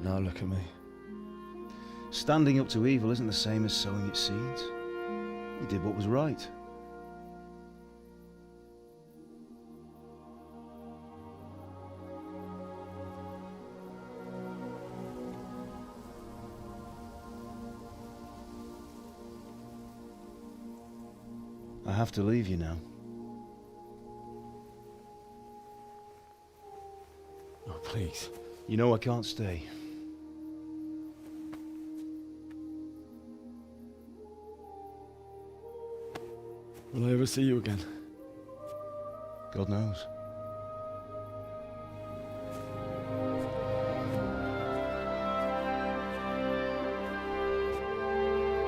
Now look at me. Standing up to evil isn't the same as sowing its seeds. You did what was right. I have to leave you now. Oh, please. You know I can't stay. Will I ever see you again? God knows.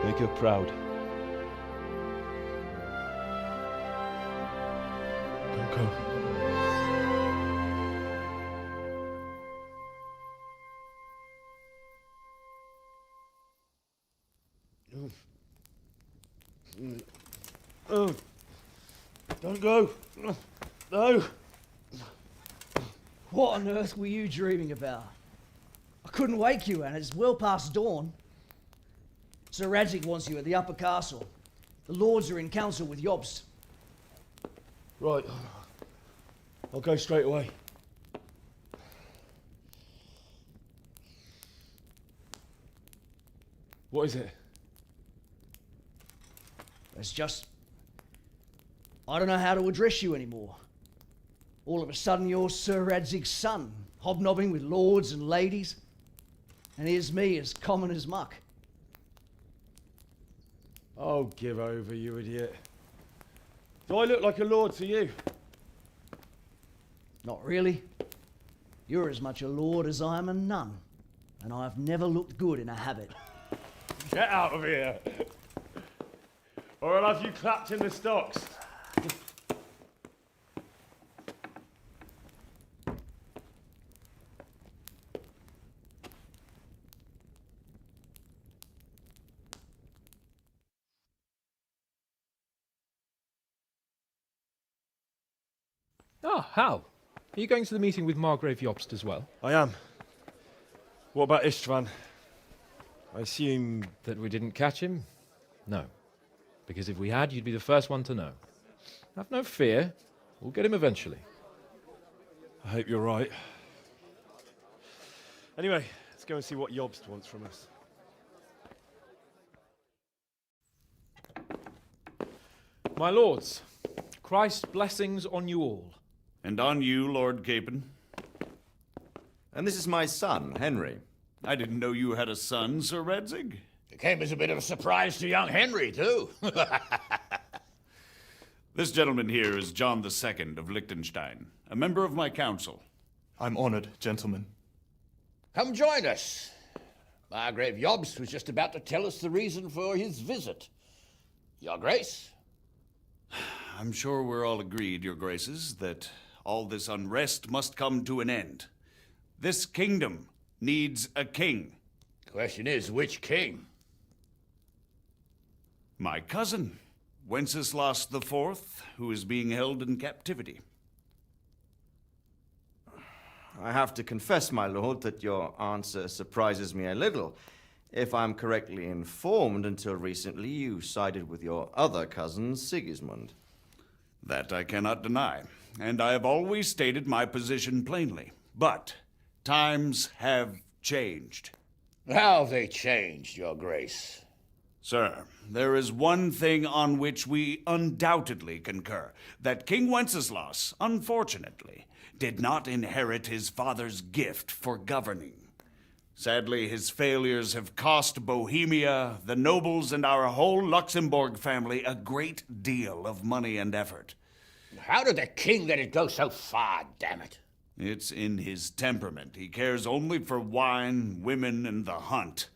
Make her proud. Don't go. Oh, don't go. No. What on earth were you dreaming about? I couldn't wake you, and it's well past dawn. Sir Radzig wants you at the upper castle. The lords are in council with Jobst. Right. I'll go straight away. What is it? It's just... I don't know how to address you anymore. All of a sudden you're Sir Radzig's son, hobnobbing with lords and ladies. And here's me, as common as muck. Oh, give over, you idiot. Do I look like a lord to you? Not really. You're as much a lord as I am a nun. And I've never looked good in a habit. Get out of here! Or I'll have you clapped in the stocks. Ah, Hal. Are you going to the meeting with Margrave Jobst as well? I am. What about Istvan? I assume... That we didn't catch him? No. Because if we had, you'd be the first one to know. Have no fear. We'll get him eventually. I hope you're right. Anyway, let's go and see what Jobst wants from us. My lords, Christ's blessings on you all. And on you, Lord Capon. And this is my son, Henry. I didn't know you had a son, Sir Radzig. It came as a bit of a surprise to young Henry, too. This gentleman here is John II of Liechtenstein, a member of my council. I'm honored, gentlemen. Come join us. Margrave Jobst was just about to tell us the reason for his visit. Your Grace? I'm sure we're all agreed, Your Graces, that all this unrest must come to an end. This kingdom needs a king. Question is, which king? My cousin, Wenceslas IV, who is being held in captivity. I have to confess, my lord, that your answer surprises me a little. If I'm correctly informed, until recently you sided with your other cousin, Sigismund. That I cannot deny, and I have always stated my position plainly. But times have changed. How have they changed, Your Grace? Sir, there is one thing on which we undoubtedly concur, that King Wenceslas, unfortunately, did not inherit his father's gift for governing. Sadly, his failures have cost Bohemia, the nobles, and our whole Luxembourg family a great deal of money and effort. How did the king let it go so far, damn it? It's in his temperament. He cares only for wine, women, and the hunt.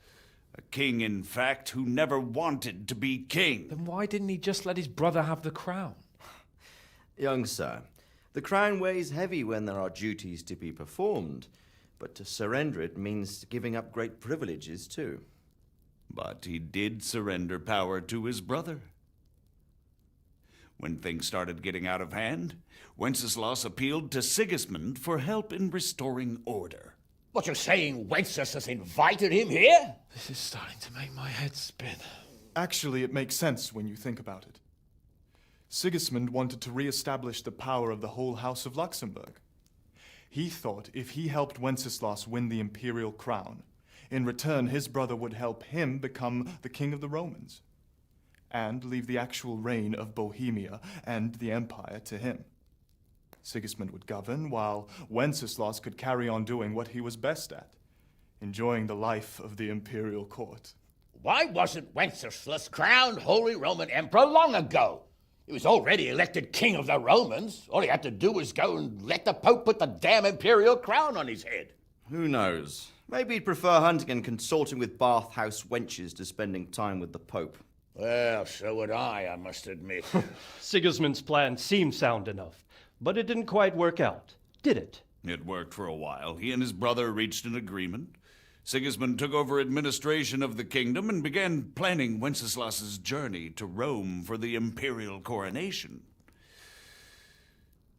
A king, in fact, who never wanted to be king. Then why didn't he just let his brother have the crown? Young sir, the crown weighs heavy when there are duties to be performed, but to surrender it means giving up great privileges too. But he did surrender power to his brother. When things started getting out of hand, Wenceslas appealed to Sigismund for help in restoring order. What, you're saying Wenceslas invited him here? This is starting to make my head spin. Actually, it makes sense when you think about it. Sigismund wanted to re-establish the power of the whole House of Luxembourg. He thought if he helped Wenceslas win the imperial crown, in return his brother would help him become the king of the Romans, and leave the actual reign of Bohemia and the empire to him. Sigismund would govern, while Wenceslas could carry on doing what he was best at, enjoying the life of the imperial court. Why wasn't Wenceslas crowned Holy Roman Emperor long ago? He was already elected king of the Romans. All he had to do was go and let the Pope put the damn imperial crown on his head. Who knows? Maybe he'd prefer hunting and consorting with bathhouse wenches to spending time with the Pope. Well, so would I must admit. Sigismund's plan seemed sound enough, but it didn't quite work out, did it? It worked for a while. He and his brother reached an agreement. Sigismund took over administration of the kingdom and began planning Wenceslas's journey to Rome for the imperial coronation.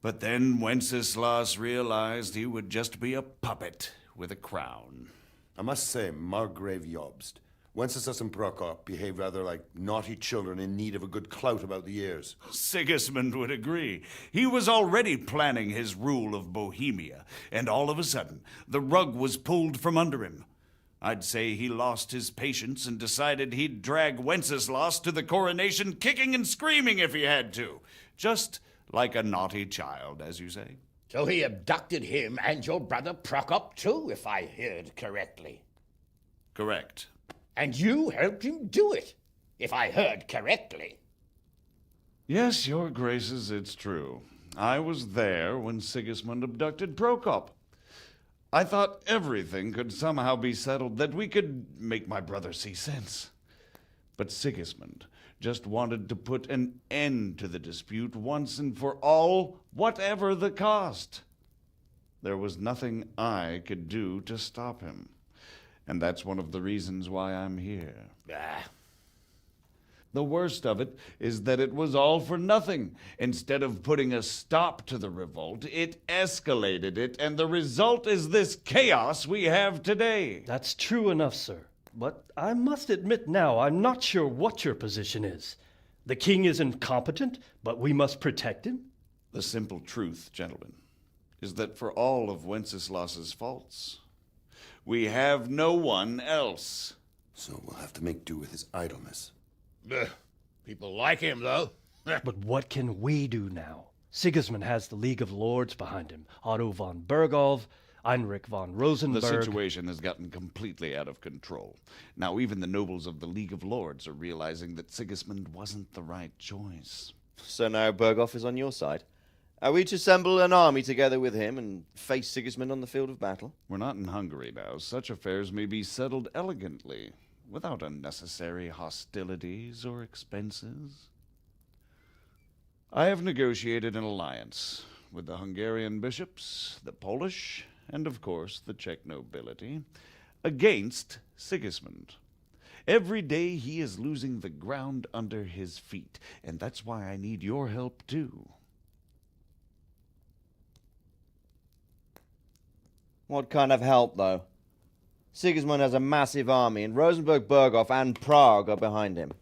But then Wenceslas realized he would just be a puppet with a crown. I must say, Margrave Jobst, Wenceslas and Prokop behave rather like naughty children in need of a good clout about the ears. Sigismund would agree. He was already planning his rule of Bohemia, and all of a sudden, the rug was pulled from under him. I'd say he lost his patience and decided he'd drag Wenceslas to the coronation kicking and screaming if he had to. Just like a naughty child, as you say. So he abducted him and your brother Prokop too, if I heard correctly. Correct. And you helped him do it, if I heard correctly. Yes, your graces, it's true. I was there when Sigismund abducted Prokop. I thought everything could somehow be settled, that we could make my brother see sense. But Sigismund just wanted to put an end to the dispute once and for all, whatever the cost. There was nothing I could do to stop him. And that's one of the reasons why I'm here. The worst of it is that it was all for nothing. Instead of putting a stop to the revolt, it escalated it, and the result is this chaos we have today. That's true enough, sir. But I must admit now, I'm not sure what your position is. The king is incompetent, but we must protect him? The simple truth, gentlemen, is that for all of Wenceslas's faults, we have no one else. So we'll have to make do with his idleness. People like him, though. But what can we do now? Sigismund has the League of Lords behind him. Otto von Bergholf, Heinrich von Rosenberg. The situation has gotten completely out of control. Now even the nobles of the League of Lords are realizing that Sigismund wasn't the right choice. So now Berghof is on your side. Are we to assemble an army together with him and face Sigismund on the field of battle? We're not in Hungary now. Such affairs may be settled elegantly, without unnecessary hostilities or expenses. I have negotiated an alliance with the Hungarian bishops, the Polish, and of course the Czech nobility, against Sigismund. Every day he is losing the ground under his feet, and that's why I need your help too. What kind of help, though? Sigismund has a massive army, and Rosenberg, Berghof, and Prague are behind him.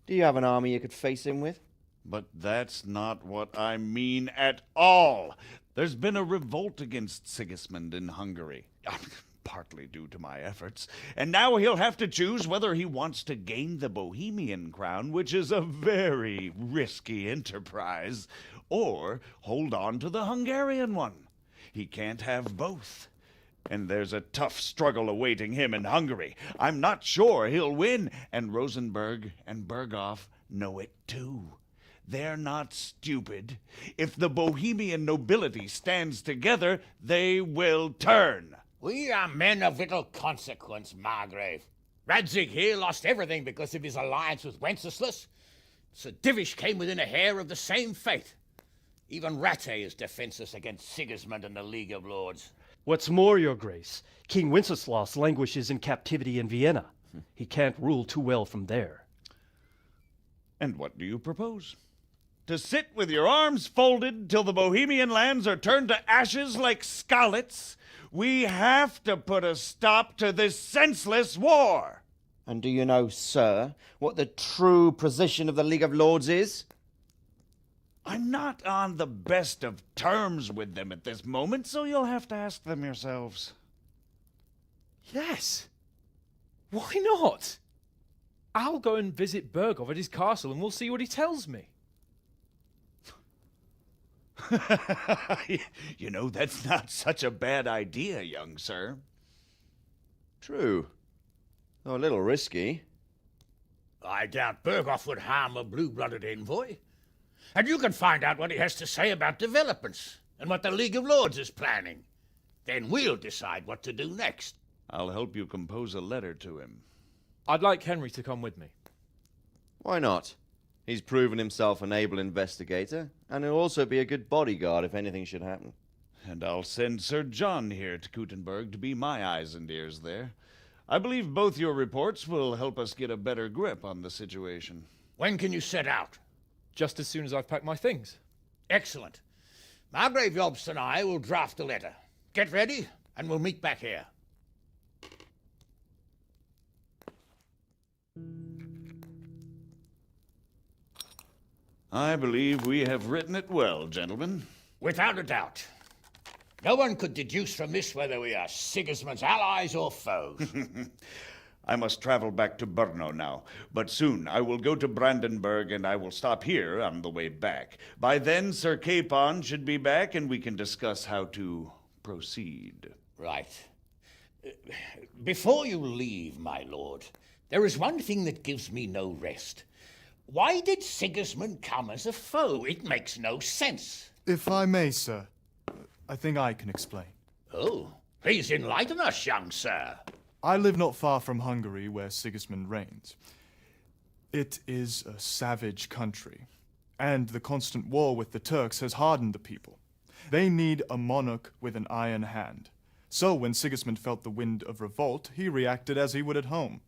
Do you have an army you could face him with? But that's not what I mean at all. There's been a revolt against Sigismund in Hungary, partly due to my efforts, and now he'll have to choose whether he wants to gain the Bohemian crown, which is a very risky enterprise, or hold on to the Hungarian one. He can't have both. And there's a tough struggle awaiting him in Hungary. I'm not sure he'll win, and Rosenberg and Berghof know it too. They're not stupid. If the Bohemian nobility stands together, they will turn. We are men of little consequence, Margrave. Radzig here lost everything because of his alliance with Wenceslas. Sir Divish came within a hair of the same fate. Even Rattay is defenseless against Sigismund and the League of Lords. What's more, Your Grace, King Wenceslas languishes in captivity in Vienna. He can't rule too well from there. And what do you propose? To sit with your arms folded till the Bohemian lands are turned to ashes like scarlets? We have to put a stop to this senseless war. And do you know, sir, what the true position of the League of Lords is? I'm not on the best of terms with them at this moment, so you'll have to ask them yourselves. Yes. Why not? I'll go and visit Bergov at his castle and we'll see what he tells me. You know, that's not such a bad idea, young sir. True. Though a little risky. I doubt Bergov would harm a blue-blooded envoy. And you can find out what he has to say about developments and what the League of Lords is planning. Then we'll decide what to do next. I'll help you compose a letter to him. I'd like Henry to come with me. Why not? He's proven himself an able investigator, and he'll also be a good bodyguard if anything should happen. And I'll send Sir John here to Kuttenberg to be my eyes and ears there. I believe both your reports will help us get a better grip on the situation. When can you set out? Just as soon as I've packed my things. Excellent. Margrave Jobst and I will draft a letter. Get ready, and we'll meet back here. I believe we have written it well, gentlemen. Without a doubt. No one could deduce from this whether we are Sigismund's allies or foes. I must travel back to Brno now, but soon I will go to Brandenburg and I will stop here on the way back. By then, Sir Capon should be back and we can discuss how to proceed. Right. Before you leave, my lord, there is one thing that gives me no rest. Why did Sigismund come as a foe? It makes no sense. If I may, sir, I think I can explain. Oh, please enlighten us, young sir. I live not far from Hungary, where Sigismund reigns. It is a savage country, and the constant war with the Turks has hardened the people. They need a monarch with an iron hand. So when Sigismund felt the wind of revolt, he reacted as he would at home.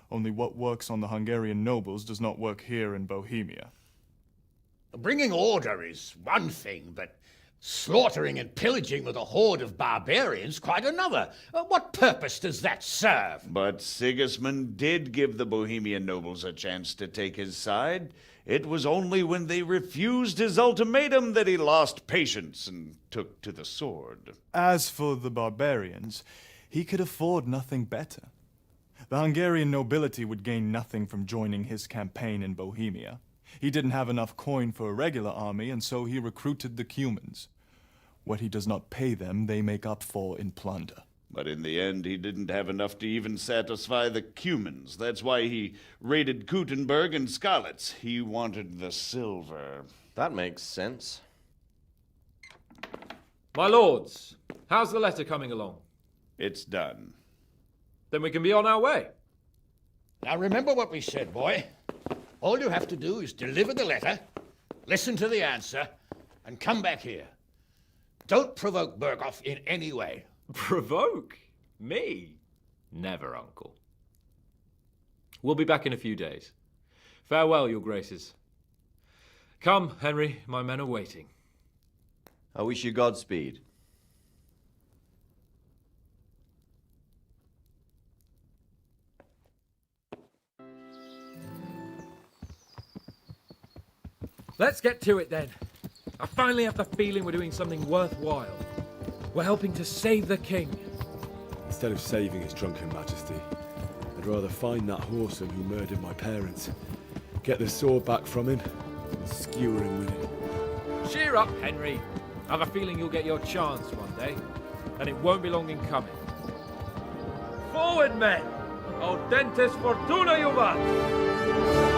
Only what works on the Hungarian nobles does not work here in Bohemia. Bringing order is one thing, but slaughtering and pillaging with a horde of barbarians quite another. What purpose does that serve? But Sigismund did give the Bohemian nobles a chance to take his side. It was only when they refused his ultimatum that he lost patience and took to the sword. As for the barbarians, he could afford nothing better. The Hungarian nobility would gain nothing from joining his campaign in Bohemia. He didn't have enough coin for a regular army, and so he recruited the Cumans. What he does not pay them, they make up for in plunder. But in the end, he didn't have enough to even satisfy the Cumans. That's why he raided Kuttenberg and Skalitz. He wanted the silver. That makes sense. My lords, how's the letter coming along? It's done. Then we can be on our way. Now remember what we said, boy. All you have to do is deliver the letter, listen to the answer, and come back here. Don't provoke Bergov in any way. Provoke? Me? Never, Uncle. We'll be back in a few days. Farewell, your graces. Come, Henry, my men are waiting. I wish you Godspeed. Let's get to it then. I finally have the feeling we're doing something worthwhile. We're helping to save the king. Instead of saving his drunken majesty, I'd rather find that whoreson who murdered my parents, get the sword back from him, and skewer him with it. Cheer up, Henry. I have a feeling you'll get your chance one day, and it won't be long in coming. Forward, men! Audentes fortuna juvat!